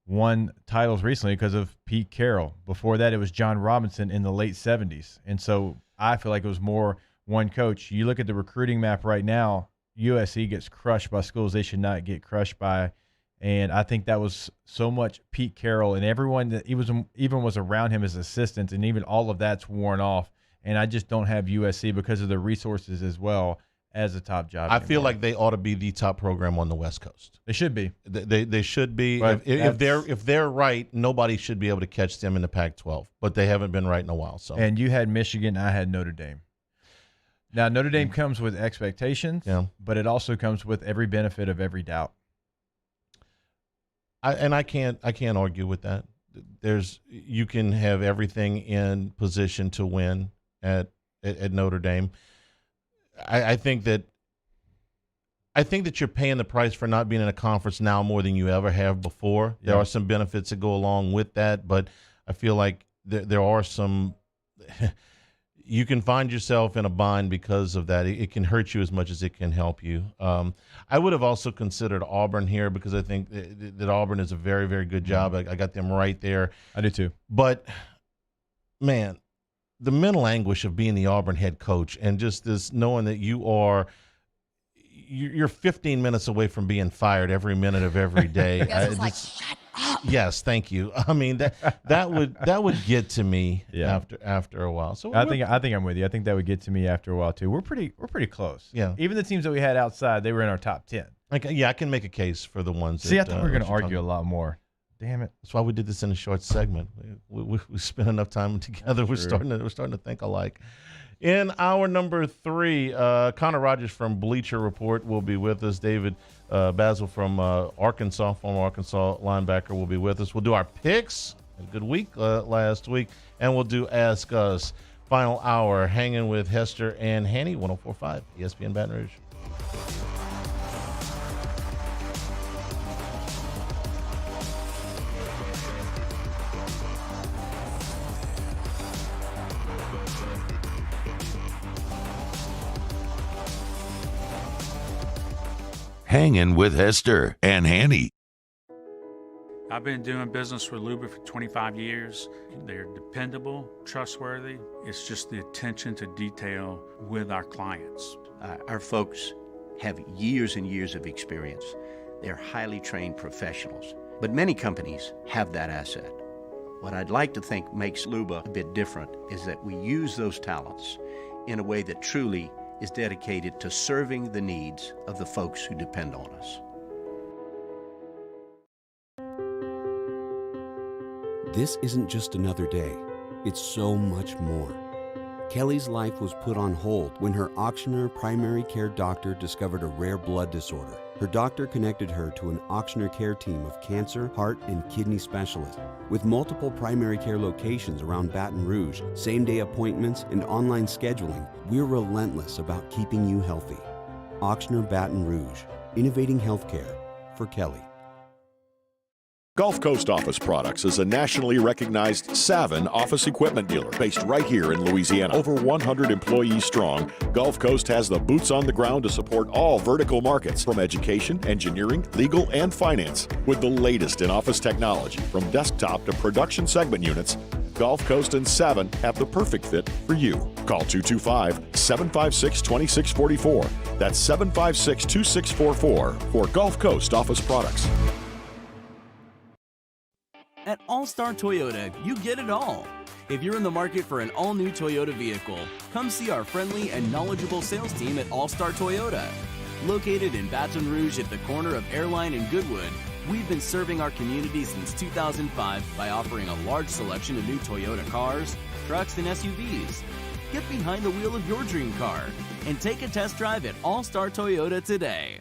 won titles recently because of Pete Carroll. Before that, it was John Robinson in the late 70s. And so I feel like it was more one coach. You look at the recruiting map right now, USC gets crushed by schools they should not get crushed by. And I think that was so much Pete Carroll and everyone that even was around him as assistants, and even all of that's worn off. And I just don't have USC because of the resources as well as a top job. I feel like they ought to be the top program on the West Coast. They should be. They should be. If they're right, nobody should be able to catch them in the Pac-12. But they haven't been right in a while. So. And you had Michigan, I had Notre Dame. Now Notre Dame comes with expectations, but it also comes with every benefit of every doubt. I can't argue with that. You can have everything in position to win at Notre Dame. I think that you're paying the price for not being in a conference now more than you ever have before. There are some benefits that go along with that, but I feel like there are some. You can find yourself in a bind because of that. It can hurt you as much as it can help you. I would have also considered Auburn here because I think that Auburn is a very, very good job. I got them right there. I do too. But, man, the mental anguish of being the Auburn head coach and just this knowing that you're 15 minutes away from being fired every minute of every day. Shut up. Yes, thank you. I mean that would get to me after a while. So I think I'm with you. I think that would get to me after a while too. We're pretty close. Yeah. Even the teams that we had outside, they were in our top 10. I can make a case for the ones. See, I thought we were going to argue a lot more. Damn it! That's why we did this in a short segment. We spent enough time together. We're starting to think alike. In hour number 3, Connor Rogers from Bleacher Report will be with us. David Bazzel from Arkansas, former Arkansas linebacker, will be with us. We'll do our picks. A good week last week. And we'll do Ask Us. Final hour, hanging with Hester and Hanny, 104.5 ESPN Baton Rouge. Hangin' with Hester and Hanny. I've been doing business with Luba for 25 years. They're dependable, trustworthy. It's just the attention to detail with our clients. Our folks have years and years of experience. They're highly trained professionals. But many companies have that asset. What I'd like to think makes Luba a bit different is that we use those talents in a way that truly is dedicated to serving the needs of the folks who depend on us. This isn't just another day. It's so much more. Kelly's life was put on hold when her Auctioner primary care doctor discovered a rare blood disorder. Her doctor connected her to an Auctioner care team of cancer, heart, and kidney specialists. With multiple primary care locations around Baton Rouge, same-day appointments, and online scheduling, we're relentless about keeping you healthy. Auctioner Baton Rouge, innovating healthcare for Kelly. Gulf Coast Office Products is a nationally recognized Savin office equipment dealer based right here in Louisiana. Over 100 employees strong, Gulf Coast has the boots on the ground to support all vertical markets, from education, engineering, legal, and finance. With the latest in office technology, from desktop to production segment units, Gulf Coast and Savin have the perfect fit for you. Call 225-756-2644. That's 756-2644 for Gulf Coast Office Products. At All-Star Toyota, you get it all. If you're in the market for an all-new Toyota vehicle, come see our friendly and knowledgeable sales team at All-Star Toyota. Located in Baton Rouge at the corner of Airline and Goodwood, we've been serving our community since 2005 by offering a large selection of new Toyota cars, trucks, and SUVs. Get behind the wheel of your dream car and take a test drive at All-Star Toyota today.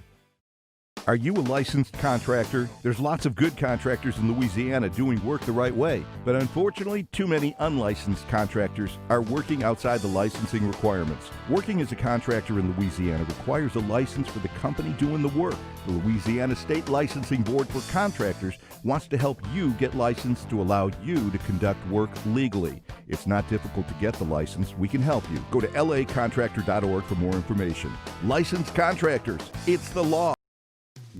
Are you a licensed contractor? There's lots of good contractors in Louisiana doing work the right way, but unfortunately, too many unlicensed contractors are working outside the licensing requirements. Working as a contractor in Louisiana requires a license for the company doing the work. The Louisiana State Licensing Board for Contractors wants to help you get licensed to allow you to conduct work legally. It's not difficult to get the license. We can help you. Go to lacontractor.org for more information. Licensed contractors, it's the law.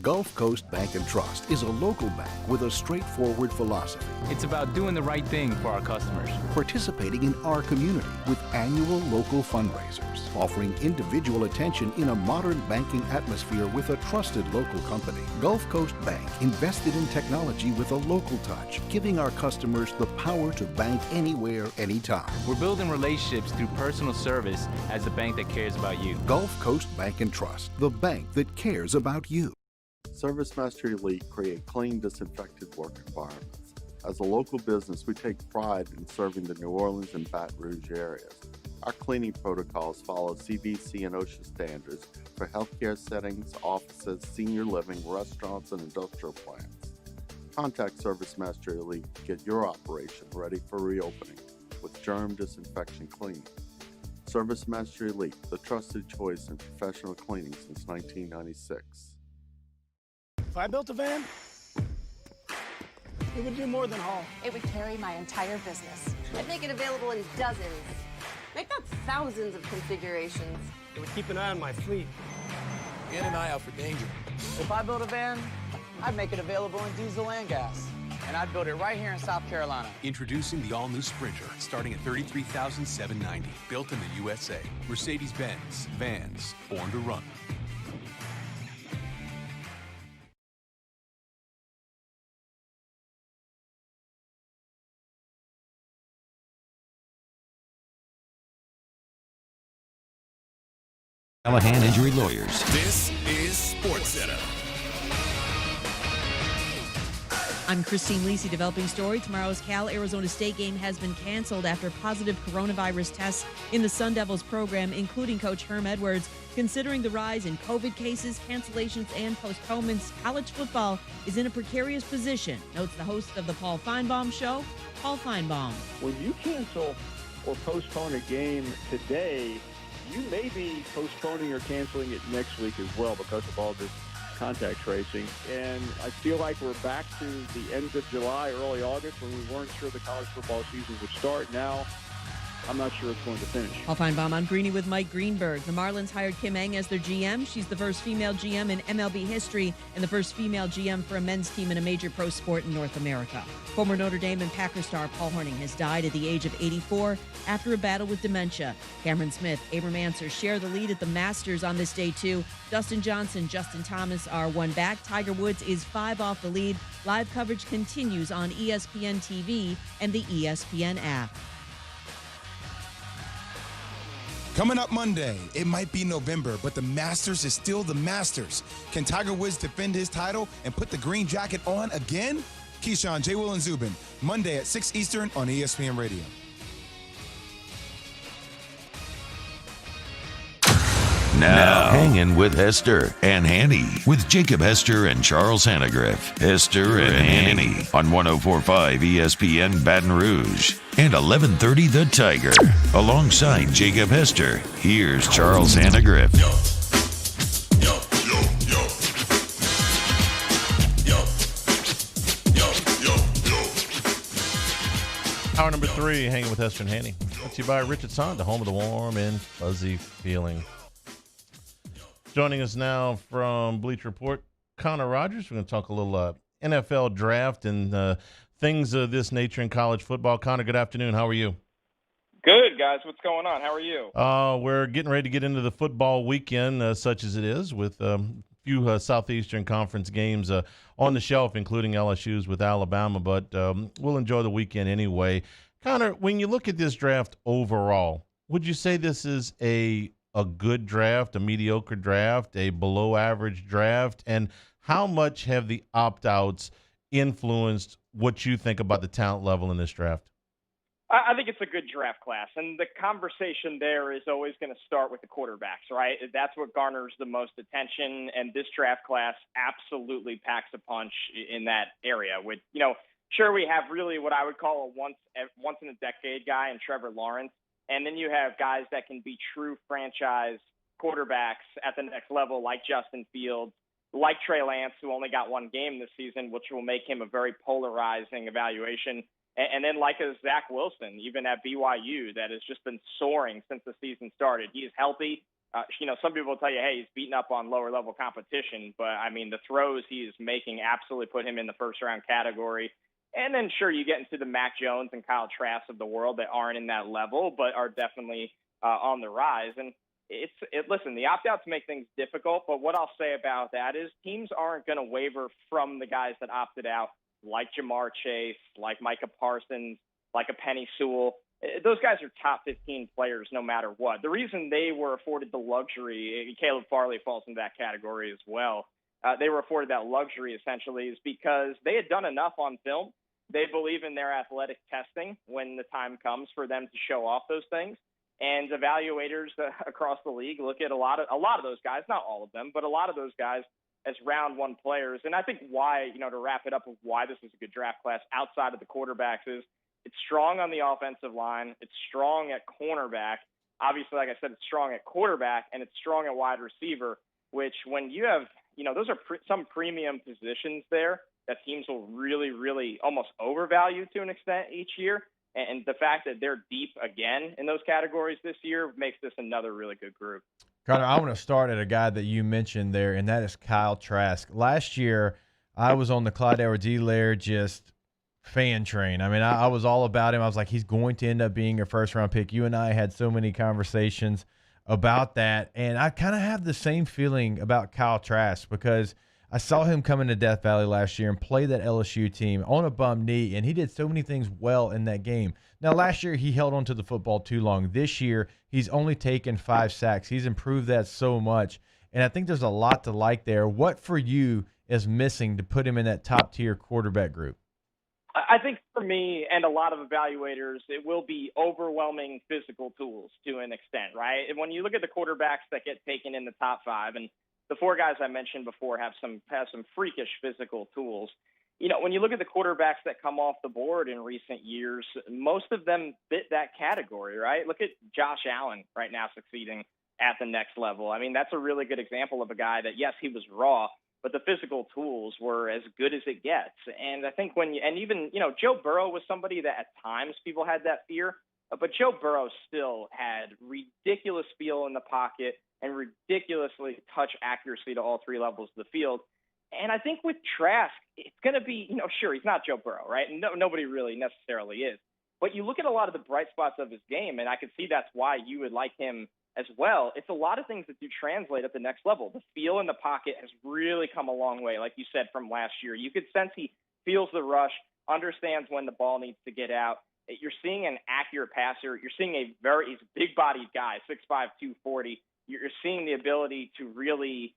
Gulf Coast Bank and Trust is a local bank with a straightforward philosophy. It's about doing the right thing for our customers. Participating in our community with annual local fundraisers, offering individual attention in a modern banking atmosphere with a trusted local company. Gulf Coast Bank invested in technology with a local touch, giving our customers the power to bank anywhere, anytime. We're building relationships through personal service as the bank that cares about you. Gulf Coast Bank and Trust, the bank that cares about you. ServiceMaster Elite create clean, disinfected work environments. As a local business, we take pride in serving the New Orleans and Baton Rouge areas. Our cleaning protocols follow CDC and OSHA standards for healthcare settings, offices, senior living, restaurants, and industrial plants. Contact ServiceMaster Elite to get your operation ready for reopening with germ disinfection cleaning. ServiceMaster Elite, the trusted choice in professional cleaning since 1996. If I built a van, it would do more than haul. It would carry my entire business. I'd make it available in dozens. Make that thousands of configurations. It would keep an eye on my fleet. In and eye out for danger. If I built a van, I'd make it available in diesel and gas. And I'd build it right here in South Carolina. Introducing the all-new Sprinter, starting at $33,790. Built in the USA. Mercedes-Benz. Vans. Born to run. Callahan Injury Lawyers. This is Sports Center. I'm Christine Lisi, developing story. Tomorrow's Cal-Arizona State game has been canceled after positive coronavirus tests in the Sun Devils program, including Coach Herm Edwards. Considering the rise in COVID cases, cancellations, and postponements, college football is in a precarious position, notes the host of the Paul Feinbaum Show, Paul Feinbaum. When you cancel or postpone a game today, you may be postponing or canceling it next week as well because of all this contact tracing. And I feel like we're back to the end of July, early August, when we weren't sure the college football season would start. Now, I'm not sure it's going to finish. Paul Feinbaum on Greeny with Mike Greenberg. The Marlins hired Kim Eng as their GM. She's the first female GM in MLB history and the first female GM for a men's team in a major pro sport in North America. Former Notre Dame and Packer star Paul Hornung has died at the age of 84 after a battle with dementia. Cameron Smith, Abram Anser share the lead at the Masters on this day, too. Dustin Johnson, Justin Thomas are one back. Tiger Woods is 5 off the lead. Live coverage continues on ESPN TV and the ESPN app. Coming up Monday, it might be November, but the Masters is still the Masters. Can Tiger Woods defend his title and put the green jacket on again? Keyshawn, J. Will, and Zubin, Monday at 6 Eastern on ESPN Radio. Now, Hangin with Hester and Hanny with Jacob Hester and Charles Hanagriff. Hester and Hanny on 104.5 ESPN Baton Rouge and 1130 The Tiger. Alongside Jacob Hester, here's Charles Hanagriff. Hour number 3, Hanging with Hester and Hanny. Brought to you by Richard Sonda, home of the warm and fuzzy feeling. Joining us now from Bleach Report, Connor Rogers. We're going to talk a little NFL draft and things of this nature in college football. Connor, good afternoon. How are you? Good, guys. What's going on? How are you? We're getting ready to get into the football weekend, such as it is, with a few Southeastern Conference games on the shelf, including LSU's with Alabama. But we'll enjoy the weekend anyway. Connor, when you look at this draft overall, would you say this is a good draft, a mediocre draft, a below-average draft? And how much have the opt-outs influenced what you think about the talent level in this draft? I think it's a good draft class, and the conversation there is always going to start with the quarterbacks, right? That's what garners the most attention, and this draft class absolutely packs a punch in that area. With, sure, we have really what I would call a once-in-a-decade guy in Trevor Lawrence, and then you have guys that can be true franchise quarterbacks at the next level, like Justin Fields, like Trey Lance, who only got one game this season, which will make him a very polarizing evaluation. And then like a Zach Wilson, even at BYU, that has just been soaring since the season started. He is healthy, some people will tell you, hey, he's beating up on lower level competition, but I mean, the throws he is making absolutely put him in the first round category. And then sure, you get into the Mac Jones and Kyle Trask of the world that aren't in that level, but are definitely on the rise. And listen, the opt-outs make things difficult, but what I'll say about that is teams aren't going to waver from the guys that opted out, like Jamar Chase, like Micah Parsons, like a Penny Sewell. Those guys are top 15 players no matter what. The reason they were afforded the luxury, Caleb Farley falls into that category as well, they were afforded that luxury essentially is because they had done enough on film. They believe in their athletic testing when the time comes for them to show off those things. And evaluators across the league look at a lot of those guys, not all of them, but a lot of those guys as round one players. And I think why, to wrap it up of why this is a good draft class outside of the quarterbacks is it's strong on the offensive line. It's strong at cornerback. Obviously, like I said, it's strong at quarterback and it's strong at wide receiver, which when you have, those are some premium positions there that teams will really, really almost overvalue to an extent each year. And the fact that they're deep again in those categories this year makes this another really good group. Connor, I want to start at a guy that you mentioned there, and that is Kyle Trask. Last year, I was on the Clyde Edwards-Helaire just fan train. I mean, I was all about him. I was like, he's going to end up being a first-round pick. You and I had so many conversations about that, and I kind of have the same feeling about Kyle Trask because I saw him come into Death Valley last year and play that LSU team on a bum knee, and he did so many things well in that game. Now, last year, he held onto the football too long. This year, he's only taken 5 sacks. He's improved that so much, and I think there's a lot to like there. What for you is missing to put him in that top-tier quarterback group? I think for me and a lot of evaluators, it will be overwhelming physical tools to an extent, right? And when you look at the quarterbacks that get taken in the top 5, and the 4 guys I mentioned before have some freakish physical tools. When you look at the quarterbacks that come off the board in recent years, most of them fit that category, right? Look at Josh Allen right now succeeding at the next level. I mean, that's a really good example of a guy that, yes, he was raw, but the physical tools were as good as it gets. And I think even Joe Burrow was somebody that at times people had that fear, but Joe Burrow still had ridiculous feel in the pocket and ridiculously touch accuracy to all 3 levels of the field. And I think with Trask, it's going to be, sure, he's not Joe Burrow, right? And nobody really necessarily is. But you look at a lot of the bright spots of his game, and I can see that's why you would like him as well. It's a lot of things that do translate at the next level. The feel in the pocket has really come a long way, like you said, from last year. You could sense he feels the rush, understands when the ball needs to get out. You're seeing an accurate passer. You're seeing he's a big-bodied guy, 6'5", 240. You're seeing the ability to really,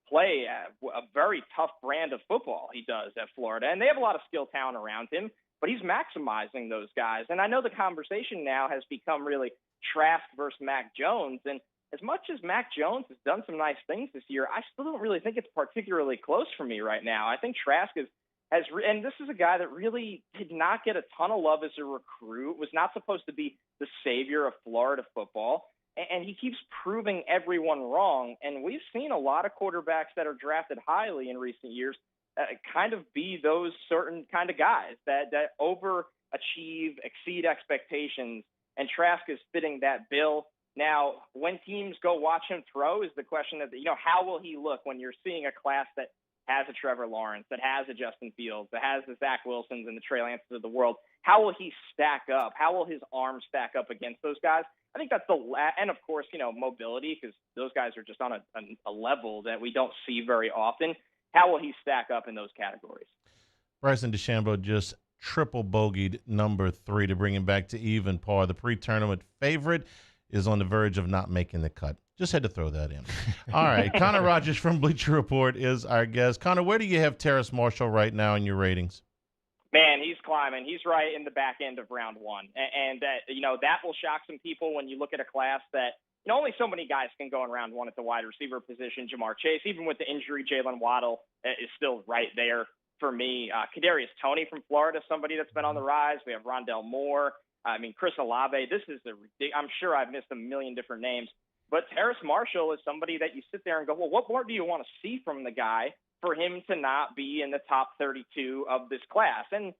play a very tough brand of football he does at Florida. And they have a lot of skill talent around him, but he's maximizing those guys. And I know the conversation now has become really Trask versus Mac Jones. And as much as Mac Jones has done some nice things this year, I still don't really think it's particularly close for me right now. I think Trask and this is a guy that really did not get a ton of love as a recruit, was not supposed to be the savior of Florida football. And he keeps proving everyone wrong. And we've seen a lot of quarterbacks that are drafted highly in recent years kind of be those certain kind of guys that overachieve, exceed expectations. And Trask is fitting that bill. Now, when teams go watch him throw is the question of, how will he look when you're seeing a class that has a Trevor Lawrence, that has a Justin Fields, that has the Zach Wilsons and the Trey Lances of the world? How will he stack up? How will his arms stack up against those guys? I think that's and of course, mobility, because those guys are just on a level that we don't see very often. How will he stack up in those categories? Bryson DeChambeau just triple bogeyed number 3 to bring him back to even par. The pre-tournament favorite is on the verge of not making the cut. Just had to throw that in. All right. Connor Rogers from Bleacher Report is our guest. Connor, where do you have Terrace Marshall right now in your ratings? Man, he's climbing. He's right in the back end of round 1. And that will shock some people when you look at a class that, only so many guys can go in round 1 at the wide receiver position. Jamar Chase, even with the injury, Jalen Waddle is still right there for me. Kadarius Toney from Florida, somebody that's been on the rise. We have Rondell Moore. Chris Olave. This is I'm sure I've missed a million different names. But Terrace Marshall is somebody that you sit there and go, well, what more do you want to see from the guy for him to not be in the top 32 of this class? And,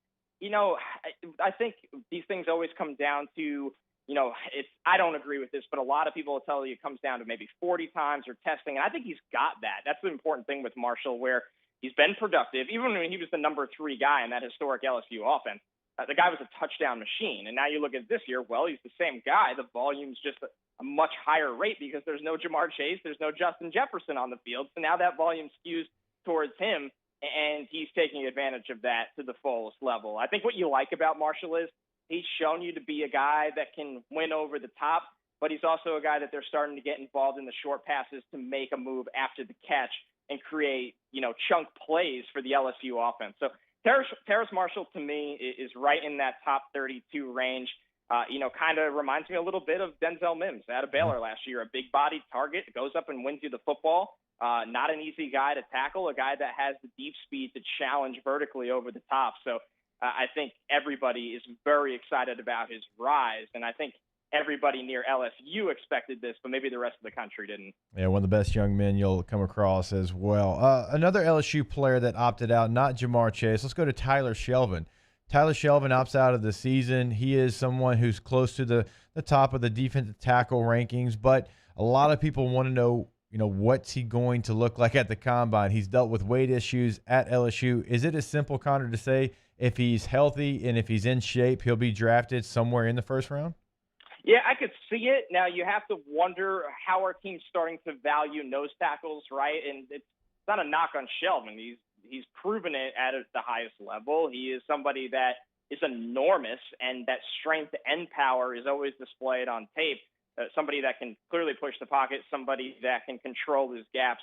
I think these things always come down to, I don't agree with this, but a lot of people will tell you it comes down to maybe 40 times or testing. And I think he's got that. That's the important thing with Marshall, where he's been productive. Even when he was the number 3 guy in that historic LSU offense, the guy was a touchdown machine. And now you look at this year, well, he's the same guy. The volume's just a much higher rate because there's no Jamar Chase, there's no Justin Jefferson on the field. So now that volume skews towards him, and he's taking advantage of that to the fullest level. I think what you like about Marshall is he's shown you to be a guy that can win over the top, but he's also a guy that they're starting to get involved in the short passes to make a move after the catch and create, chunk plays for the LSU offense. So Terrace Marshall, to me, is right in that top 32 range. Kind of reminds me a little bit of Denzel Mims out of Baylor last year, a big-bodied target, goes up and wins you the football. Not an easy guy to tackle, a guy that has the deep speed to challenge vertically over the top. So I think everybody is very excited about his rise, and I think everybody near LSU expected this, but maybe the rest of the country didn't. Yeah, one of the best young men you'll come across as well. Another LSU player that opted out, not Jamar Chase. Let's go to Tyler Shelvin. Tyler Shelvin opts out of the season. He is someone who's close to the top of the defensive tackle rankings, but a lot of people want to know, what's he going to look like at the combine? He's dealt with weight issues at LSU. Is it as simple, Connor, to say if he's healthy and if he's in shape, he'll be drafted somewhere in the first round? Yeah, I could see it. Now, you have to wonder how our team's starting to value nose tackles, right? And it's not a knock on Shelvin. He's proven it at the highest level. He is somebody that is enormous, and that strength and power is always displayed on tape. Somebody that can clearly push the pocket, somebody that can control his gaps,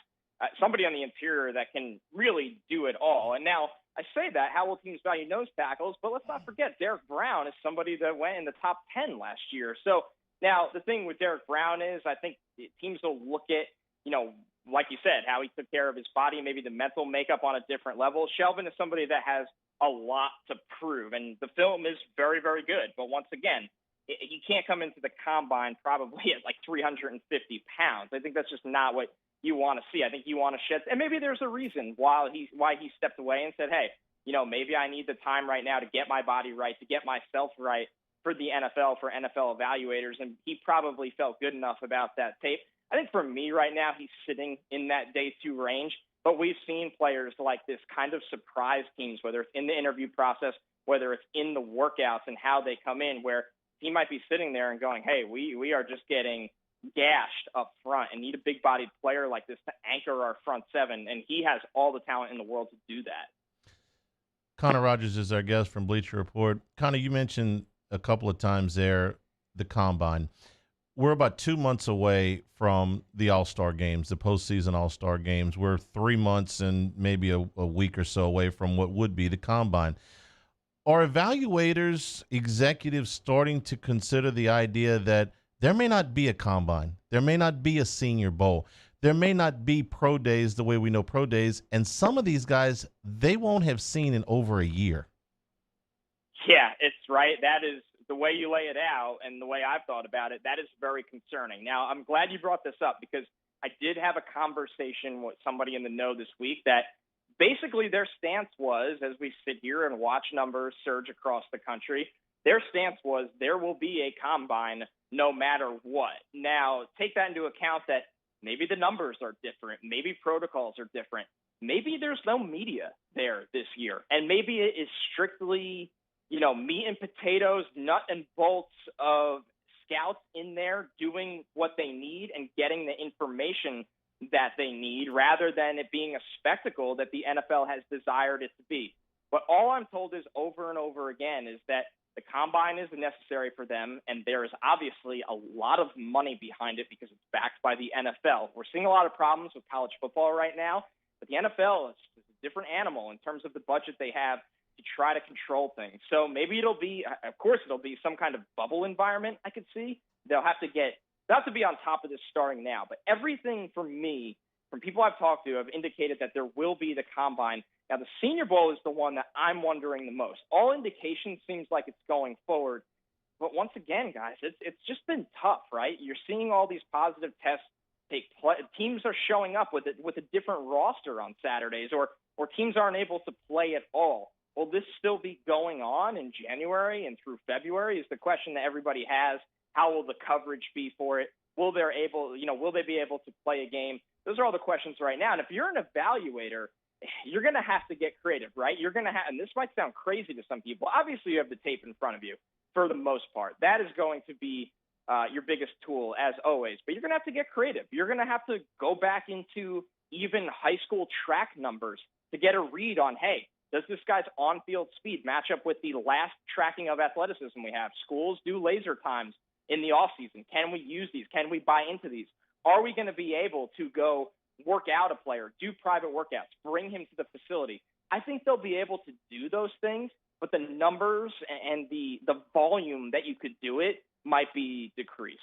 somebody on the interior that can really do it all. And now, I say that, how will teams value nose tackles? But let's not forget, Derek Brown is somebody that went in the top 10 last year. So now the thing with Derek Brown is I think teams will look at, like you said, how he took care of his body, maybe the mental makeup on a different level. Shelvin is somebody that has a lot to prove, and the film is very, very good. But once again, you can't come into the combine probably at like 350 pounds. I think that's just not what you want to see. I think you want to shed, and maybe there's a reason why he stepped away and said, hey, maybe I need the time right now to get my body right, to get myself right for the NFL, for NFL evaluators. And he probably felt good enough about that tape. I think for me right now, he's sitting in that day 2 range, but we've seen players like this kind of surprise teams, whether it's in the interview process, whether it's in the workouts and how they come in, where he might be sitting there and going, hey, we are just getting gashed up front and need a big-bodied player like this to anchor our front seven, and he has all the talent in the world to do that. Connor Rogers is our guest from Bleacher Report. Connor, you mentioned a couple of times there the Combine. We're about 2 months away from the All-Star games, the postseason All-Star games. We're 3 months and maybe a week or so away from what would be the Combine. Are evaluators, executives starting to consider the idea that there may not be a Combine, there may not be a Senior Bowl, there may not be pro days the way we know pro days, and some of these guys they won't have seen in over a year? Yeah, it's right. That is the way you lay it out and the way I've thought about it. That is very concerning. Now, I'm glad you brought this up because I did have a conversation with somebody in the know this week that basically their stance was, as we sit here and watch numbers surge across the country, their stance was there will be a Combine no matter what. Now, take that into account that maybe the numbers are different. Maybe protocols are different. Maybe there's no media there this year. And maybe it is strictly, meat and potatoes, nut and bolts of scouts in there doing what they need and getting the information that they need rather than it being a spectacle that the NFL has desired it to be. But all I'm told is over and over again is that the Combine is necessary for them, and there is obviously a lot of money behind it because it's backed by the NFL. We're seeing a lot of problems with college football right now, but the NFL is a different animal in terms of the budget they have to try to control things. So maybe it'll be some kind of bubble environment I could see. They'll have to be on top of this starting now. But everything from people I've talked to have indicated that there will be the Combine. Now, the Senior Bowl is the one that I'm wondering the most. All indication seems like it's going forward. But once again, guys, it's just been tough, right? You're seeing all these positive tests take place. Teams are showing up with a different roster on Saturdays, or teams aren't able to play at all. Will this still be going on in January and through February is the question that everybody has. How will the coverage be for it? Will they be able to play a game? Those are all the questions right now. And if you're an evaluator, you're going to have to get creative, right? You're going to have, and this might sound crazy to some people. Obviously, you have the tape in front of you for the most part. That is going to be your biggest tool, as always. But you're going to have to get creative. You're going to have to go back into even high school track numbers to get a read on, hey, does this guy's on-field speed match up with the last tracking of athleticism we have? Schools do laser times in the offseason. Can we use these? Can we buy into these? Are we going to be able to go work out a player, do private workouts, bring him to the facility? I think they'll be able to do those things, but the numbers and the volume that you could do it might be decreased.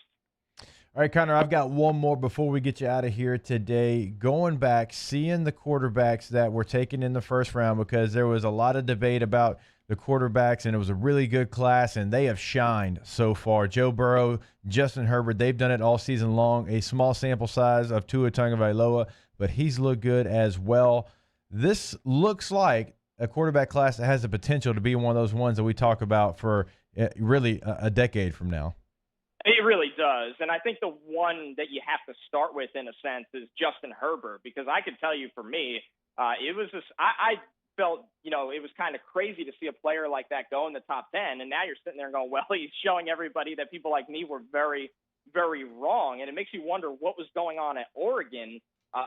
All right, Connor, I've got one more before we get you out of here today. Going back, seeing the quarterbacks that were taken in the first round, because there was a lot of debate about the quarterbacks, and it was a really good class, and they have shined so far. Joe Burrow, Justin Herbert, they've done it all season long. A small sample size of Tua Tagovailoa, but he's looked good as well. This looks like a quarterback class that has the potential to be one of those ones that we talk about for really a decade from now. It really does. And I think the one that you have to start with, in a sense, is Justin Herbert, because I could tell you for me, it was just, I felt, it was kind of crazy to see a player like that go in the top 10. And now you're sitting there going, well, he's showing everybody that people like me were very, very wrong. And it makes you wonder what was going on at Oregon,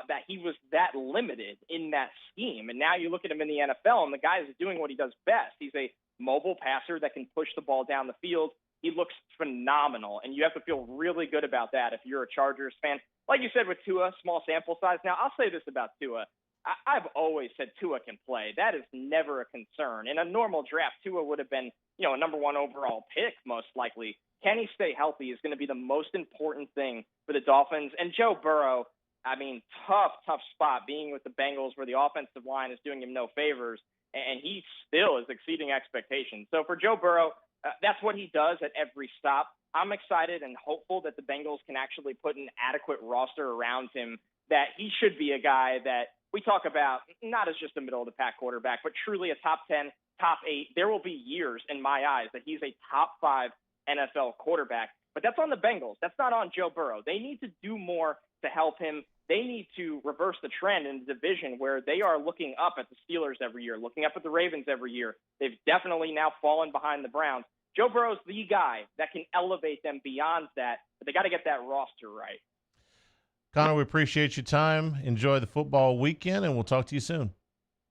that he was that limited in that scheme. And now you look at him in the NFL, and the guy is doing what he does best. He's a mobile passer that can push the ball down the field. He looks phenomenal, and you have to feel really good about that if you're a Chargers fan. Like you said with Tua, small sample size. Now, I'll say this about Tua. I've always said Tua can play. That is never a concern. In a normal draft, Tua would have been, a number 1 overall pick, most likely. Can he stay healthy is going to be the most important thing for the Dolphins. And Joe Burrow, tough spot being with the Bengals where the offensive line is doing him no favors, and he still is exceeding expectations. So for Joe Burrow, that's what he does at every stop. I'm excited and hopeful that the Bengals can actually put an adequate roster around him, that he should be a guy that we talk about not as just a middle-of-the-pack quarterback, but truly a top 10, top 8. There will be years in my eyes that he's a top 5 NFL quarterback. But that's on the Bengals. That's not on Joe Burrow. They need to do more to help him. They need to reverse the trend in the division where they are looking up at the Steelers every year, looking up at the Ravens every year. They've definitely now fallen behind the Browns. Joe Burrow's the guy that can elevate them beyond that, but they got to get that roster right. Connor, we appreciate your time. Enjoy the football weekend, and we'll talk to you soon.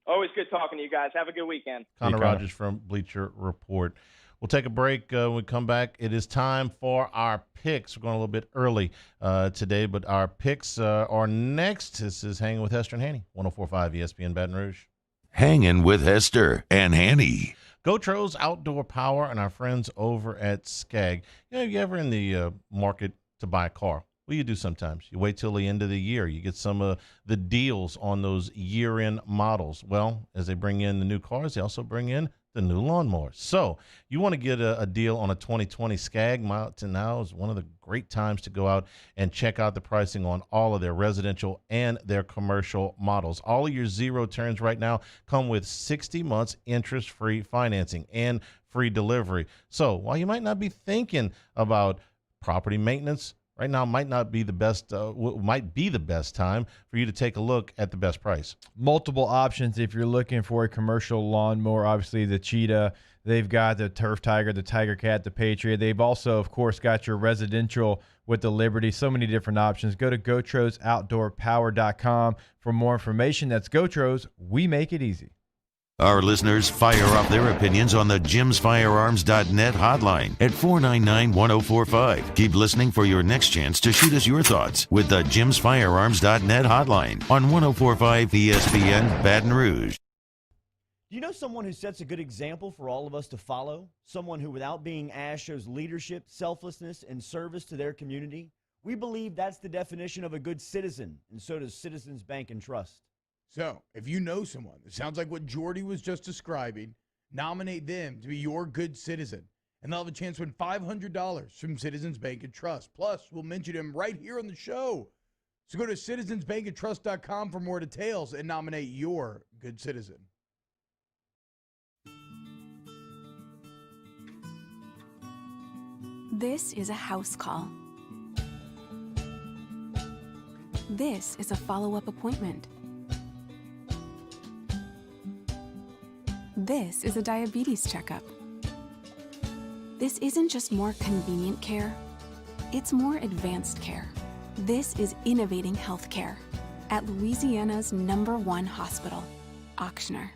Always good talking to you guys. Have a good weekend. Connor Rogers from Bleacher Report. We'll take a break. When we come back, it is time for our picks. We're going a little bit early today, but our picks are next. This is Hanging with Hester and Hanny, 104.5 ESPN Baton Rouge. Hanging with Hester and Hanny. GoTro's Outdoor Power and our friends over at Skag. You ever in the market to buy a car? Well, you do sometimes. You wait till the end of the year. You get some of the deals on those year-end models. Well, as they bring in the new cars, they also bring in the new lawnmowers. So you want to get a deal on a 2020 Skag. Now is one of the great times to go out and check out the pricing on all of their residential and their commercial models. All of your zero turns right now come with 60 months interest-free financing and free delivery. So while you might not be thinking about property maintenance, right now might be the best time for you to take a look at the best price. Multiple options if you're looking for a commercial lawnmower. Obviously, the Cheetah. They've got the Turf Tiger, the Tiger Cat, the Patriot. They've also, of course, got your residential with the Liberty. So many different options. Go to GoTro'sOutdoorPower.com for more information. That's GoTro's. We make it easy. Our listeners fire off their opinions on the JimsFirearms.net hotline at 499-1045. Keep listening for your next chance to shoot us your thoughts with the JimsFirearms.net hotline on 104.5 ESPN Baton Rouge. Do you know someone who sets a good example for all of us to follow? Someone who, without being asked, shows leadership, selflessness, and service to their community? We believe that's the definition of a good citizen, and so does Citizens Bank and Trust. So, if you know someone that sounds like what Jordy was just describing, nominate them to be your good citizen, and they'll have a chance to win $500 from Citizens Bank and Trust. Plus, we'll mention him right here on the show. So go to citizensbankandtrust.com for more details and nominate your good citizen. This is a house call. This is a follow-up appointment. This is a diabetes checkup. This isn't just more convenient care, it's more advanced care. This is innovating healthcare at Louisiana's #1 hospital, Auctioner.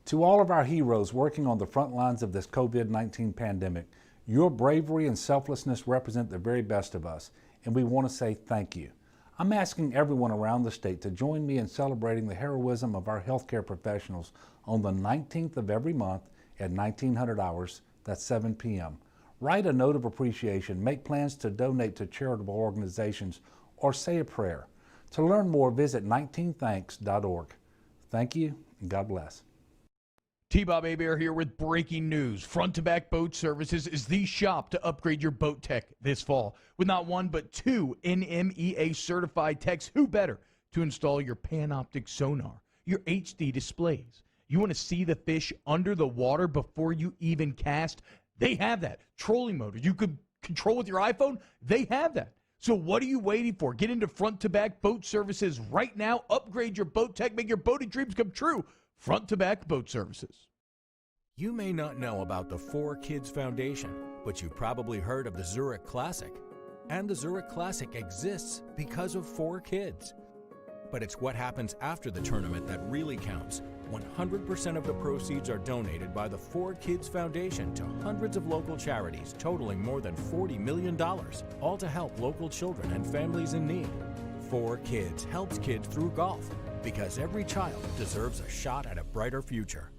To all of our heroes working on the front lines of this COVID-19 pandemic, your bravery and selflessness represent the very best of us, and we want to say thank you. I'm asking everyone around the state to join me in celebrating the heroism of our healthcare professionals on the 19th of every month at 1900 hours, that's 7 p.m. Write a note of appreciation, make plans to donate to charitable organizations, or say a prayer. To learn more, visit 19thanks.org. Thank you, and God bless. T-Bob Hebert here with breaking news. Front to Back Boat Services is the shop to upgrade your boat tech this fall. With not one but two NMEA certified techs, who better to install your Panoptic sonar, your HD displays. You want to see the fish under the water before you even cast? They have that. Trolling motor you could control with your iPhone? They have that. So what are you waiting for? Get into Front to Back Boat Services right now. Upgrade your boat tech. Make your boating dreams come true. Front to Back Boat Services. You may not know about the 4Kids Foundation, but you've probably heard of the Zurich Classic. And the Zurich Classic exists because of 4Kids. But it's what happens after the tournament that really counts. 100% of the proceeds are donated by the 4Kids Foundation to hundreds of local charities, totaling more than $40 million, all to help local children and families in need. 4Kids helps kids through golf, because every child deserves a shot at a brighter future.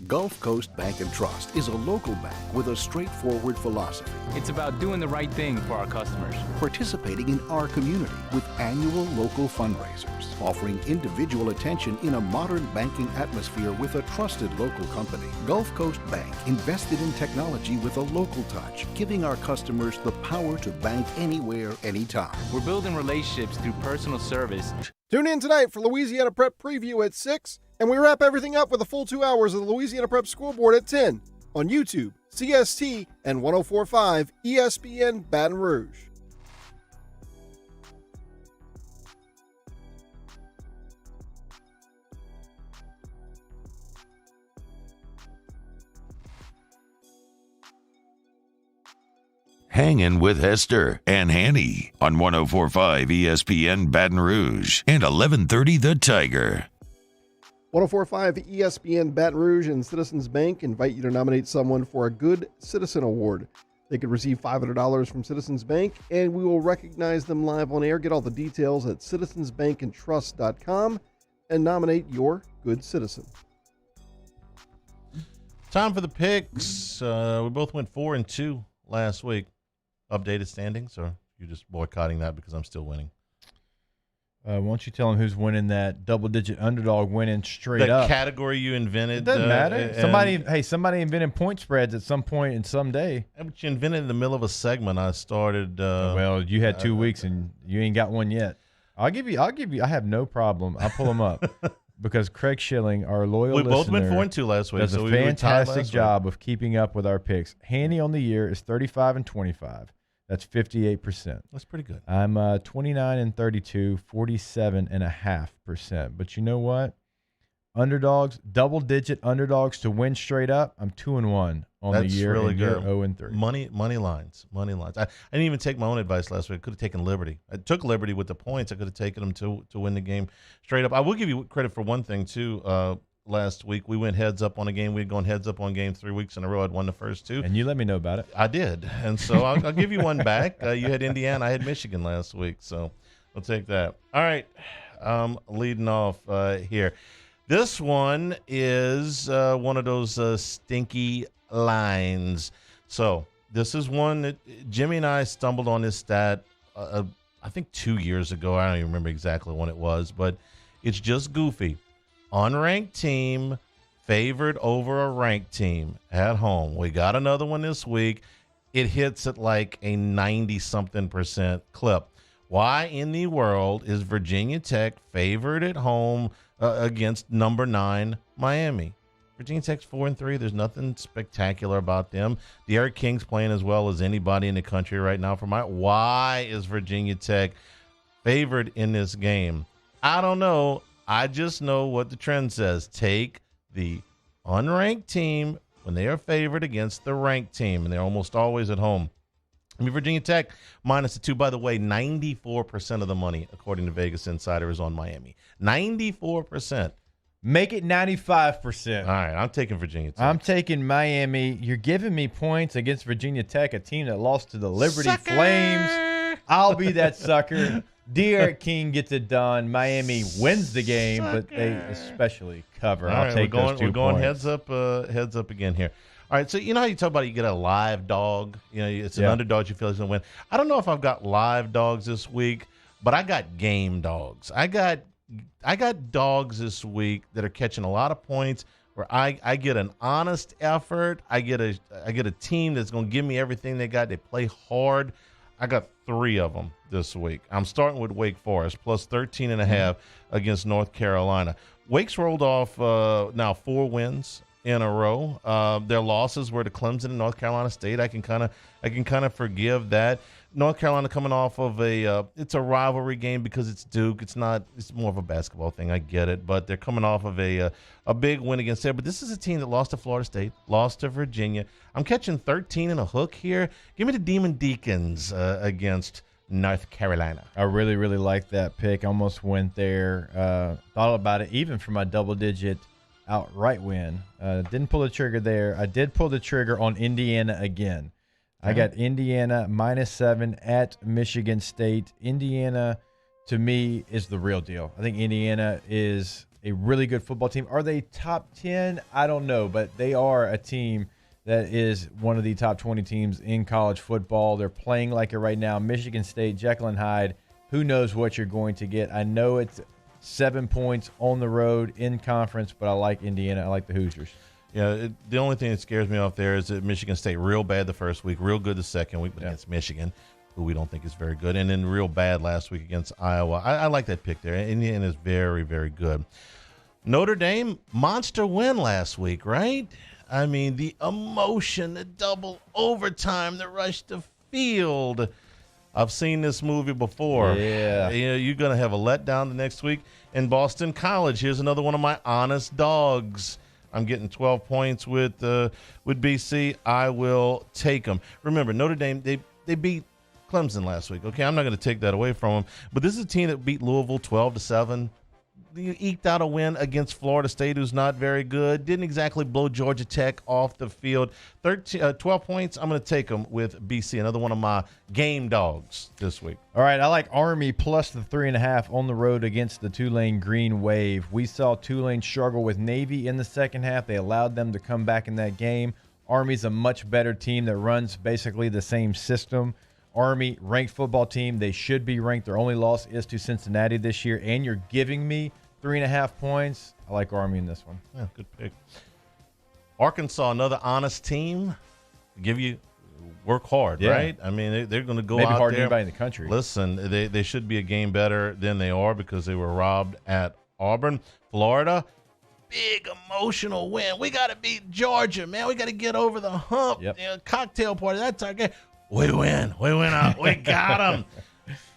Gulf Coast Bank and Trust is a local bank with a straightforward philosophy. It's about doing the right thing for our customers. Participating in our community with annual local fundraisers, offering individual attention in a modern banking atmosphere with a trusted local company. Gulf Coast Bank invested in technology with a local touch, giving our customers the power to bank anywhere, anytime. We're building relationships through personal service. Tune in tonight for Louisiana Prep Preview at 6, and we wrap everything up with a full 2 hours of the Louisiana Prep School Board at 10 on YouTube, CST, and 104.5 ESPN Baton Rouge. Hangin with Hester and Hanny on 104.5 ESPN Baton Rouge and 1130 The Tiger. 104.5 ESPN Baton Rouge and Citizens Bank invite you to nominate someone for a Good Citizen Award. They could receive $500 from Citizens Bank, and we will recognize them live on air. Get all the details at citizensbankandtrust.com and nominate your good citizen. Time for the picks. We both went 4-2 last week. Updated standings, or you just boycotting that because I'm still winning? Why don't you tell them who's winning that double-digit underdog winning straight up? The category you invented. It doesn't matter. Somebody invented point spreads at some point and someday. But you invented in the middle of a segment. I started. Well, you had 2 weeks and you ain't got one yet. I'll give you. I have no problem. I'll pull them up because Craig Schilling, our loyal listener, both went 4-2 last week. Does so a we fantastic job of keeping up with our picks. Hanny on the year is 35-25. That's 58%. That's pretty good. I'm 29-32, 47.5%. But you know what? Underdogs, double-digit underdogs to win straight up. I'm 2-1 on the year. Really good. You're 0-3. Money lines. I didn't even take my own advice last week. I could have taken Liberty. I took Liberty with the points. I could have taken them to win the game straight up. I will give you credit for one thing too. Last week we went heads up on a game. We'd gone heads up on game 3 weeks in a row. I'd won the first 2. And you let me know about it. I did. And so I'll give you one back. You had Indiana. I had Michigan last week. So I'll take that. All right. Leading off here. This one is one of those stinky lines. So this is one that Jimmy and I stumbled on this stat, I think 2 years ago. I don't even remember exactly when it was, but it's just goofy. Unranked team favored over a ranked team at home. We got another one this week. It hits at like a 90-something% clip. Why in the world is Virginia Tech favored at home against number 9 Miami? Virginia Tech's 4-3. There's nothing spectacular about them. De'Aaron King's playing as well as anybody in the country right now. Why is Virginia Tech favored in this game? I don't know. I just know what the trend says. Take the unranked team when they are favored against the ranked team, and they're almost always at home. I mean, Virginia Tech -2. By the way, 94% of the money, according to Vegas Insider, is on Miami. 94%. Make it 95%. All right, I'm taking Virginia Tech. I'm taking Miami. You're giving me points against Virginia Tech, a team that lost to the Liberty Flames. I'll be that sucker. De'Aaron King gets it done. Miami wins the game, but they especially cover. All I'll right, take those 2 we're going points. heads up again here. All right, so you know how you talk about you get a live dog? You know, it's an underdog you feel is going to win. I don't know if I've got live dogs this week, but I got game dogs. I got dogs this week that are catching a lot of points where I get an honest effort. I get a team that's going to give me everything they got. They play hard. I got 3 of them this week. I'm starting with Wake Forest, plus 13.5 against North Carolina. Wake's rolled off now 4 wins in a row. Their losses were to Clemson and North Carolina State. I can kind of forgive that. North Carolina coming off of it's a rivalry game because it's Duke. It's more of a basketball thing. I get it, but they're coming off of a big win against there. But this is a team that lost to Florida State, lost to Virginia. I'm catching 13 and a hook here. Give me the Demon Deacons against North Carolina. I really, really like that pick. Almost went there. Thought about it even for my double-digit outright win. Didn't pull the trigger there. I did pull the trigger on Indiana again. I got Indiana -7 at Michigan State. Indiana, to me, is the real deal. I think Indiana is a really good football team. Are they top 10? I don't know, but they are a team that is one of the top 20 teams in college football. They're playing like it right now. Michigan State, Jekyll and Hyde, who knows what you're going to get. I know it's 7 points on the road in conference, but I like Indiana. I like the Hoosiers. Yeah, the only thing that scares me off there is that Michigan State real bad the first week, real good the second week, but against Michigan, who we don't think is very good, and then real bad last week against Iowa. I like that pick there. Indiana is very, very good. Notre Dame, monster win last week, right? I mean, the emotion, the double overtime, the rush to field. I've seen this movie before. Yeah. You're going to have a letdown the next week. In Boston College, here's another one of my honest dogs. I'm getting 12 points with BC. I will take them. Remember, Notre Dame, they beat Clemson last week. Okay, I'm not going to take that away from them. But this is a team that beat Louisville 12-7. You eked out a win against Florida State, who's not very good. Didn't exactly blow Georgia Tech off the field. 12 points, I'm going to take them with BC, another one of my game dogs this week. All right, I like Army plus the 3.5 on the road against the Tulane Green Wave. We saw Tulane struggle with Navy in the second half. They allowed them to come back in that game. Army's a much better team that runs basically the same system. Army, ranked football team. They should be ranked. Their only loss is to Cincinnati this year, and you're giving me 3.5 points. I like Army in this one. Yeah, good pick. Arkansas, another honest team. Work hard, right? I mean, they're going to go maybe out harder there. than anybody in the country. Listen, they should be a game better than they are because they were robbed at Auburn. Florida, big emotional win. We got to beat Georgia, man. We got to get over the hump. Yep. Cocktail party. That's our game. We win. We went out. We got them.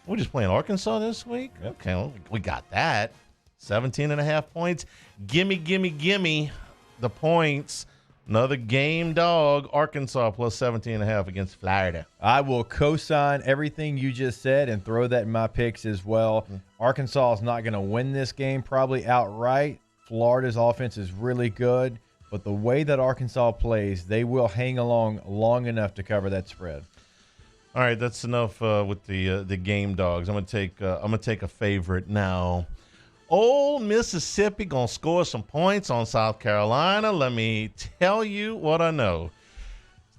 We're just playing Arkansas this week? Yep. Okay, well, we got that. 17.5 points. Gimme the points. Another game dog. Arkansas plus 17.5 against Florida. I will co-sign everything you just said and throw that in my picks as well. Arkansas is not going to win this game probably outright. Florida's offense is really good, but the way that Arkansas plays, they will hang along long enough to cover that spread. All right, that's enough with the game dogs. I'm gonna take a favorite now. Old Mississippi gonna score some points on South Carolina. Let me tell you what I know.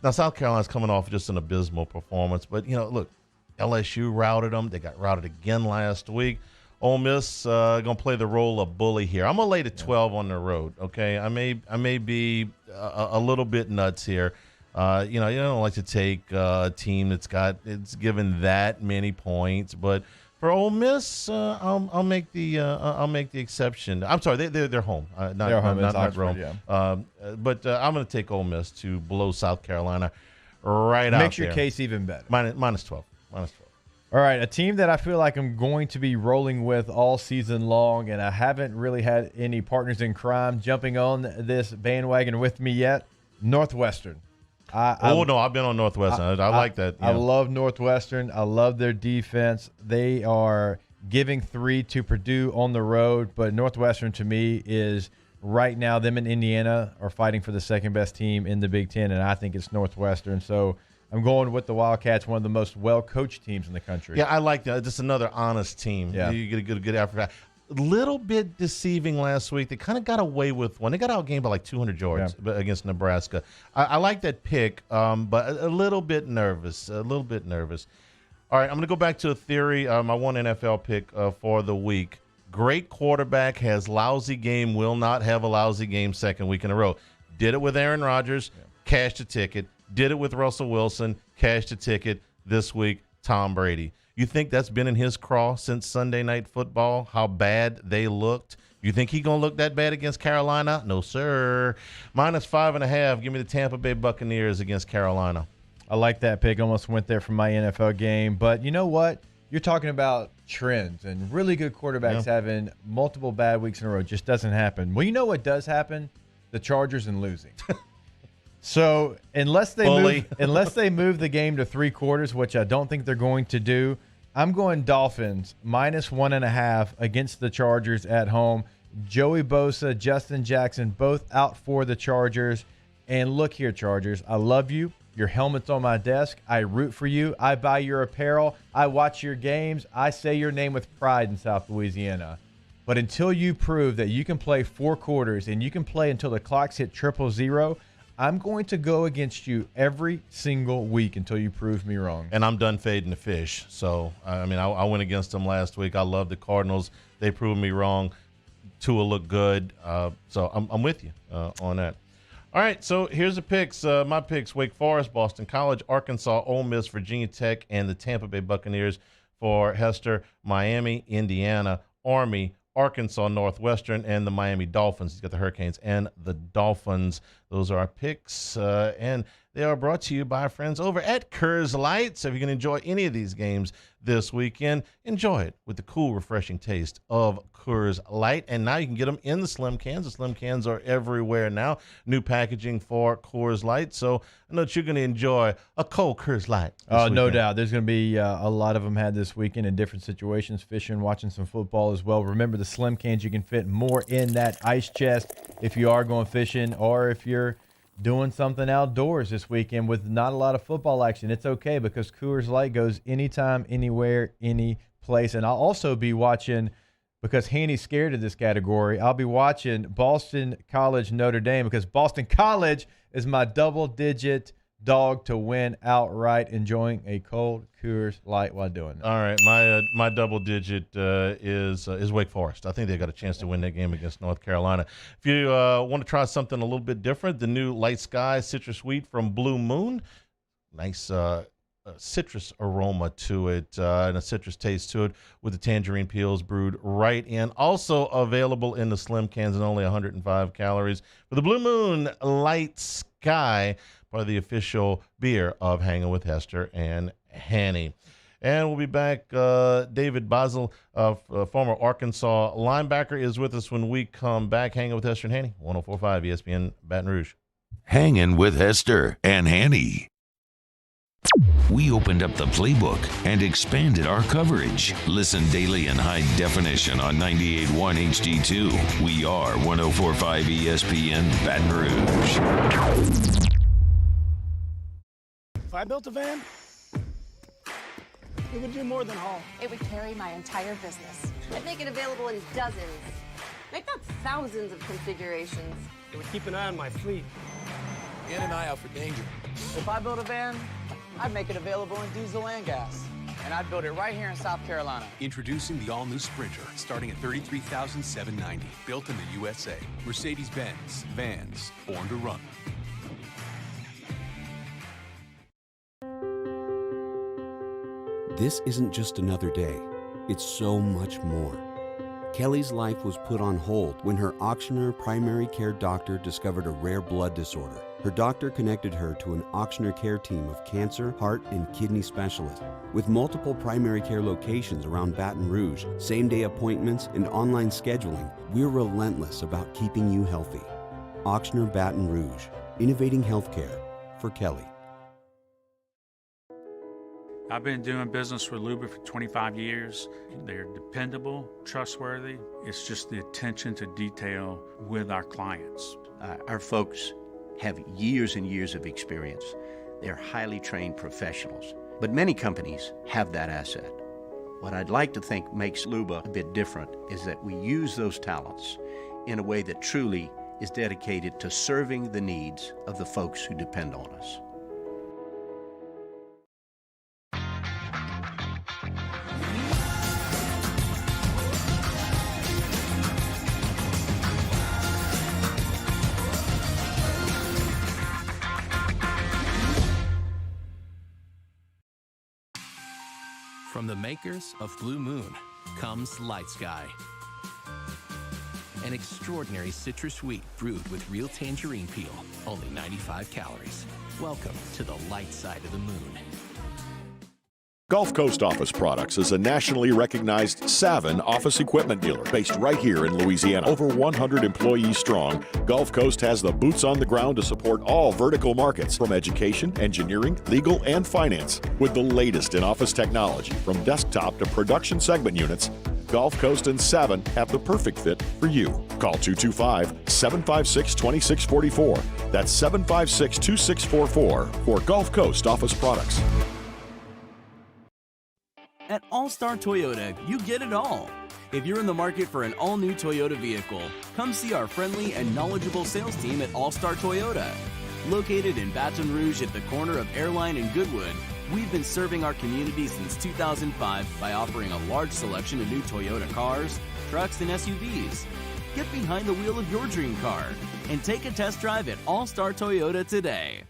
Now South Carolina's coming off just an abysmal performance, but look, LSU routed them. They got routed again last week. Ole Miss gonna play the role of bully here. I'm gonna lay the 12 on the road. Okay, I may be a little bit nuts here. You don't like to take a team it's given that many points, but For Ole Miss, I'll make the exception. I'm sorry, they're home. They're home. Not Rome. Yeah. But I'm going to take Ole Miss to blow South Carolina right out there. Makes your case even better. Minus 12. All right, a team that I feel like I'm going to be rolling with all season long, and I haven't really had any partners in crime jumping on this bandwagon with me yet, Northwestern. No, I've been on Northwestern. I like that. I love Northwestern. I love their defense. They are giving 3 to Purdue on the road, but Northwestern to me is right now, them and Indiana are fighting for the second best team in the Big Ten, and I think it's Northwestern. So I'm going with the Wildcats, one of the most well-coached teams in the country. Yeah, I like that. Just another honest team. Yeah. You get a good effort. A little bit deceiving last week. They kind of got away with one. They got outgained by like 200 yards against Nebraska. I like that pick, but a little bit nervous. All right, I'm going to go back to a theory. My one NFL pick for the week. Great quarterback has lousy game, will not have a lousy game second week in a row. Did it with Aaron Rodgers, cashed a ticket. Did it with Russell Wilson, cashed a ticket. This week, Tom Brady. You think that's been in his craw since Sunday Night Football, how bad they looked? You think he's going to look that bad against Carolina? No, sir. Minus 5.5. Give me the Tampa Bay Buccaneers against Carolina. I like that pick. Almost went there from my NFL game. But you know what? You're talking about trends, and really good quarterbacks having multiple bad weeks in a row just doesn't happen. Well, you know what does happen? The Chargers and losing. So unless they move the game to 3 quarters, which I don't think they're going to do, I'm going Dolphins minus 1.5 against the Chargers at home. Joey Bosa, Justin Jackson, both out for the Chargers. And look here, Chargers, I love you. Your helmet's on my desk. I root for you. I buy your apparel. I watch your games. I say your name with pride in South Louisiana. But until you prove that you can play 4 quarters and you can play until the clocks hit 000, I'm going to go against you every single week until you prove me wrong. And I'm done fading the fish. So, I mean, I went against them last week. I love the Cardinals. They proved me wrong. Tua looked good. So I'm with you on that. All right, so here's the picks. My picks: Wake Forest, Boston College, Arkansas, Ole Miss, Virginia Tech, and the Tampa Bay Buccaneers for Hester, Miami, Indiana, Army, Arkansas, Northwestern, and the Miami Dolphins. He's got the Hurricanes and the Dolphins. Those are our picks, and they are brought to you by our friends over at Coors Light. So if you can enjoy any of these games this weekend, enjoy it with the cool, refreshing taste of Coors Light. And now you can get them in the slim cans. The slim cans are everywhere now. New packaging for Coors Light. So I know that you're going to enjoy a cold Coors Light this weekend. No doubt. There's going to be a lot of them had this weekend in different situations, fishing, watching some football as well. Remember, the slim cans, you can fit more in that ice chest if you are going fishing or if you're doing something outdoors this weekend with not a lot of football action. It's okay because Coors Light goes anytime, anywhere, any place. And I'll also be watching, because Hanny's scared of this category, I'll be watching Boston College Notre Dame because Boston College is my double-digit dog to win outright, enjoying a cold Coors Light while doing that. All right, my double digit is Wake Forest. I think they got a chance to win that game against North Carolina. If you want to try something a little bit different, the new Light Sky Citrus Sweet from Blue Moon, nice citrus aroma to it and a citrus taste to it with the tangerine peels brewed right in. Also available in the slim cans and only 105 calories. For the Blue Moon Light Sky, part of the official beer of Hangin' with Hester and Hanny. And we'll be back. David Bazzel, former Arkansas linebacker, is with us when we come back. Hangin' with Hester and Hanny, 104.5 ESPN Baton Rouge. Hangin' with Hester and Hanny. We opened up the playbook and expanded our coverage. Listen daily in high definition on 98.1 HD2. We are 104.5 ESPN Baton Rouge. If I built a van, it would do more than haul. It would carry my entire business. I'd make it available in dozens, if not thousands of configurations. It would keep an eye on my fleet. Get an eye out for danger. If I built a van, I'd make it available in diesel and gas. And I'd build it right here in South Carolina. Introducing the all-new Sprinter, starting at $33,790. Built in the USA. Mercedes-Benz. Vans. Born to run. This isn't just another day. It's so much more. Kelly's life was put on hold when her auctioneer primary care doctor discovered a rare blood disorder. Her doctor connected her to an auctioneer care team of cancer, heart, and kidney specialists. With multiple primary care locations around Baton Rouge, same-day appointments, and online scheduling, we're relentless about keeping you healthy. Auctioneer Baton Rouge, innovating healthcare for Kelly. I've been doing business with Luba for 25 years. They're dependable, trustworthy. It's just the attention to detail with our clients. Our folks have years and years of experience. They're highly trained professionals. But many companies have that asset. What I'd like to think makes Luba a bit different is that we use those talents in a way that truly is dedicated to serving the needs of the folks who depend on us. From the makers of Blue Moon comes Light Sky. An extraordinary citrus sweet brewed with real tangerine peel, only 95 calories. Welcome to the light side of the moon. Gulf Coast Office Products is a nationally recognized Savin office equipment dealer based right here in Louisiana. Over 100 employees strong, Gulf Coast has the boots on the ground to support all vertical markets from education, engineering, legal, and finance. With the latest in office technology from desktop to production segment units, Gulf Coast and Savin have the perfect fit for you. Call 225-756-2644. That's 756-2644 for Gulf Coast Office Products. At All-Star Toyota, you get it all. If you're in the market for an all-new Toyota vehicle, come see our friendly and knowledgeable sales team at All-Star Toyota. Located in Baton Rouge at the corner of Airline and Goodwood, we've been serving our community since 2005 by offering a large selection of new Toyota cars, trucks, and SUVs. Get behind the wheel of your dream car and take a test drive at All-Star Toyota today.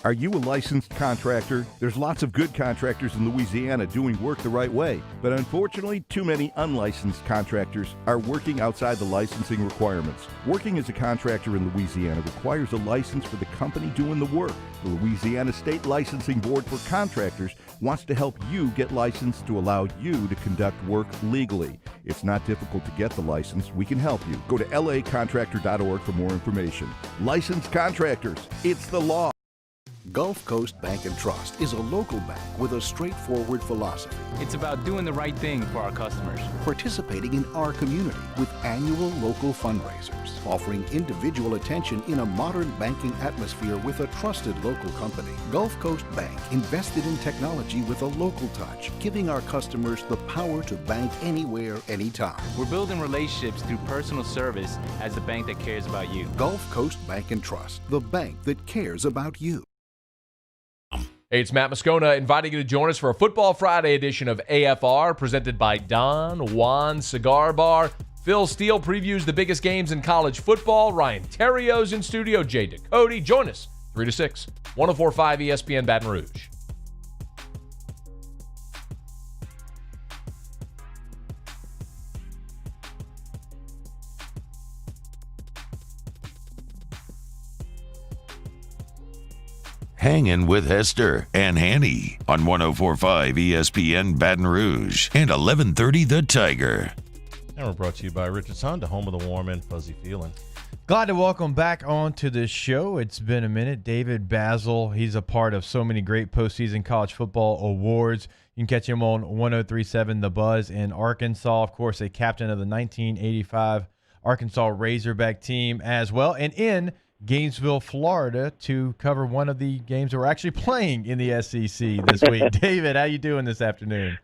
Are you a licensed contractor? There's lots of good contractors in Louisiana doing work the right way, but unfortunately, too many unlicensed contractors are working outside the licensing requirements. Working as a contractor in Louisiana requires a license for the company doing the work. The Louisiana State Licensing Board for Contractors wants to help you get licensed to allow you to conduct work legally. It's not difficult to get the license. We can help you. Go to lacontractor.org for more information. Licensed contractors, it's the law. Gulf Coast Bank and Trust is a local bank with a straightforward philosophy. It's about doing the right thing for our customers. Participating in our community with annual local fundraisers. Offering individual attention in a modern banking atmosphere with a trusted local company. Gulf Coast Bank invested in technology with a local touch, giving our customers the power to bank anywhere, anytime. We're building relationships through personal service as the bank that cares about you. Gulf Coast Bank and Trust, the bank that cares about you. Hey, it's Matt Moscona inviting you to join us for a Football Friday edition of AFR presented by Don Juan Cigar Bar. Phil Steele previews the biggest games in college football. Ryan Terrio's in studio. Jay Ducote. Join us 3 to 6, 104.5 ESPN Baton Rouge. Hangin with Hester and Hanny on 104.5 ESPN Baton Rouge and 1130 The Tiger. And we're brought to you by Richard's Honda, home of the warm and fuzzy feeling. Glad to welcome back onto the show. It's been a minute. David Bazzel, he's a part of so many great postseason college football awards. You can catch him on 103.7 The Buzz in Arkansas. Of course, a captain of the 1985 Arkansas Razorback team as well. And in Gainesville, Florida, to cover one of the games that we're actually playing in the SEC this week. David, how you doing this afternoon?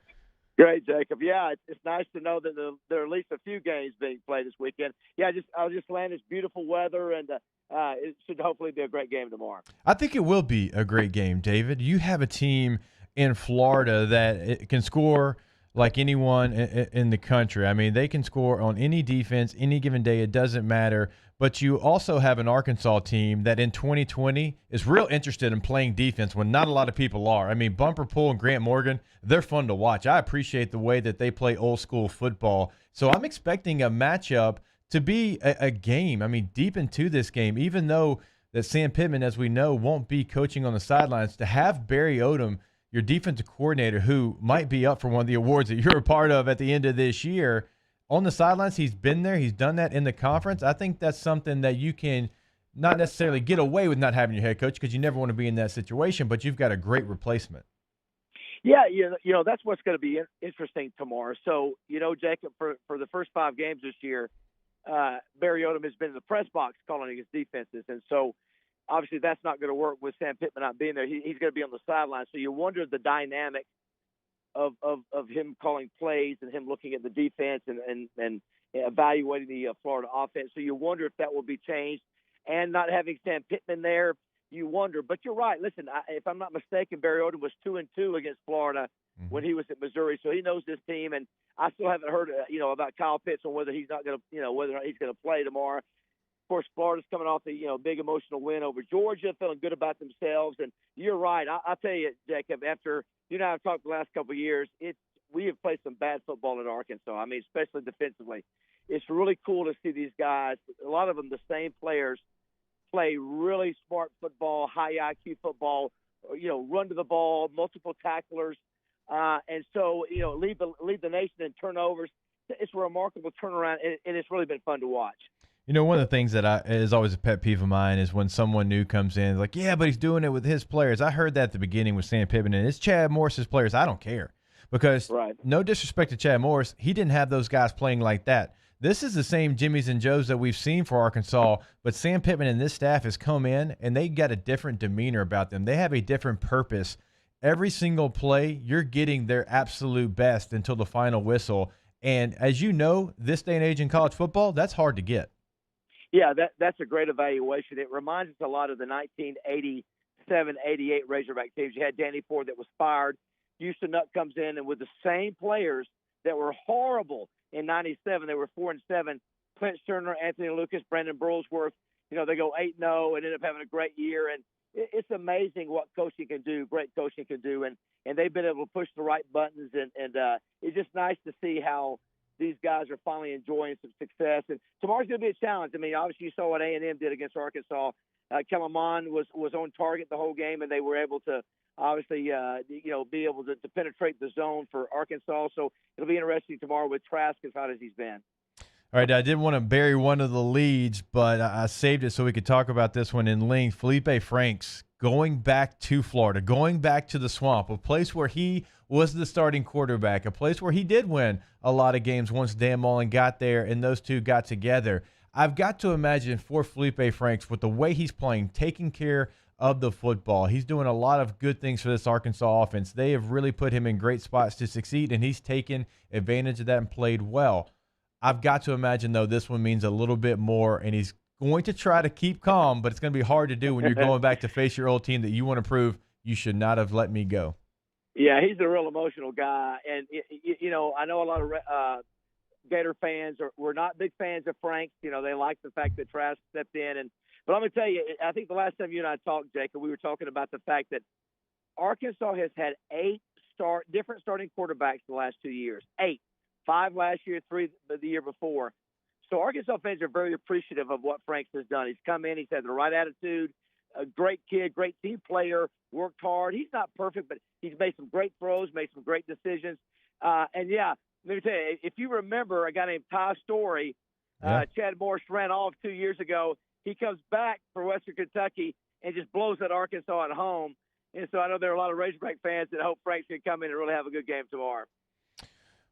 Great, Jacob. Yeah, it's nice to know that there are at least a few games being played this weekend. Yeah, I was just landing. It's beautiful weather, and it should hopefully be a great game tomorrow. I think it will be a great game, David. You have a team in Florida that can score like anyone in the country. I mean, they can score on any defense, any given day. It doesn't matter. But you also have an Arkansas team that in 2020 is real interested in playing defense when not a lot of people are. I mean, Bumper Pool and Grant Morgan, they're fun to watch. I appreciate the way that they play old school football. So I'm expecting a matchup to be a game. I mean, deep into this game, even though that Sam Pittman, as we know, won't be coaching on the sidelines, to have Barry Odom, your defensive coordinator, who might be up for one of the awards that you're a part of at the end of this year, on the sidelines. He's been there. He's done that in the conference. I think that's something that you can not necessarily get away with not having your head coach, because you never want to be in that situation, but you've got a great replacement. Yeah, that's what's going to be interesting tomorrow. So, Jacob, for the first 5 games this year, Barry Odom has been in the press box calling his defenses. And so, obviously, that's not going to work with Sam Pittman not being there. He's going to be on the sideline. So you wonder the dynamic of him calling plays and him looking at the defense and evaluating the Florida offense. So you wonder if that will be changed. And not having Sam Pittman there, you wonder. But you're right. Listen, if I'm not mistaken, Barry Odom was 2-2 against Florida when he was at Missouri. So he knows this team. And I still haven't heard, about Kyle Pitts on whether he's not going to, whether or not he's going to play tomorrow. Of course, Florida's coming off the big emotional win over Georgia, feeling good about themselves. And you're right. I'll tell you, Jacob, after I've talked the last couple of years, we have played some bad football in Arkansas. I mean, especially defensively. It's really cool to see these guys, a lot of them the same players, play really smart football, high IQ football, run to the ball, multiple tacklers, and so lead the nation in turnovers. It's a remarkable turnaround, and it's really been fun to watch. One of the things that is always a pet peeve of mine is when someone new comes in, like, yeah, but he's doing it with his players. I heard that at the beginning with Sam Pittman, and it's Chad Morris's players. I don't care, because no disrespect to Chad Morris, he didn't have those guys playing like that. This is the same Jimmys and Joes that we've seen for Arkansas, but Sam Pittman and this staff has come in, and they got a different demeanor about them. They have a different purpose. Every single play, you're getting their absolute best until the final whistle. And as you know, this day and age in college football, that's hard to get. Yeah, that's a great evaluation. It reminds us a lot of the 1987-88 Razorback teams. You had Danny Ford that was fired. Houston Nutt comes in, and with the same players that were horrible in 97, they were 4-7. Clint Sterner, Anthony Lucas, Brandon Burlsworth, they go 8-0 and end up having a great year. And it's amazing what coaching can do, great coaching can do. And they've been able to push the right buttons. And it's just nice to see how these guys are finally enjoying some success. And tomorrow's going to be a challenge. I mean, obviously you saw what A&M did against Arkansas. Kellen Mond was on target the whole game, and they were able to obviously, be able to penetrate the zone for Arkansas. So it'll be interesting tomorrow with Trask as hot as he's been. All right, I didn't want to bury one of the leads, but I saved it so we could talk about this one in length. Felipe Franks going back to Florida, going back to the Swamp, a place where he was the starting quarterback, a place where he did win a lot of games once Dan Mullen got there and those two got together. I've got to imagine for Felipe Franks, with the way he's playing, taking care of the football, he's doing a lot of good things for this Arkansas offense. They have really put him in great spots to succeed, and he's taken advantage of that and played well. I've got to imagine, though, this one means a little bit more, and he's going to try to keep calm, but it's going to be hard to do when you're going back to face your old team that you want to prove you should not have let me go. Yeah, he's a real emotional guy. And, I know a lot of Gator fans were not big fans of Franks. They like the fact that Trask stepped in. But I'm going to tell you, I think the last time you and I talked, Jacob, we were talking about the fact that Arkansas has had 8 different starting quarterbacks the last 2 years. 8. 5 last year, 3 the year before. So Arkansas fans are very appreciative of what Franks has done. He's come in, he's had the right attitude, a great kid, great team player, worked hard. He's not perfect, but he's made some great throws, made some great decisions. And, yeah, let me tell you, if you remember a guy named Ty Story, Chad Morris ran off 2 years ago. He comes back for Western Kentucky and just blows at Arkansas at home. And so I know there are a lot of Razorback fans that hope Franks can come in and really have a good game tomorrow.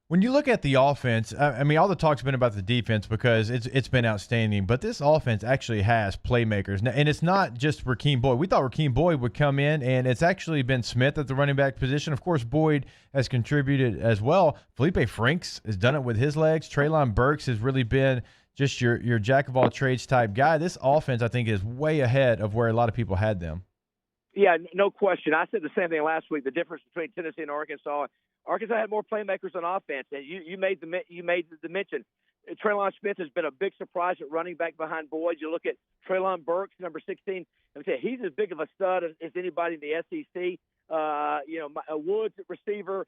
When you look at the offense, I mean, all the talk's been about the defense because it's been outstanding, but this offense actually has playmakers. And it's not just Rakeem Boyd. We thought Rakeem Boyd would come in, and it's actually been Smith at the running back position. Of course, Boyd has contributed as well. Felipe Franks has done it with his legs. Treylon Burks has really been just your jack-of-all-trades type guy. This offense, I think, is way ahead of where a lot of people had them. Yeah, no question. I said the same thing last week. The difference between Tennessee and Arkansas, Arkansas had more playmakers on offense, and you made the mention. Traylon Smith has been a big surprise at running back behind Boyd. You look at Traylon Burks, number 16. He's as big of a stud as anybody in the SEC. Woods at receiver,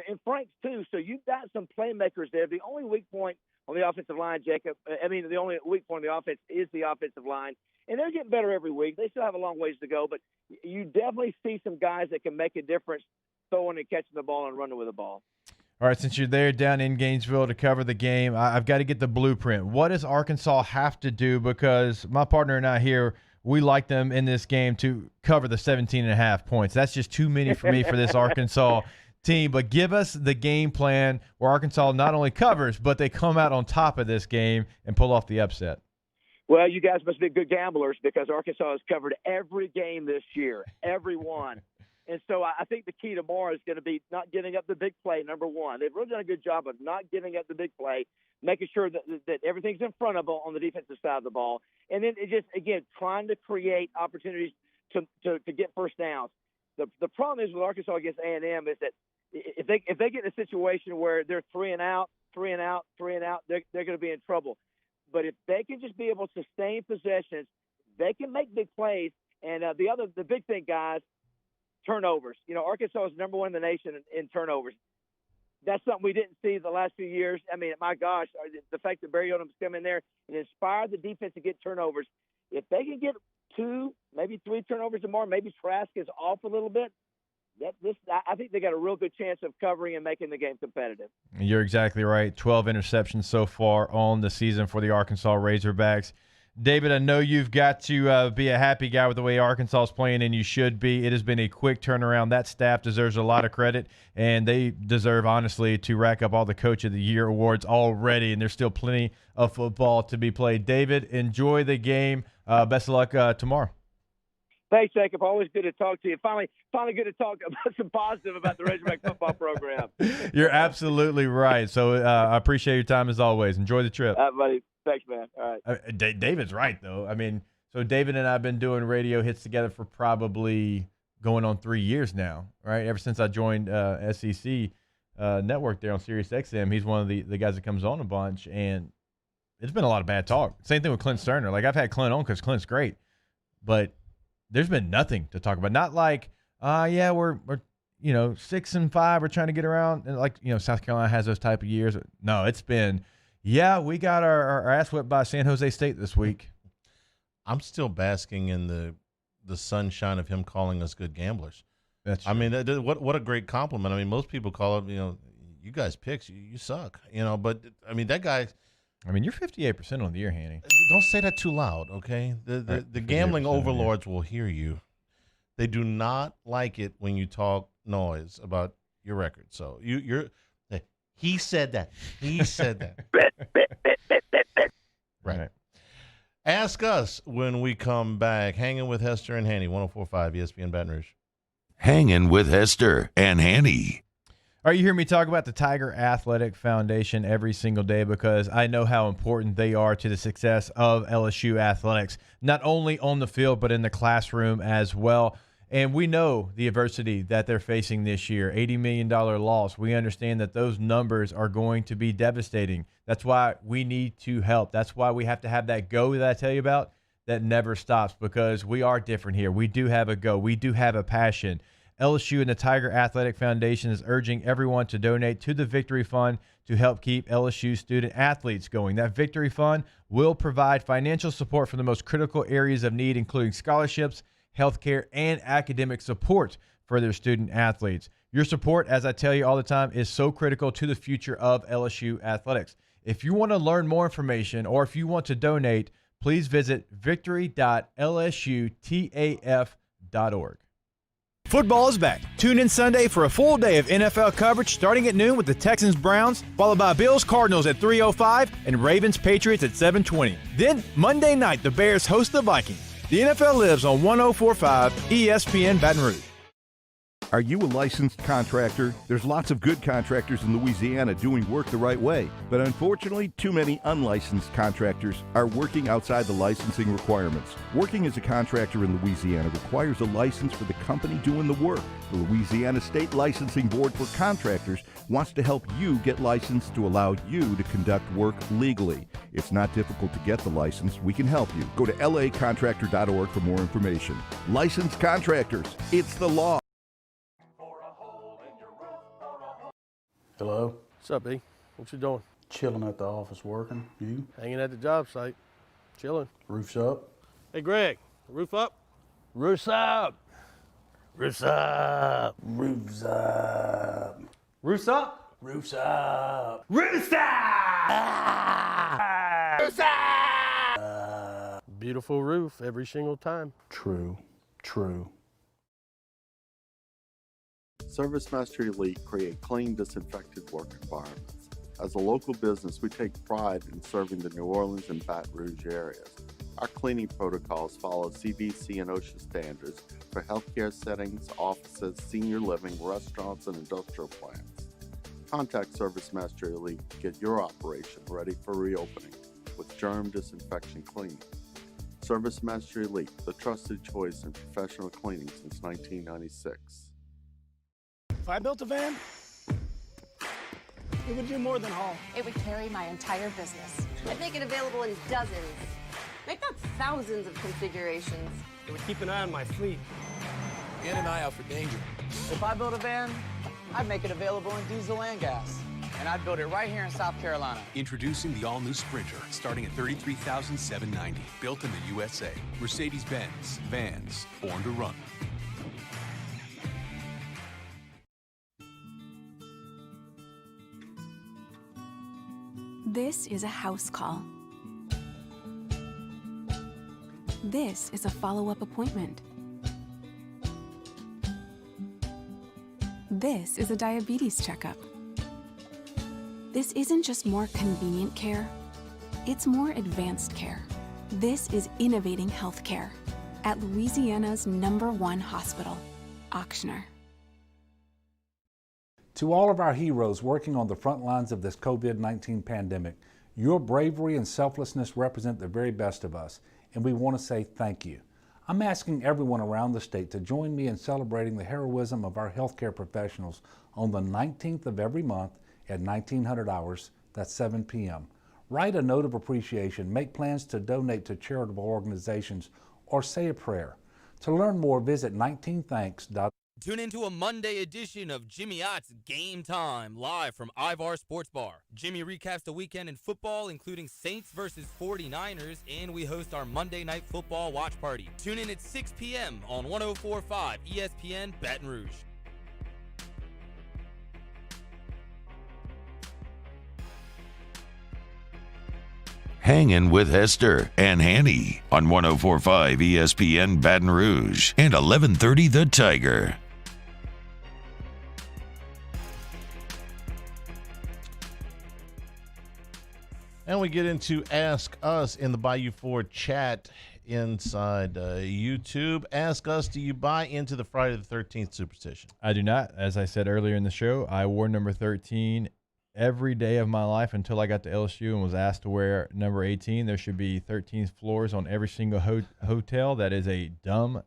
and Franks too. So you've got some playmakers there. The only weak point on the offensive line, Jacob, the only weak point on the offense is the offensive line. And they're getting better every week. They still have a long ways to go, but you definitely see some guys that can make a difference throwing and catching the ball and running with the ball. All right, since you're there down in Gainesville to cover the game, I've got to get the blueprint. What does Arkansas have to do? Because my partner and I here, we like them in this game to cover the 17.5 points. That's just too many for me for this Arkansas team. But give us the game plan where Arkansas not only covers, but they come out on top of this game and pull off the upset. Well, you guys must be good gamblers because Arkansas has covered every game this year, every one. And so I think the key tomorrow is going to be not giving up the big play, number one. They've really done a good job of not giving up the big play, making sure that everything's in front of them on the defensive side of the ball. And then it just, again, trying to create opportunities to get first downs. The problem is with Arkansas against A&M is that if they get in a situation where they're three and out, they're going to be in trouble. But if they can just be able to sustain possessions, they can make big plays. And the big thing, guys, turnovers. Arkansas is number one in the nation in turnovers. That's something we didn't see the last few years. My gosh, the fact that Barry Odom's come in there and inspired the defense to get turnovers. If they can get 2, maybe 3 turnovers or more, maybe Trask is off a little bit, I think they got a real good chance of covering and making the game competitive. You're exactly right. 12 interceptions so far on the season for the Arkansas Razorbacks. David, I know you've got to be a happy guy with the way Arkansas is playing, and you should be. It has been a quick turnaround. That staff deserves a lot of credit, and they deserve, honestly, to rack up all the Coach of the Year awards already, and there's still plenty of football to be played. David, enjoy the game. Best of luck tomorrow. Thanks, Jacob. Always good to talk to you. Finally good to talk about some positive about the Razorback football program. You're absolutely right. So I appreciate your time as always. Enjoy the trip. Buddy. Thanks, man. All right. David's right, though. So David and I have been doing radio hits together for probably going on 3 years now, right? Ever since I joined SEC Network there on Sirius XM. He's one of the guys that comes on a bunch, and it's been a lot of bad talk. Same thing with Clint Sterner. Like, I've had Clint on because Clint's great, but there's been nothing to talk about. Not like, we're 6-5, we're trying to get around. And like, South Carolina has those type of years. No, it's been, we got our ass whipped by San Jose State this week. I'm still basking in the sunshine of him calling us good gamblers. That's true. What a great compliment. Most people call it, you guys picks, you suck. But that guy. You're 58% on the year, Hanny. Don't say that too loud, okay? The gambling overlords will hear you. They do not like it when you talk noise about your record. So he said that. He said that. Right. Ask us when we come back. Hanging with Hester and Hanny, 104.5 ESPN Baton Rouge. Hanging with Hester and Hanny. All right, you hear me talk about the Tiger Athletic Foundation every single day because I know how important they are to the success of LSU athletics, not only on the field but in the classroom as well. And we know the adversity that they're facing this year, $80 million loss. We understand that those numbers are going to be devastating. That's why we need to help. That's why we have to have that go that I tell you about that never stops, because we are different here. We do have a go. We do have a passion. LSU and the Tiger Athletic Foundation is urging everyone to donate to the Victory Fund to help keep LSU student athletes going. That Victory Fund will provide financial support for the most critical areas of need, including scholarships, healthcare, and academic support for their student athletes. Your support, as I tell you all the time, is so critical to the future of LSU athletics. If you want to learn more information or if you want to donate, please visit victory.lsutaf.org. Football is back. Tune in Sunday for a full day of NFL coverage starting at noon with the Texans-Browns, followed by Bills-Cardinals at 3:05 and Ravens-Patriots at 7:20. Then, Monday night, the Bears host the Vikings. The NFL lives on 104.5 ESPN Baton Rouge. Are you a licensed contractor? There's lots of good contractors in Louisiana doing work the right way, but unfortunately, too many unlicensed contractors are working outside the licensing requirements. Working as a contractor in Louisiana requires a license for the company doing the work. The Louisiana State Licensing Board for Contractors wants to help you get licensed to allow you to conduct work legally. It's not difficult to get the license. We can help you. Go to lacontractor.org for more information. Licensed contractors, it's the law. Hello? What's up, B? What you doing? Chilling at the office working. You? Hanging at the job site. Chilling. Roof's up? Hey, Greg, roof up? Roof's up. Roof's up. Roof's up. Roof's up? Roof's up. Roof's up! Roof's up! Beautiful roof every single time. True. True. Service Mastery Elite create clean, disinfected work environments. As a local business, we take pride in serving the New Orleans and Baton Rouge areas. Our cleaning protocols follow CDC and OSHA standards for healthcare settings, offices, senior living, restaurants, and industrial plants. Contact Service Mastery Elite to get your operation ready for reopening with germ disinfection cleaning. Service Mastery Elite, the trusted choice in professional cleaning since 1996. If I built a van, it would do more than haul. It would carry my entire business. I'd make it available in dozens. Make not thousands of configurations. It would keep an eye on my fleet. And an eye out for danger. If I built a van, I'd make it available in diesel and gas. And I'd build it right here in South Carolina. Introducing the all-new Sprinter, starting at $33,790. Built in the USA. Mercedes-Benz. Vans. Born to run. This is a house call. This is a follow-up appointment. This is a diabetes checkup. This isn't just more convenient care, it's more advanced care. This is innovating healthcare at Louisiana's #1 hospital, Auctioner. To all of our heroes working on the front lines of this COVID-19 pandemic, your bravery and selflessness represent the very best of us, and we want to say thank you. I'm asking everyone around the state to join me in celebrating the heroism of our healthcare professionals on the 19th of every month at 1900 hours, that's 7 p.m. Write a note of appreciation, make plans to donate to charitable organizations, or say a prayer. To learn more, visit 19thanks.org. Tune into a Monday edition of Jimmy Ott's Game Time, live from Ivar Sports Bar. Jimmy recaps the weekend in football, including Saints versus 49ers, and we host our Monday Night Football watch party. Tune in at 6 p.m. on 104.5 ESPN Baton Rouge. Hangin' with Hester and Hanny on 104.5 ESPN Baton Rouge and 1130 The Tiger. And we get into Ask Us in the Bayou Ford chat inside YouTube. Ask us, do you buy into the Friday the 13th superstition? I do not. As I said earlier in the show, I wore number 13 every day of my life until I got to LSU and was asked to wear number 18. There should be 13 floors on every single hotel. That is a dumb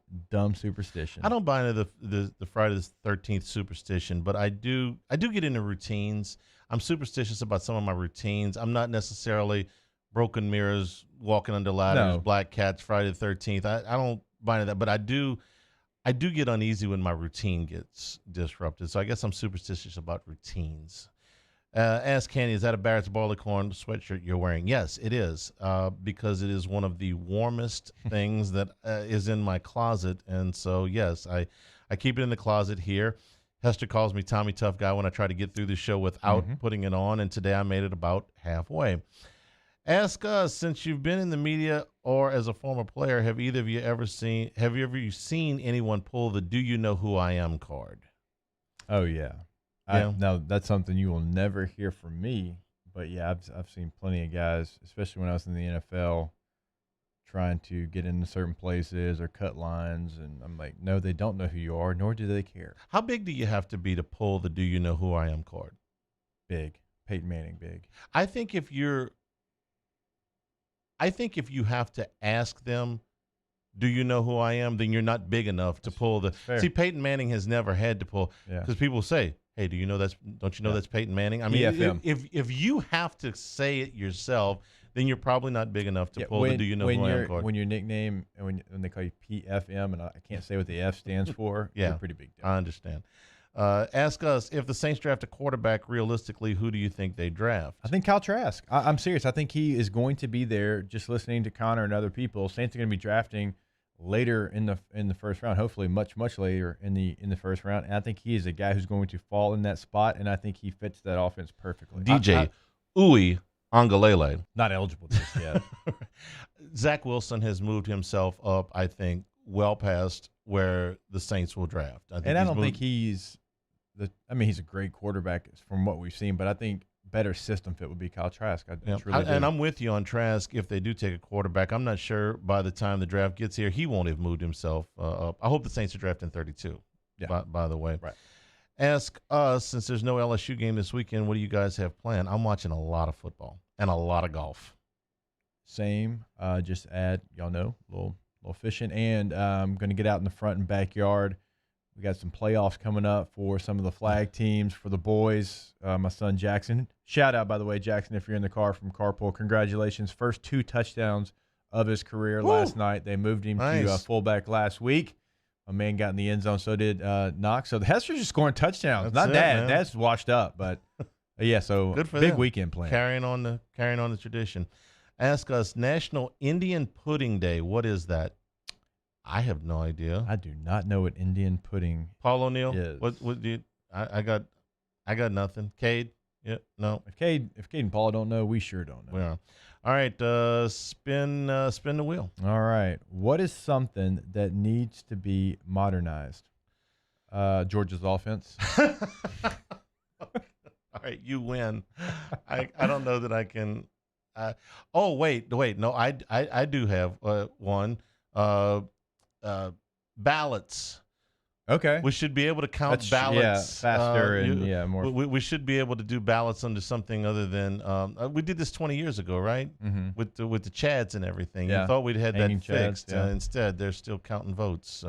superstition. I don't buy into the Friday the 13th superstition, but I do get into routines. I'm superstitious about some of my routines. I'm not necessarily broken mirrors, walking under ladders, black cats, Friday the 13th. I don't buy into that, but I do get uneasy when my routine gets disrupted. So I guess I'm superstitious about routines. Ask Hanny, is that a Barrett's Barleycorn sweatshirt you're wearing? Yes, it is, because it is one of the warmest things that is in my closet. And so, yes, I keep it in the closet here. Hester calls me Tommy Tough Guy when I try to get through the show without putting it on, and today I made it about halfway. Ask us, since you've been in the media or as a former player, have you ever seen anyone pull the "Do you know who I am" card? Oh yeah. Now that's something you will never hear from me, but yeah, I've seen plenty of guys, especially when I was in the NFL, trying to get into certain places or cut lines. And I'm like, no, they don't know who you are, nor do they care. How big do you have to be to pull the "Do you know who I am" card? Big. Peyton Manning, big. I think if you have to ask them, "Do you know who I am?" then you're not big enough to pull the. fair. See, Peyton Manning has never had to pull because people say, "Hey, do you know don't you know that's Peyton Manning?" I mean, EFM. if you have to say it yourself, then you're probably not big enough to pull the "Do you know who I am" card. When your nickname and when they call you PFM, and I can't say what the F stands for, Yeah, you're a pretty big deal. I understand. Ask us, if the Saints draft a quarterback, realistically, who do you think they draft? I think Kyle Trask. I'm serious. I think he is going to be there. Just listening to Connor and other people, Saints are going to be drafting later in the first round. Hopefully, much later in the first round. And I think he is a guy who's going to fall in that spot, and I think he fits that offense perfectly. DJ Uwe Ongalele. Not eligible just yet. Zach Wilson has moved himself up, I think, well past where the Saints will draft. I don't think he's he's a great quarterback from what we've seen, but I think better system fit would be Kyle Trask. And I'm with you on Trask. If they do take a quarterback, I'm not sure by the time the draft gets here, he won't have moved himself up. I hope the Saints are drafting 32, by the way. Right. Ask us, since there's no LSU game this weekend, what do you guys have planned? I'm watching a lot of football and a lot of golf. Same. Just add, y'all know, a little fishing, and I'm going to get out in the front and backyard. We got some playoffs coming up for some of the flag teams for the boys. My son Jackson. Shout out, by the way, Jackson, if you're in the car from Carpool. Congratulations. First 2 touchdowns of his career last night. They moved him to fullback last week. My man got in the end zone, so did Knox. So the Hester's just scoring touchdowns. Not Dad. Man. Dad's washed up, but yeah, so good for big them. Weekend plan. Carrying on the tradition. Ask us, National Indian Pudding Day. What is that? I have no idea. I do not know what Indian pudding Paul O'Neill is. What do you? I got nothing. Cade? Yeah, no. If Cade and Paul don't know, we sure don't know. We are. All right, spin the wheel. All right. What is something that needs to be modernized? Georgia's offense. All right, you win. I don't know that I can. Oh wait. No, I do have one. Ballots. Okay. We should be able to count ballots. Yeah, faster and more. We should be able to do ballots under something other than we did this 20 years ago, right? Mm-hmm. With the chads and everything. Yeah. You thought we'd had Hanging that fixed. chads, yeah. Instead, they're still counting votes 2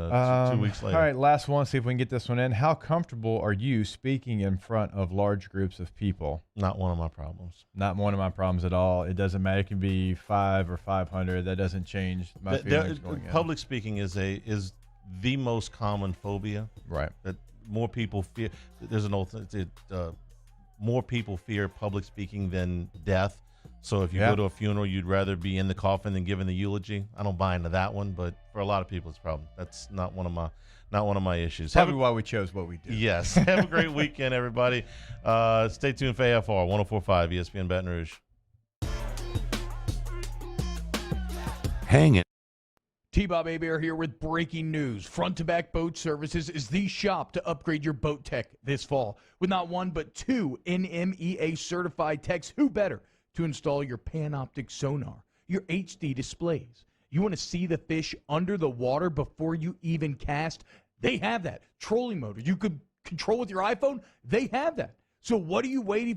weeks later. All right, last one. See if we can get this one in. How comfortable are you speaking in front of large groups of people? Not one of my problems. Not one of my problems at all. It doesn't matter. It can be 5 or 500. That doesn't change my feelings going in. Public speaking is the most common phobia. Right. That more people fear. There's an old more people fear public speaking than death. So if you go to a funeral, you'd rather be in the coffin than giving the eulogy. I don't buy into that one, but for a lot of people, it's a problem. That's not one of my issues. Probably why we chose what we did. Yes. Have a great weekend, everybody. Stay tuned for AFR 104.5 ESPN Baton Rouge. Hangin. T-Bob Hebert here with breaking news. Front to Back Boat Services is the shop to upgrade your boat tech this fall. With not one but 2 NMEA certified techs, who better to install your Panoptic sonar, your HD displays. You want to see the fish under the water before you even cast? They have that. Trolling motor you could control with your iPhone? They have that. So what are you waiting for?